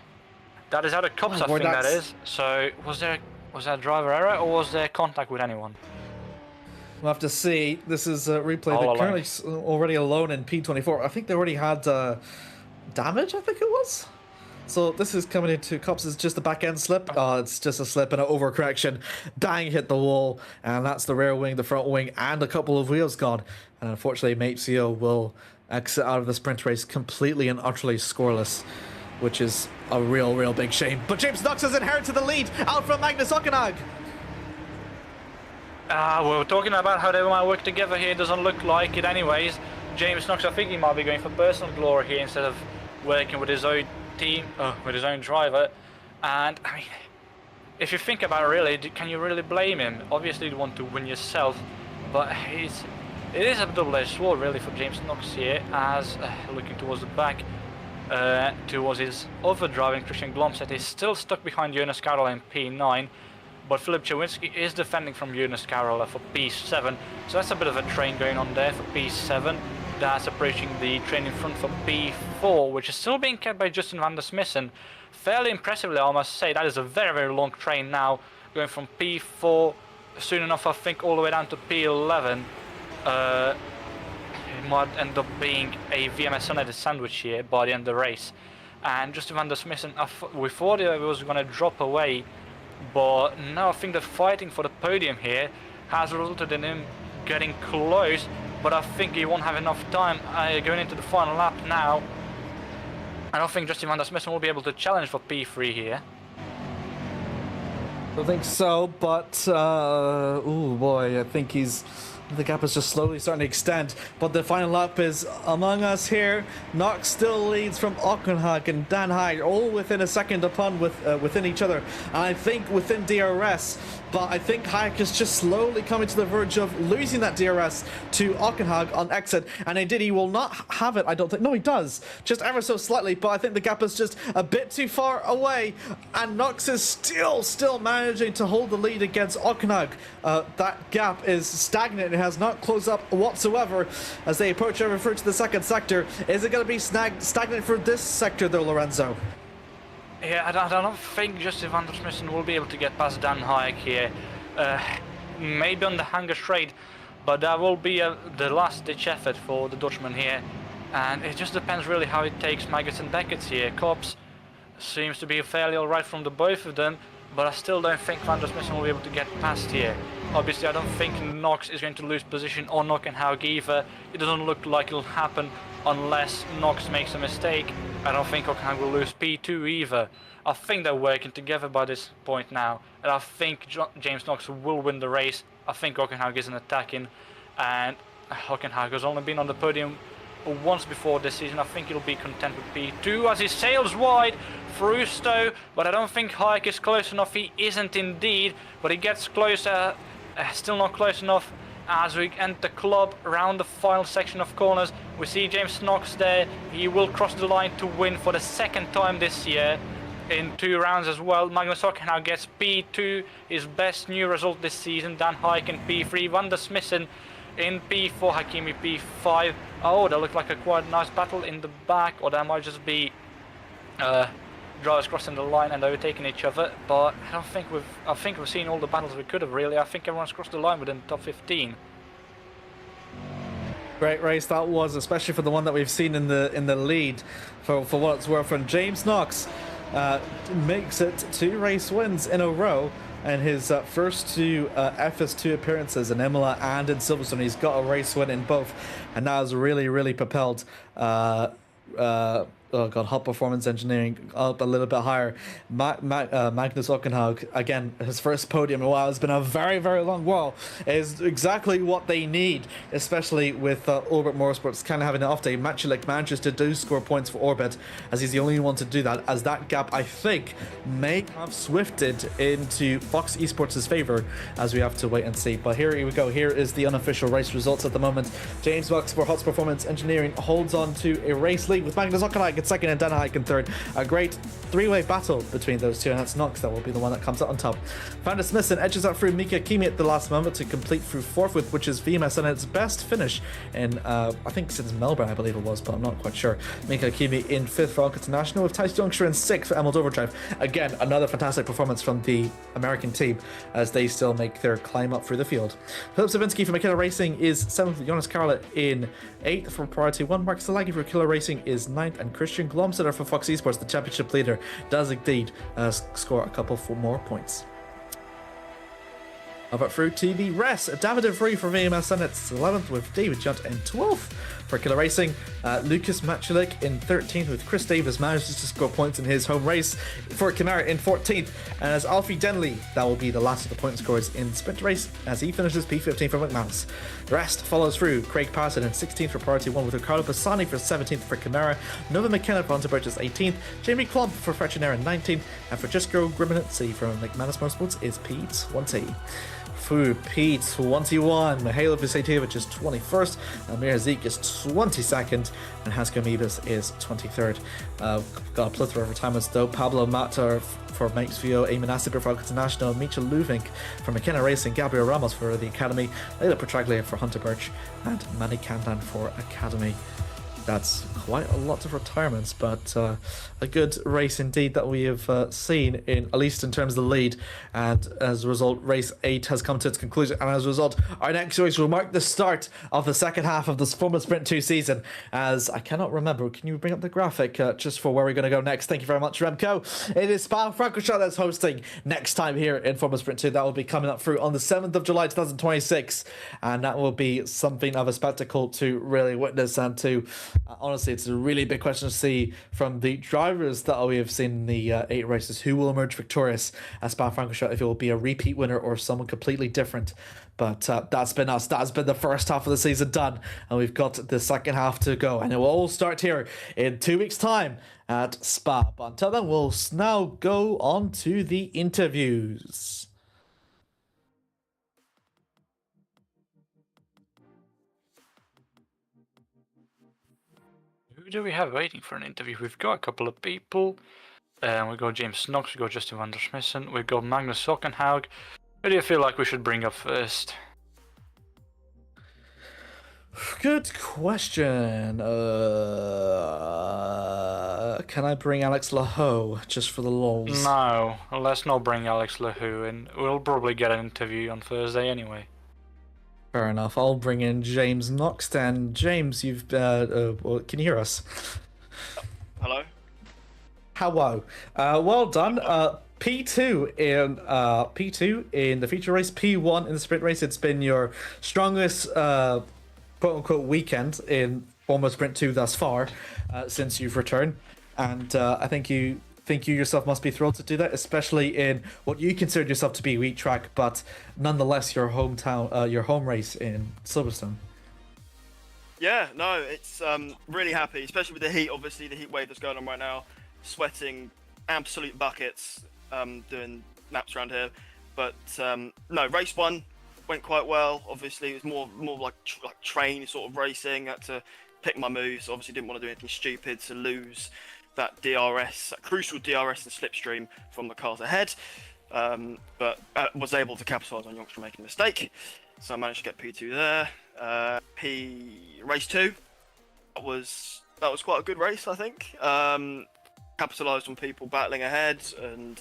That is out of Cops, I think that is. So was that driver error, or was there contact with anyone? We'll have to see. This is a replay. They're currently already alone in P24. I think they already had damage, I think it was. So this is coming into Cops. It's just a back end slip. Oh, it's just a slip and an overcorrection. Bang, hit the wall. And that's the rear wing, the front wing, and a couple of wheels gone. And unfortunately, Mapesio will exit out of the sprint race completely and utterly scoreless, which is a real big shame. But James Knox has inherited the lead out from Magnus Ockenhag. We're talking about how they might work together here. It doesn't look like it anyways. James Knox, I think he might be going for personal glory here instead of working with his own team, with his own driver. And I mean, if you think about it, really, can you really blame him? Obviously you want to win yourself, but it is a double-edged sword really for James Knox here, as looking towards the back, towards his other driving, Christian Glomstedt is still stuck behind Jonas Karel in P9, but Filip Czerwinski is defending from Jonas Karel for P7, so that's a bit of a train going on there for P7. that's approaching the train in front for P4, which is still being kept by Justin van der Smissen. Fairly impressively, I must say. That is a very, very long train now, going from P4 soon enough, I think, all the way down to P11. It might end up being a VMS United sandwich here by the end of the race. And Justin van der Smissen, we thought it was going to drop away, but now I think the fighting for the podium here has resulted in him getting close, but I think he won't have enough time going into the final lap now. I don't think Justin van der Smissen will be able to challenge for P3 here. I don't think so, but oh boy, I think the gap is just slowly starting to extend, but the final lap is among us here. Knox still leads from Ockenhag and Dan Hyde, all within a second upon within each other, and I think within DRS. But I think Hayek is just slowly coming to the verge of losing that DRS to Ockenhag on exit, and indeed he will not have it, I don't think. No, he does, just ever so slightly, but I think the gap is just a bit too far away, and Knox is still managing to hold the lead against Ockenhag. That gap is stagnant. It has not closed up whatsoever as they approach over to the second sector. Is it going to be stagnant for this sector though, Lorenzo? Yeah, I don't think Justin van der Smissen will be able to get past Dan Hayek here. Maybe on the hanger straight, but that will be the last-ditch effort for the Dutchman here. And it just depends really how it takes Maggots and Beckett here. Kops seems to be fairly alright from the both of them, but I still don't think van der Smissen will be able to get past here. Obviously, I don't think Knox is going to lose position or Ockenhag either. It doesn't look like it'll happen unless Knox makes a mistake. I don't think Ockenhag will lose P2 either. I think they're working together by this point now, and I think James Knox will win the race. I think Ockenhag isn't attacking, and Ockenhag has only been on the podium once before this season. I think he'll be content with P2 as he sails wide through Stowe, but I don't think Hayek is close enough. He isn't indeed, but he gets closer, still not close enough. As we enter the club around the final section of corners, we see James Knox there. He will cross the line to win for the second time this year in 2 rounds as well. Magnus Ockenhag gets P2, his best new result this season. Dan Hayek in P3, Van der Smissen in P4, Hakimi P5. Oh, that looked like a quite nice battle in the back, or that might just be drivers crossing the line and overtaking each other. But I think we've seen all the battles we could have really. I think everyone's crossed the line within the top 15. Great race that was, especially for the one that we've seen in the lead for what it's worth. And James Knox makes it 2 race wins in a row, and his first 2 FS2 appearances in Imola and in Silverstone. He's got a race win in both, and now has really propelled Hot Performance Engineering up a little bit higher. Magnus Ockenhag, again, his first podium in a while. It's been a very long while. Is exactly what they need, especially with Orbit Motorsports kind of having an off day. Maciek manages to score points for Orbit, as he's the only one to do that, as that gap, I think, may have swifted into Fox Esports' favor, as we have to wait and see. But here we go. Here is the unofficial race results at the moment. James Knox for Hot Performance Engineering holds on to a race lead with Magnus Ockenhag in second and Dan Hayek in third. A great 3-way battle between those two, and that's Knox that will be the one that comes out on top. Van der Smissen edges out through Mika Kimi at the last moment to complete through 4th, which is VMS and its best finish in I think since Melbourne, I believe it was, but I'm not quite sure. Mika Kimi in 5th for Alka International, with Tice Juncture in 6th for Emerald Overdrive. Again, another fantastic performance from the American team as they still make their climb up through the field. Philip Savinsky for Makilla Racing is 7th, Jonas Karla in 8th for Priority 1, Mark Salagi for Killer Racing is 9th, and Christian Glomstetter for Fox Esports, the championship leader, does indeed score a couple more points. Over through TV Rest, David Free for VMS and it's 11th, with David Junt in 12th for Killer Racing. Lucas Machulik in 13th, with Chris Davis manages to score points in his home race for Camara in 14th. And as Alfie Denley, that will be the last of the point scorers in sprint race as he finishes P15 for McManus. The rest follows through Craig Parson in 16th for Priority 1, with Ricardo Bassani for 17th for Camara, Nova McKenna for Hunter is 18th, Jamie Klomp for Frechenera 19th, and for Just Go Griminancy from McManus Motorsports is P20. Fu P21, Mihailo Vucetovic is 21st, Amir is 22nd, and Hasko Mebis is 23rd. Got a plethora of retirements though. Pablo Mata for Max Vio, Eamon Asiber for International, Mitchell Luvink for McKenna Racing, Gabriel Ramos for the Academy, Leila Petraglia for Hunter Birch, and Manny Kandan for Academy. That's quite a lot of retirements, but a good race indeed that we have seen, in at least in terms of the lead. And as a result, race 8 has come to its conclusion, and as a result, our next race will mark the start of the second half of this Formula Sprint 2 season. As I cannot remember, can you bring up the graphic just for where we're going to go next? Thank you very much, Remco. It is Spa-Francorchamps that's hosting next time here in Formula Sprint 2. That will be coming up through on the 7th of July 2026, and that will be something of a spectacle to really witness and to honestly, it's a really big question to see from the drivers that we have seen in the 8 races who will emerge victorious at Spa-Francorchamps, if it will be a repeat winner or someone completely different. But that's been us. That's been the first half of the season done, and we've got the second half to go, and it will all start here in 2 weeks' time at Spa. But until then, we'll now go on to the interviews. Who do we have waiting for an interview? We've got a couple of people. We've got James Knox, we've got Justin van der Smissen, we've got Magnus Sockenhaug. Who do you feel like we should bring up first? Good question. Can I bring Alex Lahoe just for the lols? No, let's not bring Alex Lahoe in. We'll probably get an interview on Thursday anyway. Fair enough. I'll bring in James Knox then. James, you've well, can you hear us? Hello. Hello. Well done. P2 in the feature race, P1 in the sprint race. It's been your strongest quote unquote weekend in Formula Sprint 2 thus far, since you've returned, and I think you yourself must be thrilled to do that, especially in what you considered yourself to be wheat track, but nonetheless your hometown, your home race in Silverstone. Yeah, no, it's really happy, especially with the heat. Obviously, the heat wave that's going on right now, sweating absolute buckets, doing laps around here. But no, race 1 went quite well. Obviously, it was more like train sort of racing. I had to pick my moves. Obviously, didn't want to do anything stupid to lose that DRS, that crucial DRS and slipstream from the cars ahead. But was able to capitalise on Youngster making a mistake, so I managed to get P2 there. Race 2, that was quite a good race, I think. Capitalised on people battling ahead, and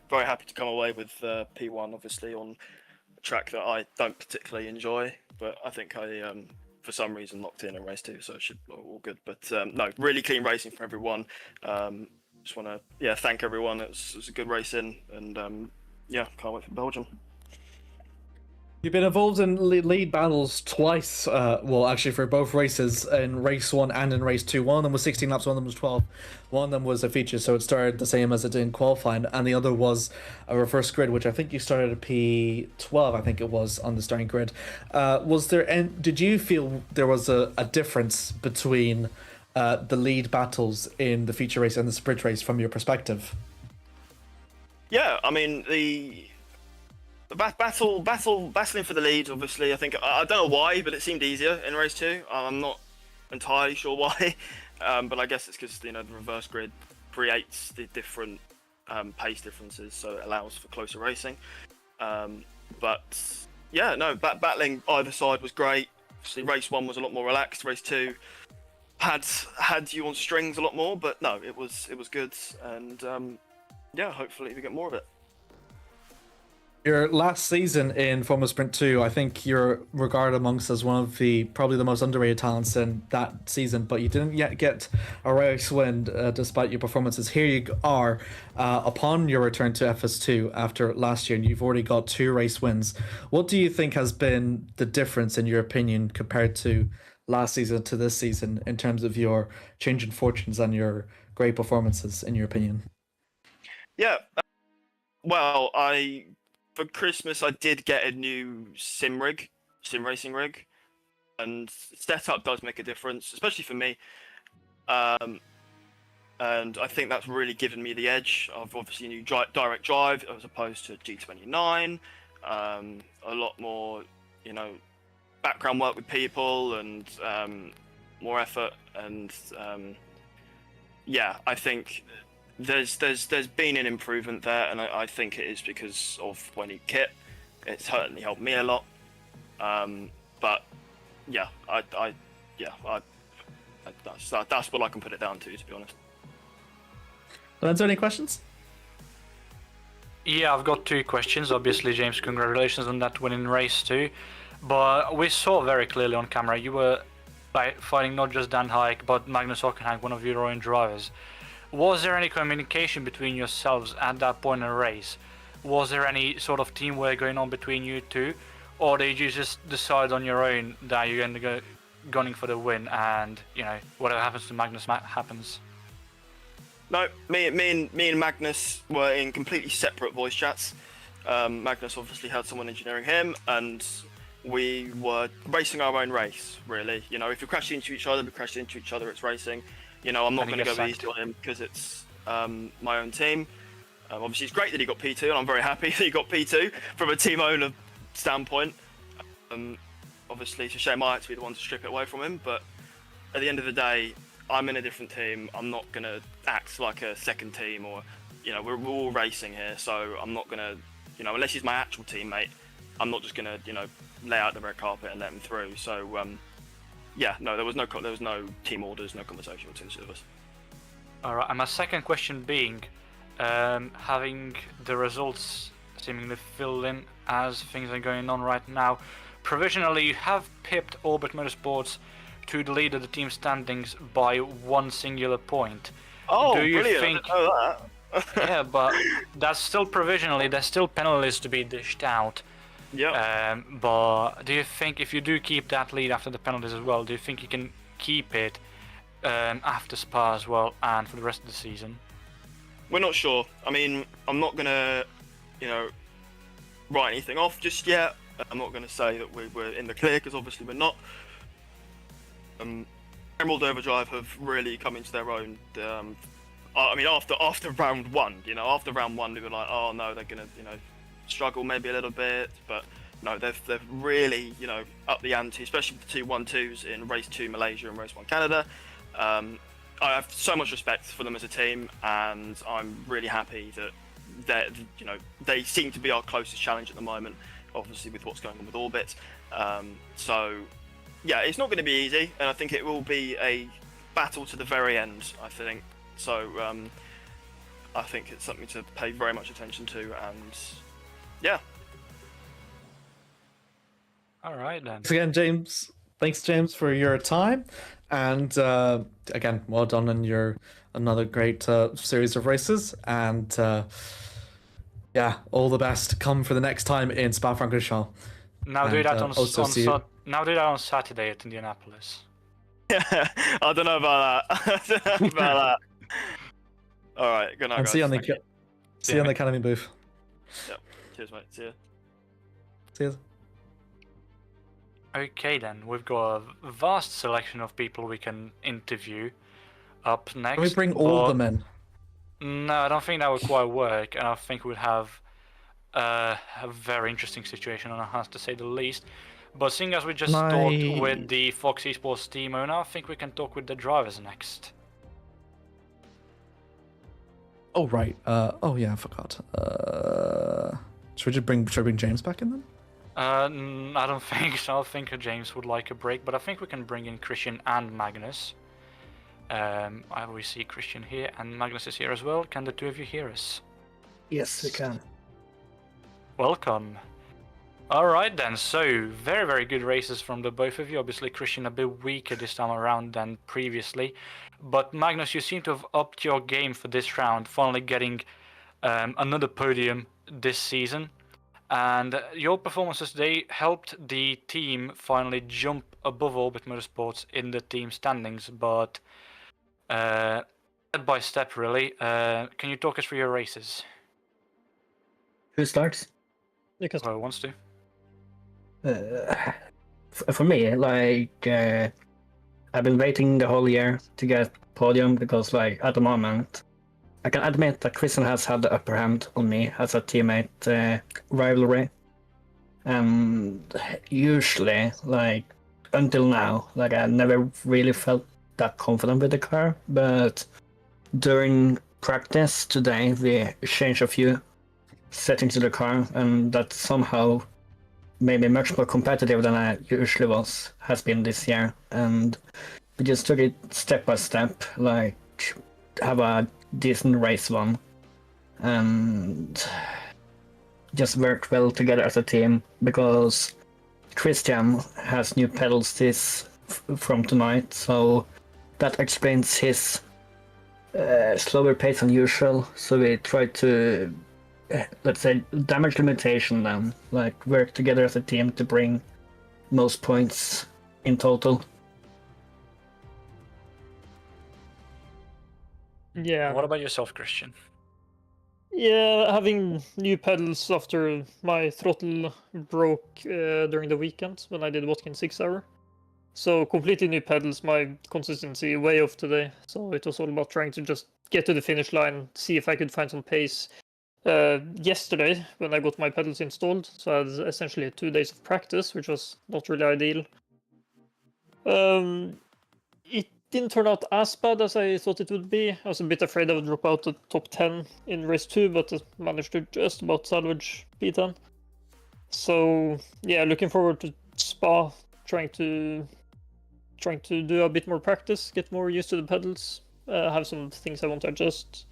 very happy to come away with P1, obviously on a track that I don't particularly enjoy, but I think I for some reason locked in race 2, so it should be all good. But no, really clean racing for everyone. Just want to thank everyone. It was a good racing, and can't wait for Belgium. You've been involved in lead battles twice, well actually for both races, in race 1 and in race 2. One of them was 16 laps, one of them was 12. One of them was a feature, so it started the same as it did in qualifying, and the other was a reverse grid, which I think you started at P12, I think it was, on the starting grid. Did you feel there was a difference between the lead battles in the feature race and the sprint race from your perspective? Yeah, I mean, the battling for the lead, obviously, I think, I don't know why, but it seemed easier in race 2. I'm not entirely sure why, but I guess it's because, the reverse grid creates the different pace differences, so it allows for closer racing. But yeah, no, battling either side was great. Obviously, race 1 was a lot more relaxed. Race 2 had you on strings a lot more, but no, it was good, and hopefully we get more of it. Your last season in Formula Sprint 2, I think you're regarded amongst as one of probably the most underrated talents in that season, but you didn't yet get a race win despite your performances. Here you are upon your return to FS2 after last year, and you've already got 2 race wins. What do you think has been the difference, in your opinion, compared to last season to this season, in terms of your change in fortunes and your great performances, in your opinion? Yeah, well, for Christmas, I did get a new sim racing rig, and setup does make a difference, especially for me. And I think that's really given me the edge. I've obviously new direct drive as opposed to G29. a lot more, background work with people and more effort. And I think there's been an improvement there, and I think it is because of winning kit. It's certainly helped me a lot. But yeah, that's what I can put it down to be honest. Lorenzo, any questions? Yeah, I've got 2 questions. Obviously, James, congratulations on that winning race too. But we saw very clearly on camera you were fighting not just Dan Hike, but Magnus Hockenheim, one of your own drivers. Was there any communication between yourselves at that point in the race? Was there any sort of teamwork going on between you two? Or did you just decide on your own that you're going to go gunning for the win and, whatever happens to Magnus happens? No, me and Magnus were in completely separate voice chats. Magnus obviously had someone engineering him, and we were racing our own race, really. If we crash into each other, we crash into each other, it's racing. I'm not going to go easy on him because it's my own team. Obviously, it's great that he got P2, and I'm very happy that he got P2 from a team owner standpoint. Obviously, it's a shame I had to be the one to strip it away from him, but at the end of the day, I'm in a different team. I'm not going to act like a second team, or, we're all racing here, so I'm not going to, unless he's my actual teammate, I'm not just going to, lay out the red carpet and let him through. So, there was no team orders, no conversation between the two of us. All right, and my second question being, having the results seemingly filled in as things are going on right now, provisionally you have pipped Orbit Motorsports to the lead of the team standings by 1 singular point. Oh, do you brilliant! think... I didn't know that. Yeah, but that's still provisionally. There's still penalties to be dished out. Yeah. But do you think if you do keep that lead after the penalties as well, do you think you can keep it after Spa as well and for the rest of the season? We're not sure. I mean, I'm not gonna, write anything off just yet. I'm not gonna say that we're in the clear, because obviously we're not. Emerald Overdrive have really come into their own. I mean, after round 1, after round 1, we were like, oh no, they're gonna, struggle maybe a little bit, but no, they've really, upped the ante, especially with the 2 1-2s in race 2 Malaysia and race 1 Canada. I have so much respect for them as a team, and I'm really happy that they seem to be our closest challenge at the moment, obviously with what's going on with Orbit. So yeah, it's not going to be easy, and I think it will be a battle to the very end, I think. So I think it's something to pay very much attention to, and yeah. All right then. Thanks again, James. Thanks, James, for your time, and again, well done on your another great series of races, and all the best. Come for the next time in Spa-Francorchamps. Now do that on Saturday at Indianapolis. I don't know about that. All right, good night, and guys. See you on the Academy booth. Yep. Cheers, mate. See ya. See ya. Okay then, we've got a vast selection of people we can interview up next. Can we bring all of them in? No, I don't think that would quite work, and I think we'd have a very interesting situation on our hands, to say the least. But seeing as we just talked with the Fox Esports team owner, I think we can talk with the drivers next. Oh right. Oh yeah, I forgot. Should we bring James back in then? I don't think so. I think James would like a break, but I think we can bring in Christian and Magnus. We see Christian here, and Magnus is here as well. Can the two of you hear us? Yes, we can. Welcome. Alright then, so very, very good races from the both of you. Obviously Christian a bit weaker this time around than previously. But Magnus, you seem to have upped your game for this round, finally getting another podium this season. And your performances today helped the team finally jump above Orbit Motorsports in the team standings, but step by step really. Can you talk us through your races? Who starts? Whoever wants to. For me, I've been waiting the whole year to get podium, because at the moment I can admit that Christian has had the upper hand on me as a teammate rivalry, And usually, like until now, like I never really felt that confident with the car. But during practice today, we changed a few settings to the car, and that somehow made me much more competitive than I usually has been this year. And we just took it step by step, like have a decent race one, and just worked well together as a team, because Christian has new pedals from tonight, so that explains his slower pace than usual. So we tried to, let's say, damage limitation then, like work together as a team to bring most points in total. Yeah. What about yourself, Christian? Yeah, having new pedals after my throttle broke during the weekend when I did Watkins 6 hour. So completely new pedals, my consistency way off today. So it was all about trying to just get to the finish line, see if I could find some pace. Yesterday, when I got my pedals installed, so I had essentially 2 days of practice, which was not really ideal. It didn't turn out as bad as I thought it would be. I was a bit afraid I would drop out the top 10 in race 2, but I managed to just about salvage P10. So yeah, looking forward to Spa, trying to do a bit more practice, get more used to the pedals, have some things I want to adjust.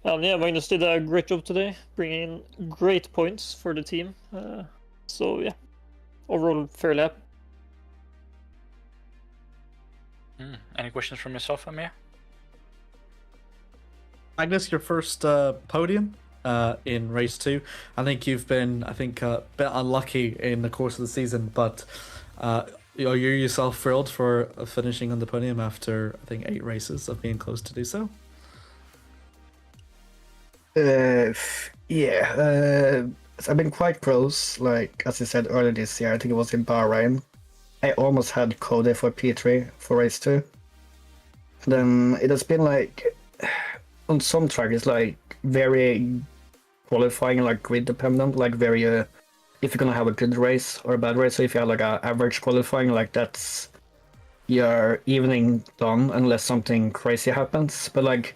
And yeah, Magnus did a great job today, bringing in great points for the team. So yeah, overall fairly happy. Any questions from yourself, Amir? Magnus, your first podium in race 2. I think you've been, a bit unlucky in the course of the season, but are you yourself thrilled for finishing on the podium after, I think, 8 races of being close to do so? Yeah, I've been quite close, like as I said earlier this year. I think it was in Bahrain. I almost had Cody for P3 for race 2. Then it has been like, on some track it's like very qualifying, like grid dependent, like very, if you're gonna have a good race or a bad race. So if you have like a average qualifying, like that's your evening done unless something crazy happens. But like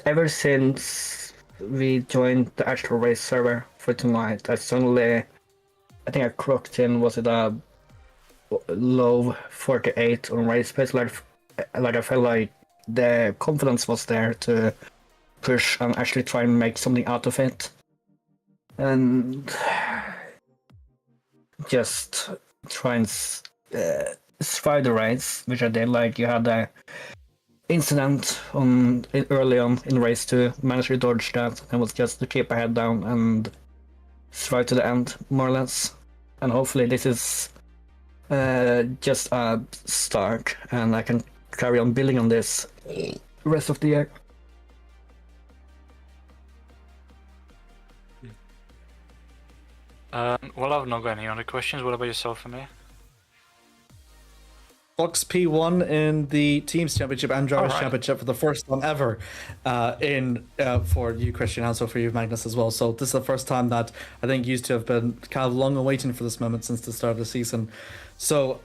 ever since we joined the actual race server for tonight, I think I clocked in, was it a low 48 on race pace? Like I felt like the confidence was there to push and actually try and make something out of it, and just try and survive the race, which I did. Like you had the incident early on in race 2, managed to dodge that, and was just to keep my head down and survive to the end, more or less. And hopefully this is just a start, and I can carry on building on this rest of the year. Well, I've not got any other questions. What about yourself, Amir? Fox P1 in the Teams Championship and Drivers Championship for the first time ever for you, Christian, and also for you, Magnus, as well. So this is the first time that I think you two have been kind of long awaiting for this moment since the start of the season. So,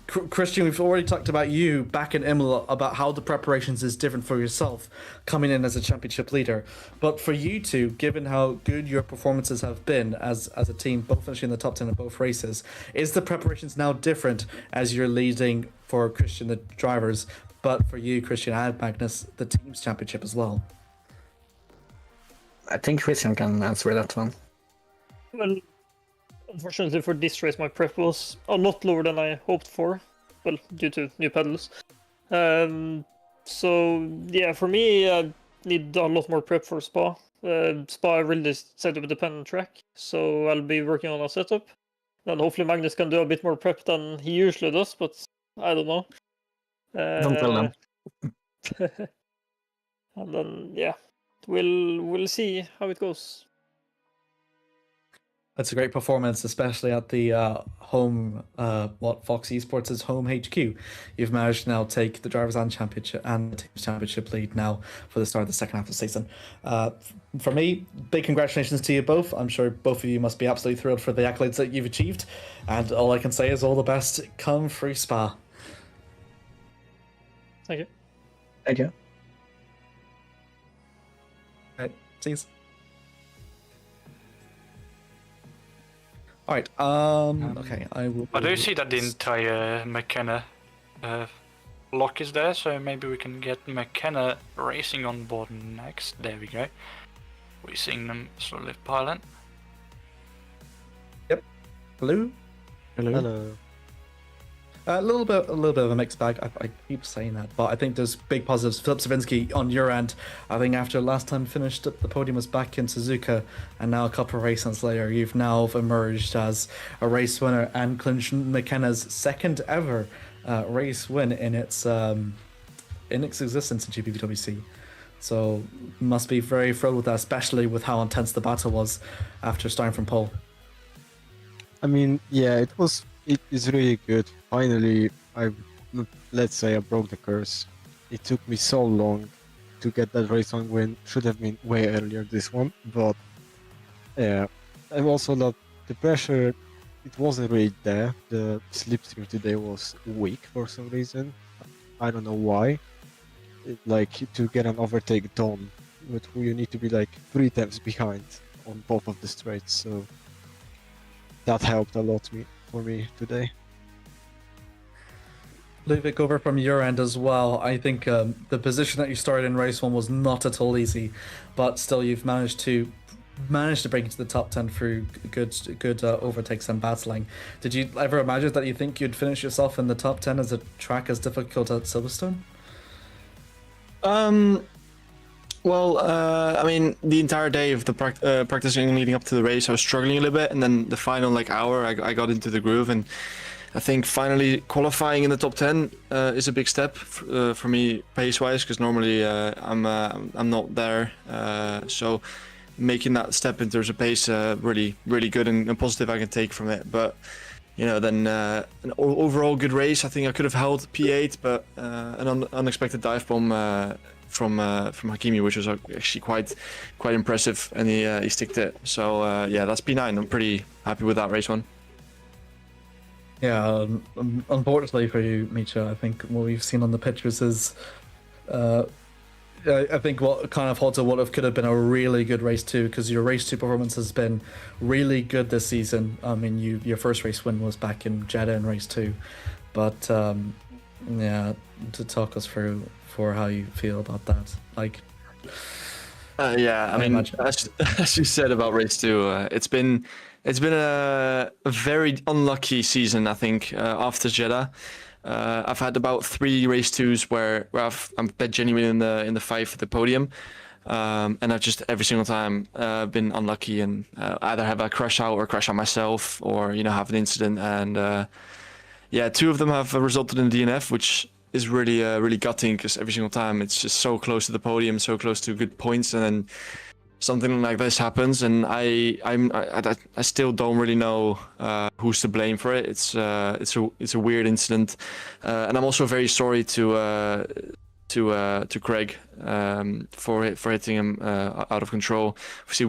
Christian, we've already talked about you back in Imola, about how the preparations is different for yourself coming in as a championship leader. But for you two, given how good your performances have been as a team, both finishing in the top 10 in both races, is the preparations now different as you're leading for Christian, the drivers, but for you, Christian and Magnus, the team's championship as well? I think Christian can answer that one. Well, unfortunately for this race, my prep was a lot lower than I hoped for, well, due to new pedals. So, yeah, for me, I need a lot more prep for Spa. Spa really setup dependent track, so I'll be working on a setup. And hopefully Magnus can do a bit more prep than he usually does, but I don't know. Don't tell them. And then, yeah, we'll see how it goes. It's a great performance, especially at the home, Fox Esports' home HQ. You've managed to now take the Drivers' and Championship and the Teams Championship lead now for the start of the second half of the season. For me, big congratulations to you both. I'm sure both of you must be absolutely thrilled for the accolades that you've achieved. And all I can say is all the best come through Spa. Thank you. Thank you. All right, please. All right. Okay. I will. I do see that the entire McKenna block is there, so maybe we can get McKenna racing on board next. There we go. We're seeing them slowly pile in. Yep. Hello. Hello. A little bit of a mixed bag. I keep saying that, but I think there's big positives. Philip Savinsky on your end. I think after last time finished, the podium was back in Suzuka, and now a couple of races later, you've now emerged as a race winner and clinched McKenna's second ever race win in its existence in GPVWC. So must be very thrilled with that, especially with how intense the battle was after starting from pole. I mean, yeah, it is really good. Finally, let's say I broke the curse. It took me so long to get that race on win. Should have been way earlier this one, but yeah. And also that the pressure, it wasn't really there. The slipstream today was weak for some reason. I don't know why. Like to get an overtake done, but you need to be like 3 times behind on both of the straights. So that helped a lot for me today. Ludwig, over from your end as well, I think the position that you started in race 1 was not at all easy, but still you've managed to break into the top 10 through good overtakes and battling. Did you ever imagine that you think you'd finish yourself in the top 10 as a track as difficult as Silverstone? Well, I mean, the entire day of the practicing leading up to the race, I was struggling a little bit, and then the final hour, I got into the groove, and I think finally qualifying in the top 10 is a big step for me pace-wise, because normally I'm not there. So making that step into the pace really good and positive I can take from it. But you know, then an overall good race. I think I could have held P8, but an unexpected dive bomb from Hakimi, which was actually quite impressive, and he sticked it. So yeah, that's P9. I'm pretty happy with that race one. Yeah, unfortunately for you, Micha, I think what we've seen on the pictures is, I think what kind of halted what could have been a really good race 2, because your race 2 performance has been really good this season. I mean, your first race win was back in Jeddah in race 2, but yeah, to talk us through for how you feel about that, like. Yeah, I mean, as you said about race 2, it's been a very unlucky season, I think, after Jeddah. I've had about 3 race 2s where I'm dead genuine in the fight for the podium, and I've just every single time been unlucky and either have a crash out or crash out myself, or have an incident. And yeah, 2 of them have resulted in DNF, which is really gutting, because every single time it's just so close to the podium, so close to good points, and then something like this happens, and I still don't really know who's to blame for it. It's a weird incident, and I'm also very sorry to Craig for hitting him out of control. Obviously,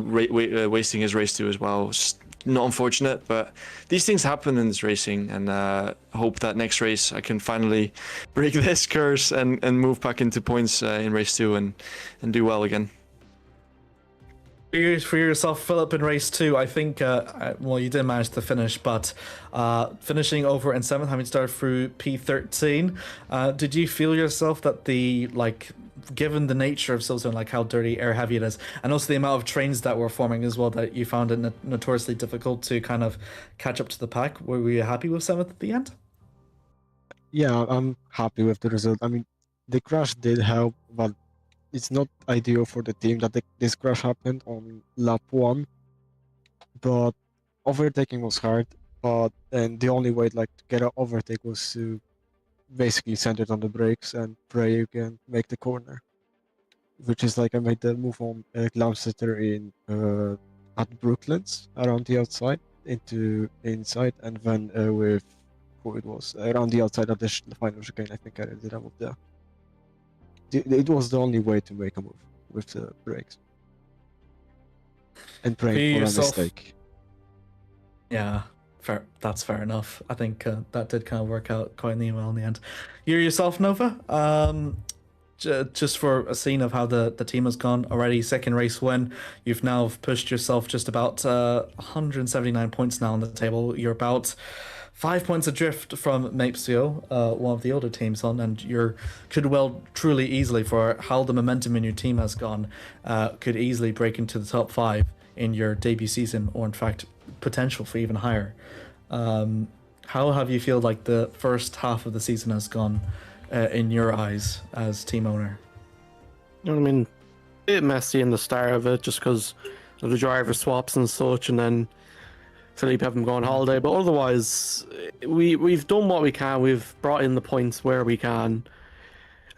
wasting his race 2 as well. It's not unfortunate, but these things happen in this racing, and hope that next race I can finally break this curse and move back into points in race 2 and do well again. For yourself, Philip, in race 2, I think, well, you did manage to finish, but finishing over in 7th, having started through P13, did you feel yourself that given the nature of Silverstone, like how dirty, air heavy it is, and also the amount of trains that were forming as well, that you found it notoriously difficult to kind of catch up to the pack? Were you happy with 7th at the end? Yeah, I'm happy with the result. I mean, the crash did help, but it's not ideal for the team that this crash happened on lap 1, but overtaking was hard. And the only way to get an overtake was to basically center it on the brakes and pray you can make the corner, which is I made the move on Lamsetter in at Brooklands around the outside into the inside, and then with who it was around the outside of the final chicane. I think I ended up there. It was the only way to make a move with the brakes and praying for a mistake. Yeah, fair. That's fair enough. I think that did kind of work out quite well in the end. You yourself, Nova, just for a scene of how the team has gone already, second race win. You've now pushed yourself just about 179 points now on the table. You're about 5 points adrift from Zeeuw, one of the older teams on, and you could truly easily, for how the momentum in your team has gone, could easily break into the top 5 in your debut season, or in fact potential for even higher. How have you feel like the first half of the season has gone in your eyes as team owner? I mean, a bit messy in the start of it, just because of the driver swaps and such, and then Philippe having gone holiday. But otherwise, we've done what we can. We've brought in the points where we can,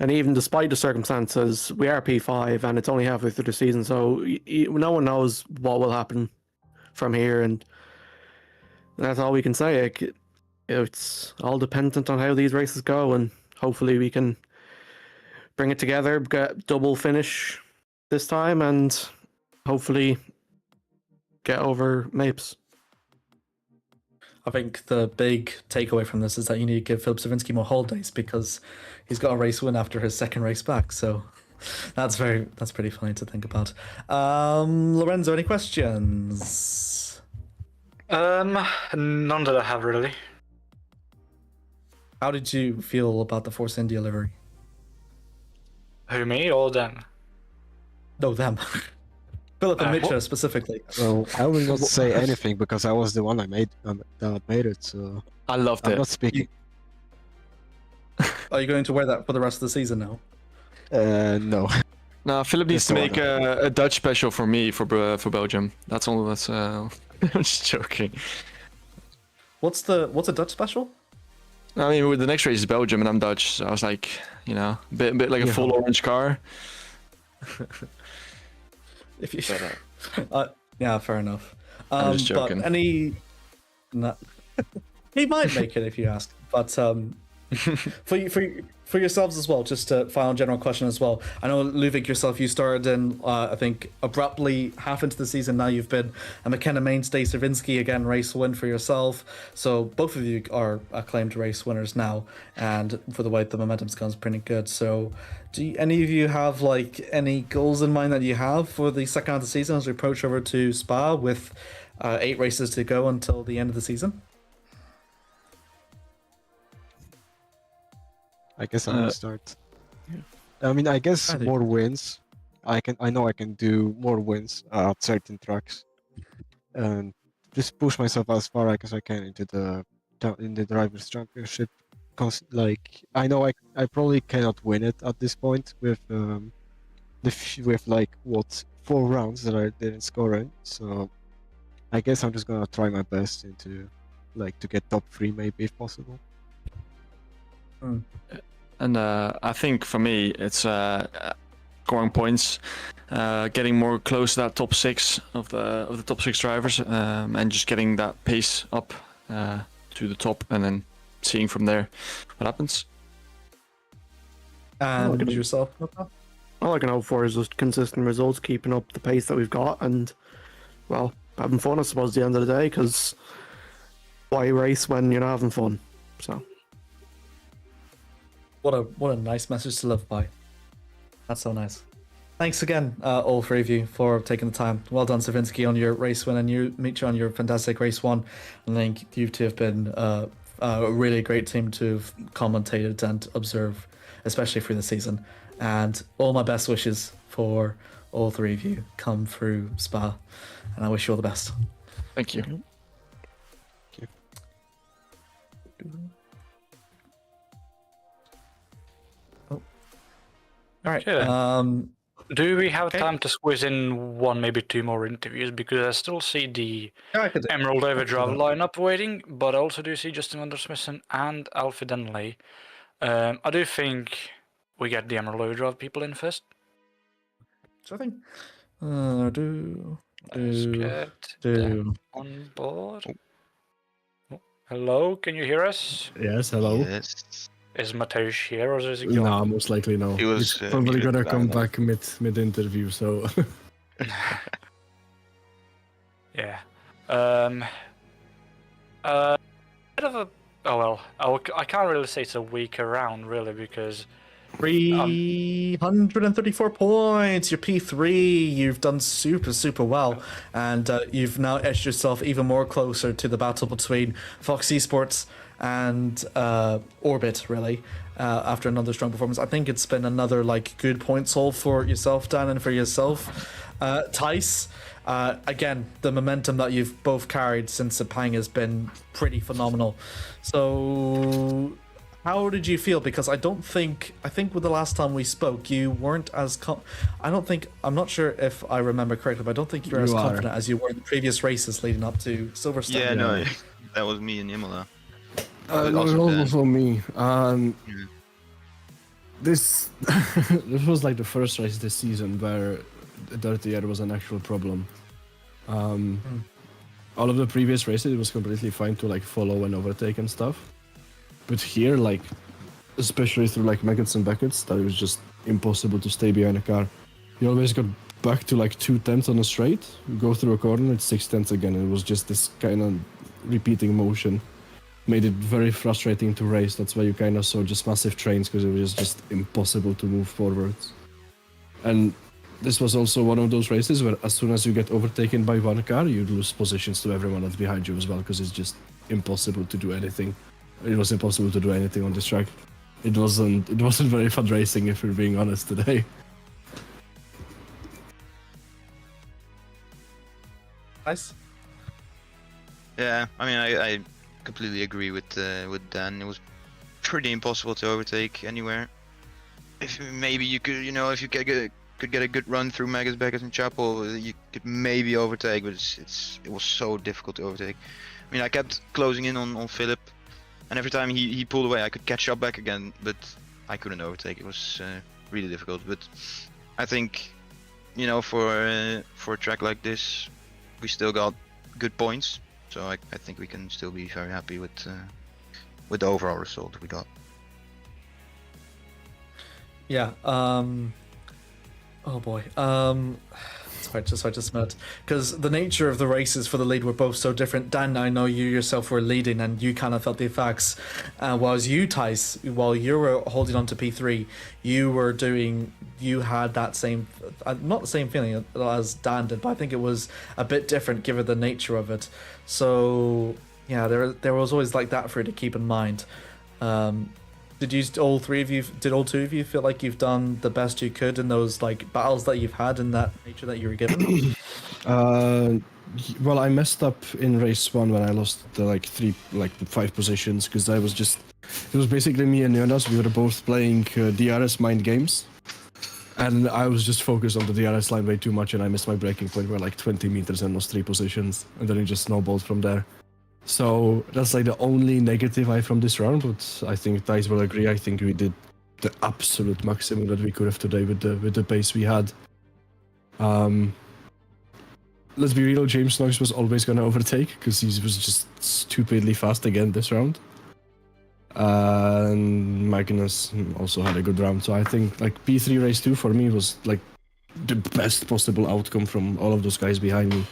and even despite the circumstances, we are P5, and it's only halfway through the season, so no one knows what will happen from here, and that's all we can say. It's all dependent on how these races go, and hopefully we can bring it together, get double finish this time, and hopefully get over Mapes. I think the big takeaway from this is that you need to give Filip Savinski more holidays, because he's got a race win after his second race back. So that's pretty funny to think about. Lorenzo, any questions? None that I have really. How did you feel about the Force India livery? Who, me or them? No, them. Philip and Mitchell specifically. Well, I will not say anything because I was the one that made it. So I loved it. I'm not speaking. Are you going to wear that for the rest of the season now? No. No, Philip needs to make a Dutch special for me for Belgium. That's all. That's. I'm just joking. What's a Dutch special? I mean, with the next race is Belgium, and I'm Dutch, so I was like, you know, a bit like a full orange car. If you, yeah, fair enough. I'm just joking. But he might make it if you ask. But for yourselves as well, just a final general question as well. I know, Ludwig, yourself, you started in, I think, abruptly half into the season. Now you've been a McKenna mainstay. Savinski, again, race win for yourself. So both of you are acclaimed race winners now. And for the way the momentum's gone, is pretty good. So do any of you have like any goals in mind that you have for the second half of the season as we approach over to Spa with 8 races to go until the end of the season? I guess I'll start. I mean, I guess more wins. I know I can do more wins at certain tracks, and just push myself as far as I can into the drivers' championship. Like, I know I probably cannot win it at this point with with like 4 rounds that I didn't score in. So I guess I'm just gonna try my best to get top 3 maybe if possible. And I think for me, it's scoring points, getting more close to that top 6 of the top 6 drivers, and just getting that pace up to the top, and then seeing from there what happens. And yourself? All I can hope for is just consistent results, keeping up the pace that we've got, and well, having fun, I suppose, at the end of the day, because why race when you're not having fun? So. What a nice message to live by. That's so nice. Thanks again, all 3 of you, for taking the time. Well done, Savinski, on your race win, and you, Mitch, on your fantastic race 1. I think you two have been a really great team to have commentated and observe, especially through the season. And all my best wishes for all 3 of you come through Spa, and I wish you all the best. Thank you. Thank you. All right. Yeah. Do we have time to squeeze in 1, maybe 2 more interviews? Because I still see the Emerald Overdrive lineup waiting, but I also do see Justin van der Smissen and Alfie Denley. I do think we get the Emerald Overdrive people in first. So I think Let's get them on board. Hello, can you hear us? Yes, hello. Yes. Is Mateusz here or is he gone? No, most likely no. He was, He's probably muted, gonna I come don't know. back mid interview. So Yeah. Bit of a. Oh well, I can't really say it's a weaker round really because 334 points. You're P3. You've done super well, and you've now edged yourself even more closer to the battle between Fox Esports and Orbit. Really, after another strong performance, I think it's been another like good points haul for yourself, Dan, and for yourself, Tice. Again, the momentum that you've both carried since Sepang has been pretty phenomenal. So, how did you feel? Because I think with the last time we spoke, you weren't as I'm not sure if I remember correctly, but I don't think you're as confident as you were in the previous races leading up to Silverstone. Yeah, no, that was me in Imola. also for me. This this was like the first race this season where the dirty air was an actual problem. All of the previous races it was completely fine to like follow and overtake and stuff, but here, like, especially through like Maggots and Beckets, that it was just impossible to stay behind a car. You always got back to like 2/10 on a straight, you go through a corner, it's 6/10 again. It was just this kind of repeating motion. Made it very frustrating to race. That's why you kind of saw just massive trains, because it was just impossible to move forwards. And this was also one of those races where as soon as you get overtaken by one car, you lose positions to everyone that's behind you as well, because it's just impossible to do anything. It was impossible to do anything on this track. It wasn't very fun racing, if we're being honest today. Nice. Yeah, I mean, I completely agree with Dan. It was pretty impossible to overtake anywhere. If maybe you could, if you could get a good run through Magus, Beckett, and Chapel, you could maybe overtake, but it was so difficult to overtake. I mean, I kept closing in on Philip, and every time he pulled away, I could catch up back again, but I couldn't overtake. It was really difficult. But I think, for a track like this, we still got good points. So I think we can still be very happy with the overall result we got. Yeah. Oh boy. Sorry, just a minute. Because the nature of the races for the lead were both so different. Dan, I know you yourself were leading and you kind of felt the effects. While you, Tice, while you were holding on to P3, you had that same, not the same feeling as Dan did, but I think it was a bit different given the nature of it. So, yeah, there was always like that for you to keep in mind. Did all two of you feel like you've done the best you could in those like battles that you've had in that nature that you were given? Well, I messed up in race 1 when I lost the 5 positions, because it was basically me and Jonas. We were both playing DRS mind games, and I was just focused on the DRS line way too much, and I missed my braking point by like 20 meters and lost 3 positions, and then it just snowballed from there. So that's like the only negative I have from this round, but I think Thijs will agree. I think we did the absolute maximum that we could have today with the pace we had. Let's be real, James Knox was always going to overtake, because he was just stupidly fast again this round. And Magnus also had a good round, so I think like P3 race 2 for me was like the best possible outcome from all of those guys behind me.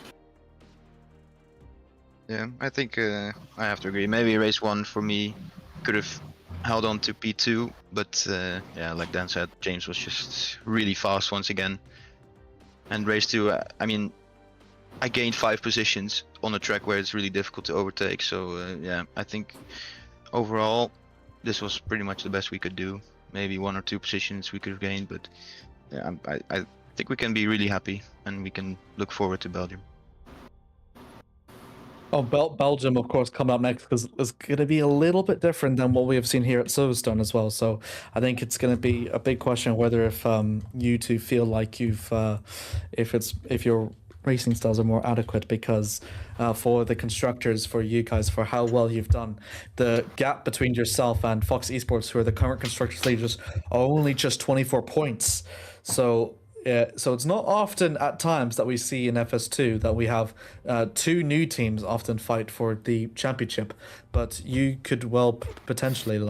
Yeah, I think I have to agree. Maybe race 1 for me could have held on to P2, but yeah, like Dan said, James was just really fast once again. And race 2, I mean, I gained 5 positions on a track where it's really difficult to overtake. So yeah, I think overall this was pretty much the best we could do. Maybe 1 or 2 positions we could have gained, but yeah, I think we can be really happy and we can look forward to Belgium. Oh, Belgium, of course, coming up next, because it's going to be a little bit different than what we have seen here at Silverstone as well. So I think it's going to be a big question whether if you two feel like if your racing styles are more adequate, because for the constructors, for you guys, for how well you've done, the gap between yourself and Fox Esports, who are the current constructors leaders, are only just 24 points. So So it's not often at times that we see in FS2 that we have two new teams often fight for the championship, but you could potentially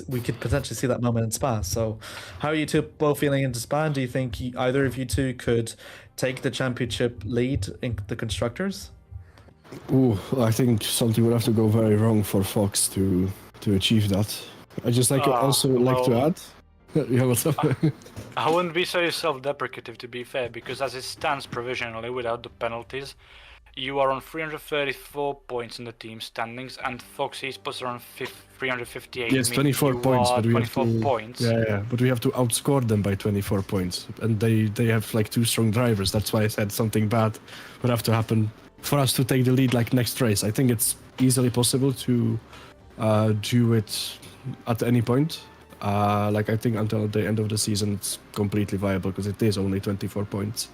we could potentially see that moment in Spa. So how are you two both feeling in Spa? Do you think either of you two could take the championship lead in the constructors? Ooh, I think something would have to go very wrong for Fox to achieve that. I just like to add. Yeah, what's up? I wouldn't be so self-deprecative, to be fair, because as it stands provisionally without the penalties, you are on 334 points in the team standings, and Fox Esports are on 358. Yes, 24 points, but we have 24 points. Yeah, but we have to outscore them by 24 points, and they have like two strong drivers. That's why I said something bad would have to happen for us to take the lead like next race. I think it's easily possible to do it at any point. I think until the end of the season it's completely viable because it is only 24 points.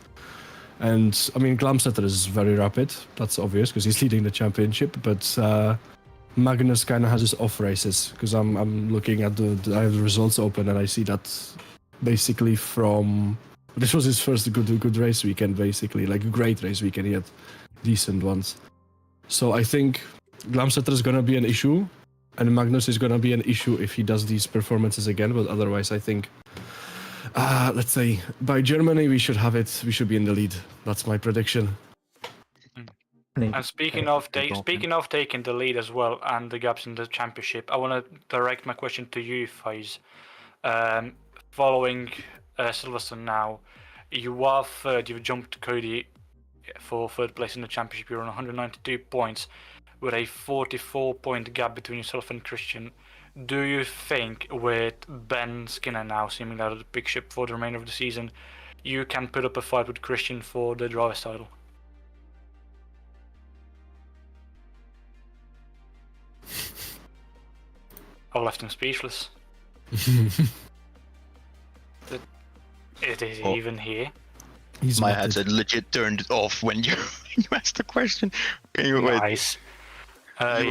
And I mean, Glamsetter is very rapid. That's obvious because he's leading the championship. But Magnus kind of has his off races because I'm looking at I have the results open and I see that basically this was his first good race weekend, basically like a great race weekend. He had decent ones. So I think Glamsetter is gonna be an issue. And Magnus is going to be an issue if he does these performances again, but otherwise I think, let's say, by Germany we should have it, we should be in the lead. That's my prediction. And speaking of taking the lead as well and the gaps in the championship, I want to direct my question to you, Faiz. Following Silverstone now, you are third, you've jumped Cody for third place in the championship, you're on 192 points. With a 44-point gap between yourself and Christian, do you think with Ben Skinner now seeming out of the big ship for the remainder of the season, you can put up a fight with Christian for the driver's title? I left him speechless. It is even here. My headset legit turned off when you asked the question. Nice. I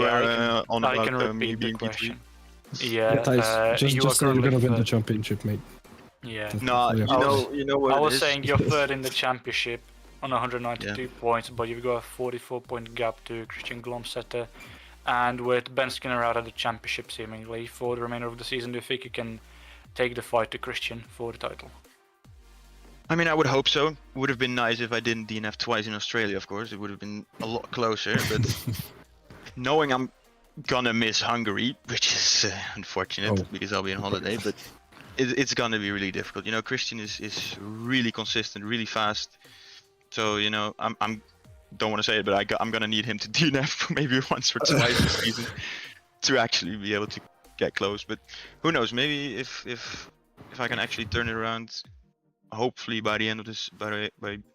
can repeat the question. Yeah, just say you're gonna win the championship, mate. Yeah. No, you know what I was saying you're third in the championship on 192 points, but you've got a 44-point gap to Christian Glomsetter, and with Ben Skinner out of the championship seemingly for the remainder of the season, do you think you can take the fight to Christian for the title? I mean, I would hope so. It would have been nice if I didn't DNF twice in Australia, of course. It would have been a lot closer, but knowing I'm gonna miss Hungary, which is unfortunate because I'll be on holiday, but it's gonna be really difficult. You know, Christian is really consistent, really fast. So, you know, I'm don't want to say it, but I'm gonna need him to DNF maybe once or twice this season to actually be able to get close. But who knows? Maybe if I can actually turn it around, hopefully by the end of this,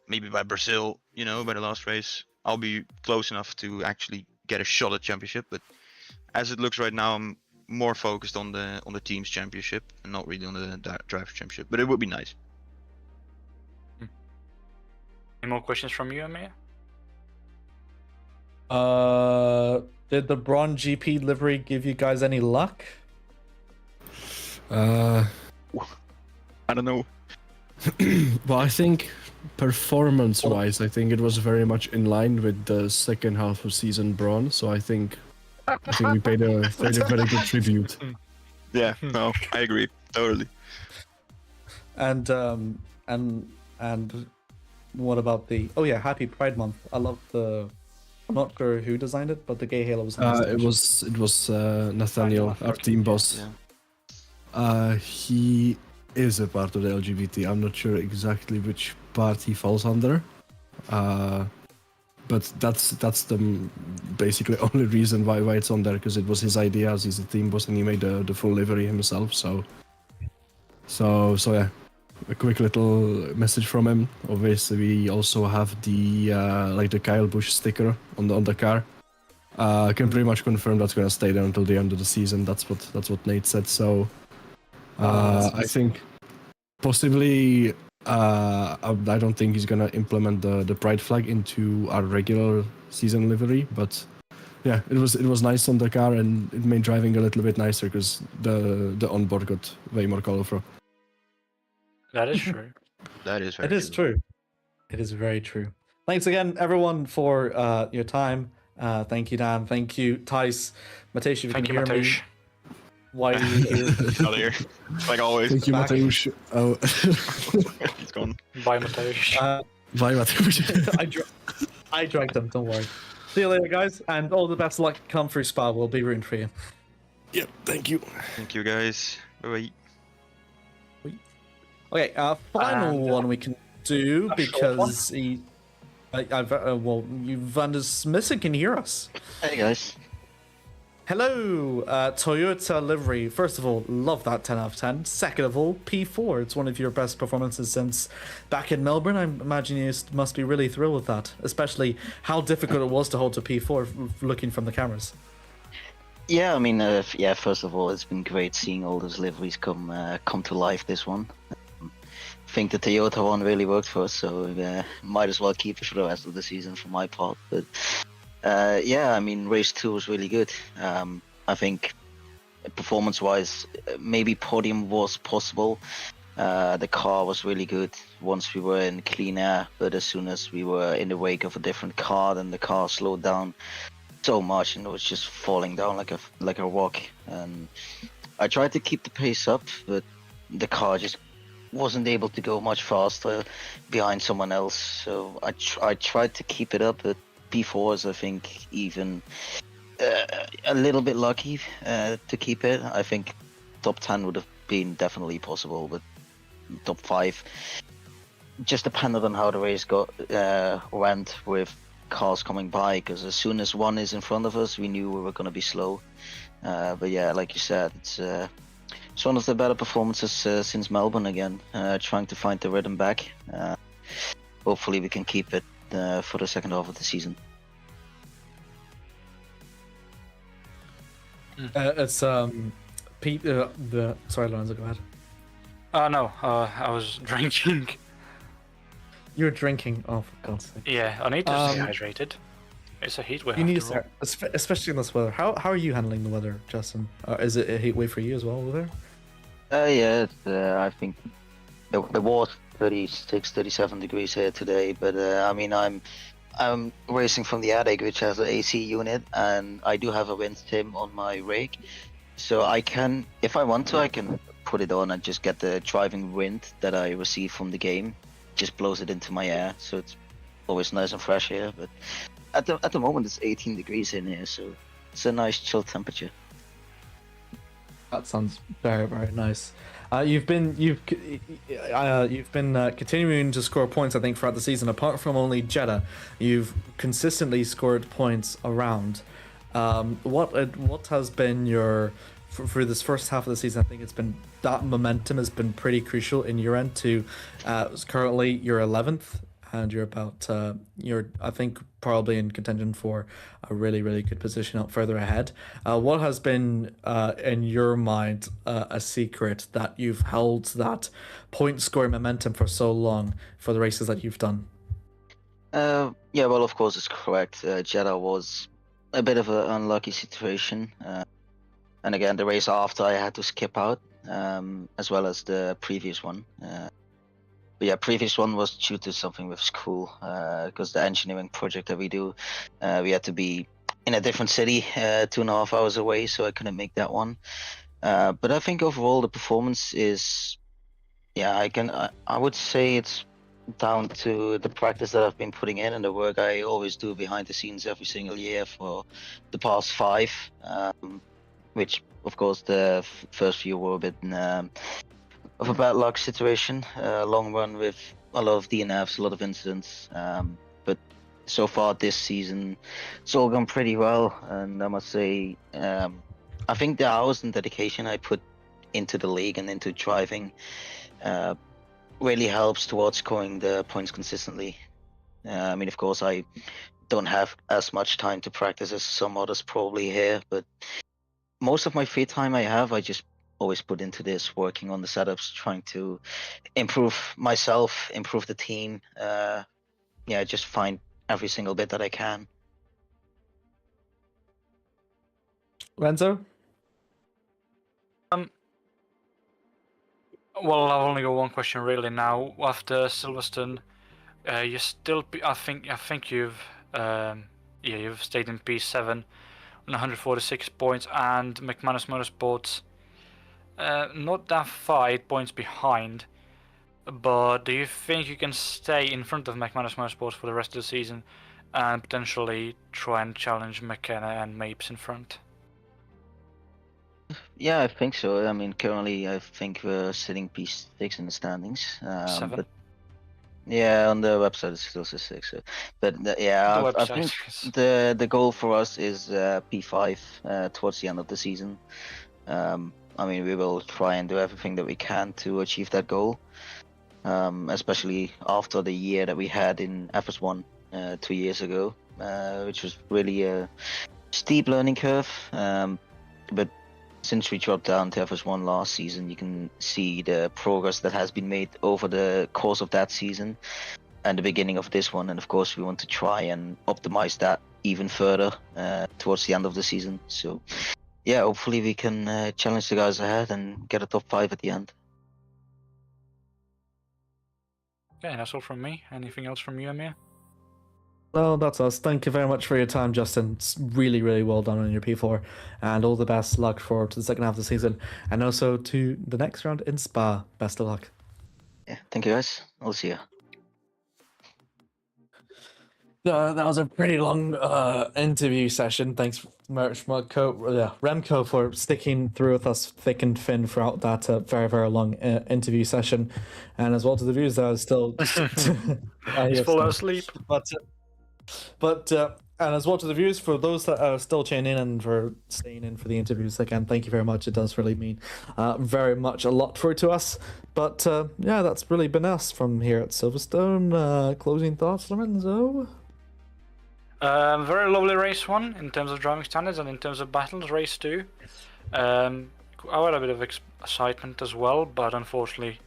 maybe by Brazil, you know, by the last race, I'll be close enough to actually get a shot at championship. But as it looks right now, I'm more focused on the team's championship and not really on the driver's championship. But it would be nice. Any more questions from you, Amir? Did the Braun GP livery give you guys any luck? I don't know. Well, I think performance-wise, I think it was very much in line with the second half of season Braun. So I think we paid a very good tribute. Yeah, no, I agree totally. And what about the? Oh yeah, Happy Pride Month. I love the. I'm not sure who designed it, but the gay halo was. It was Nathaniel, our team boss. Yeah. He is a part of the LGBT. I'm not sure exactly which part he falls under, but that's the basically only reason why it's on there, because it was his idea, as he's a team boss and he made the full livery himself. So yeah, a quick little message from him. Obviously, we also have the the Kyle Busch sticker on the car. I can pretty much confirm that's gonna stay there until the end of the season. That's what Nate said. So. I think possibly I don't think he's gonna implement the pride flag into our regular season livery, but yeah, it was nice on the car and it made driving a little bit nicer because the onboard got way more colorful. That is true. That is very It is true. It is very true. Thanks again, everyone, for your time. Thank you, Dan. Thank you, Thijs. Mateusz, if you can hear me. Why are you here? Not here. Like always. Thank you, Mateusz. Oh. He's gone. Bye, Mateusz. Bye, Mateusz. I dragged them, don't worry. See you later, guys, and all the best luck come through Spa. We'll be rooting for you. Yep, thank you. Thank you, guys. Bye-bye. Okay, final one we can do because Vanda's missing. Can you hear us? Hey guys. Hello, Toyota livery. First of all, love that 10 out of 10. Second of all, P4. It's one of your best performances since back in Melbourne. I imagine you must be really thrilled with that, especially how difficult it was to hold to P4 looking from the cameras. Yeah, I mean, first of all, it's been great seeing all those liveries come to life this one. I think the Toyota one really worked for us, so might as well keep it for the rest of the season for my part. But I mean, race 2 was really good. I think performance-wise, maybe podium was possible. The car was really good once we were in clean air, but as soon as we were in the wake of a different car, then the car slowed down so much and it was just falling down like a rock. And I tried to keep the pace up, but the car just wasn't able to go much faster behind someone else. So I tried to keep it up, but P4s, I think, even a little bit lucky to keep it. I think top 10 would have been definitely possible, but top 5 just depended on how the race went with cars coming by, because as soon as one is in front of us, we knew we were going to be slow. But yeah, like you said, it's one of the better performances since Melbourne again, trying to find the rhythm back. Hopefully we can keep it for the second half of the season. It's Pete. Sorry, Lorenzo, go ahead. No, I was drinking. You're drinking. Oh, for God's sake. Yeah, I need to stay hydrated. It's a heat wave. You need to start, especially in this weather. How are you handling the weather, Justin? Is it a heat wave for you as well over there? I think it was 36, 37 degrees here today, but I mean, I'm racing from the attic, which has an AC unit, and I do have a wind stim on my rig, so I can, if I want to, I can put it on and just get the driving wind that I receive from the game, just blows it into my air, so it's always nice and fresh here. But at the moment it's 18 degrees in here, so it's a nice chill temperature. That sounds very, very nice. You've been continuing to score points, I think, throughout the season. Apart from only Jeddah, you've consistently scored points around. What has been your for this first half of the season? I think it's been that momentum has been pretty crucial in your end. To currently you're 11th, and you're about I think probably in contention for a really, really good position out further ahead. What has been in your mind a secret that you've held that point scoring momentum for so long for the races that you've done? Yeah, well, of course it's correct. Jeddah was a bit of an unlucky situation, and again the race after I had to skip out, as well as the previous one. But yeah, previous one was due to something with school, because the engineering project that we do, we had to be in a different city, 2.5 hours away, so I couldn't make that one. But I think overall the performance is, I would say it's down to the practice that I've been putting in and the work I always do behind the scenes every single year for the past 5, which of course the first few were a bit of a bad luck situation, long run with a lot of DNFs, a lot of incidents, but so far this season it's all gone pretty well, and I must say I think the hours and dedication I put into the league and into driving really helps towards scoring the points consistently. I mean, of course I don't have as much time to practice as some others probably here, but most of my free time I have, I just always put into this, working on the setups, trying to improve myself, improve the team, just find every single bit that I can. Lorenzo? Well, I've only got one question really now. After Silverstone, you still, I think you've stayed in P7 on 146 points, and McManus Motorsports, not that far, 8 points behind. But do you think you can stay in front of McManus Motorsports for the rest of the season and potentially try and challenge McKenna and Mapes in front? Yeah, I think so. I mean, currently, I think we're sitting P6 in the standings. 7. But yeah, on the website it still says 6. But yeah, I think the goal for us is P5 towards the end of the season. I mean, we will try and do everything that we can to achieve that goal. Especially after the year that we had in FS1 2 years ago, which was really a steep learning curve. But since we dropped down to FS1 last season, you can see the progress that has been made over the course of that season and the beginning of this one. And of course, we want to try and optimize that even further towards the end of the season. So yeah, hopefully we can challenge the guys ahead and get a top 5 at the end. Okay, that's all from me. Anything else from you, Amir? Well, that's us. Thank you very much for your time, Justin. It's really, really well done on your P4, and all the best luck for to the second half of the season, and also to the next round in Spa. Best of luck. Yeah, thank you guys. I'll see you. That was a pretty long interview session. Thanks, Remco, for sticking through with us thick and thin throughout that very, very long interview session, and as well to the viewers that are still He's fallen asleep. But and as well to the viewers, for those that are still tuning in and for staying in for the interviews, again, thank you very much. It does really mean very much a lot to us. But yeah, that's really been us from here at Silverstone. Closing thoughts, Lorenzo? Very lovely race 1 in terms of driving standards, and in terms of battles, race 2. I had a bit of excitement as well, but unfortunately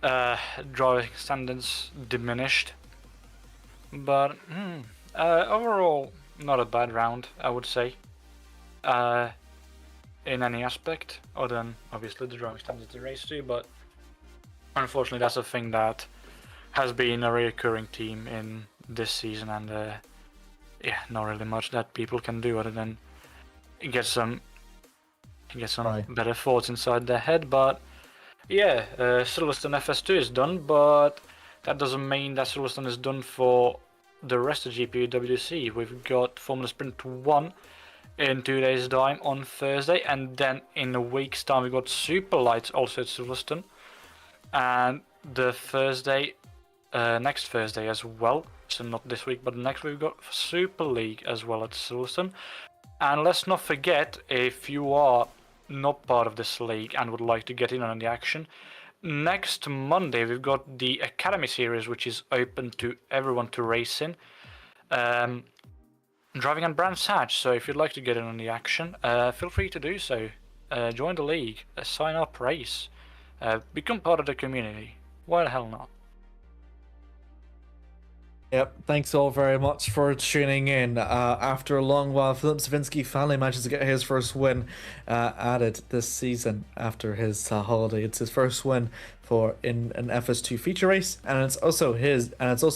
driving standards diminished. But overall, not a bad round, I would say, in any aspect, other than obviously the driving standards of race 2, but unfortunately that's a thing that has been a recurring theme in this season, and yeah, not really much that people can do other than get some better thoughts inside their head. But yeah, Silverstone FS2 is done, but that doesn't mean that Silverstone is done for the rest of GPVWC. We've got Formula Sprint 1 in 2 days' time on Thursday, and then in a week's time we've got Super Lights also at Silverstone, and the Thursday, next Thursday as well. So not this week, but next week we've got Super League as well at Silverstone. And let's not forget, if you are not part of this league and would like to get in on the action, next Monday we've got the Academy Series, which is open to everyone to race in, driving on Brands Hatch. So if you'd like to get in on the action, feel free to do so. Join the league, sign up, race, become part of the community. Why the hell not? Yep, thanks all very much for tuning in. After a long while, Filip Savinski finally manages to get his first win added this season after his holiday. It's his first win in an FS2 feature race, and it's also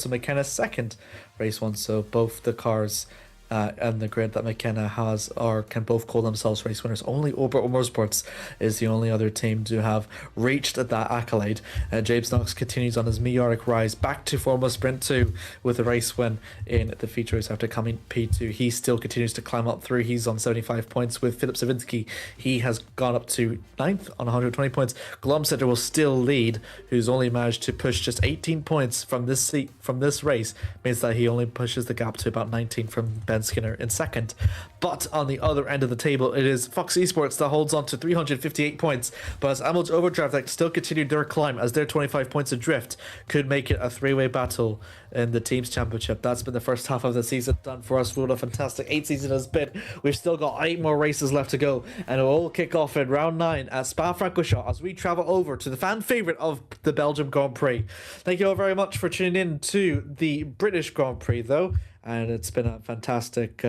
McKenna's second race one. So both the cars and the grid that McKenna has can both call themselves race winners. Only Orbital Motorsports is the only other team to have reached that accolade. James Knox continues on his meteoric rise back to Formula Sprint 2 with a race win in the feature race after coming P2. He still continues to climb up through. He's on 75 points with Filip Savinski. He has gone up to 9th on 120 points. Glomsetter will still lead, who's only managed to push just 18 points from this race, means that he only pushes the gap to about 19 from Ben Skinner in second. But on the other end of the table, it is Fox Esports that holds on to 358 points, but as Amil's Overdrive that still continued their climb, as their 25 points adrift could make it a three-way battle in the teams championship. That's been the first half of the season done for us. What a fantastic 8 season has been. We've still got 8 more races left to go, and it will all kick off in round 9 at Spa-Francorchamps as we travel over to the fan favourite of the Belgium Grand Prix. Thank you all very much for tuning in to the British Grand Prix, though. and it's been a fantastic,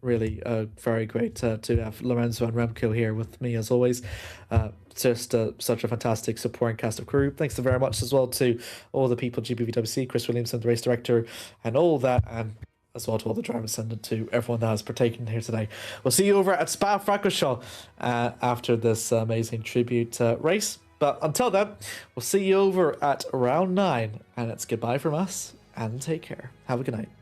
really very great to have Lorenzo and Remco here with me as always. Just such a fantastic supporting cast of crew. Thanks so very much as well to all the people at GPVWC, Chris Williamson, the race director, and all that, and as well to all the drivers and to everyone that has partaken here today. We'll see you over at Spa-Francorchamps after this amazing tribute race. But until then, we'll see you over at round 9, and it's goodbye from us, and take care. Have a good night.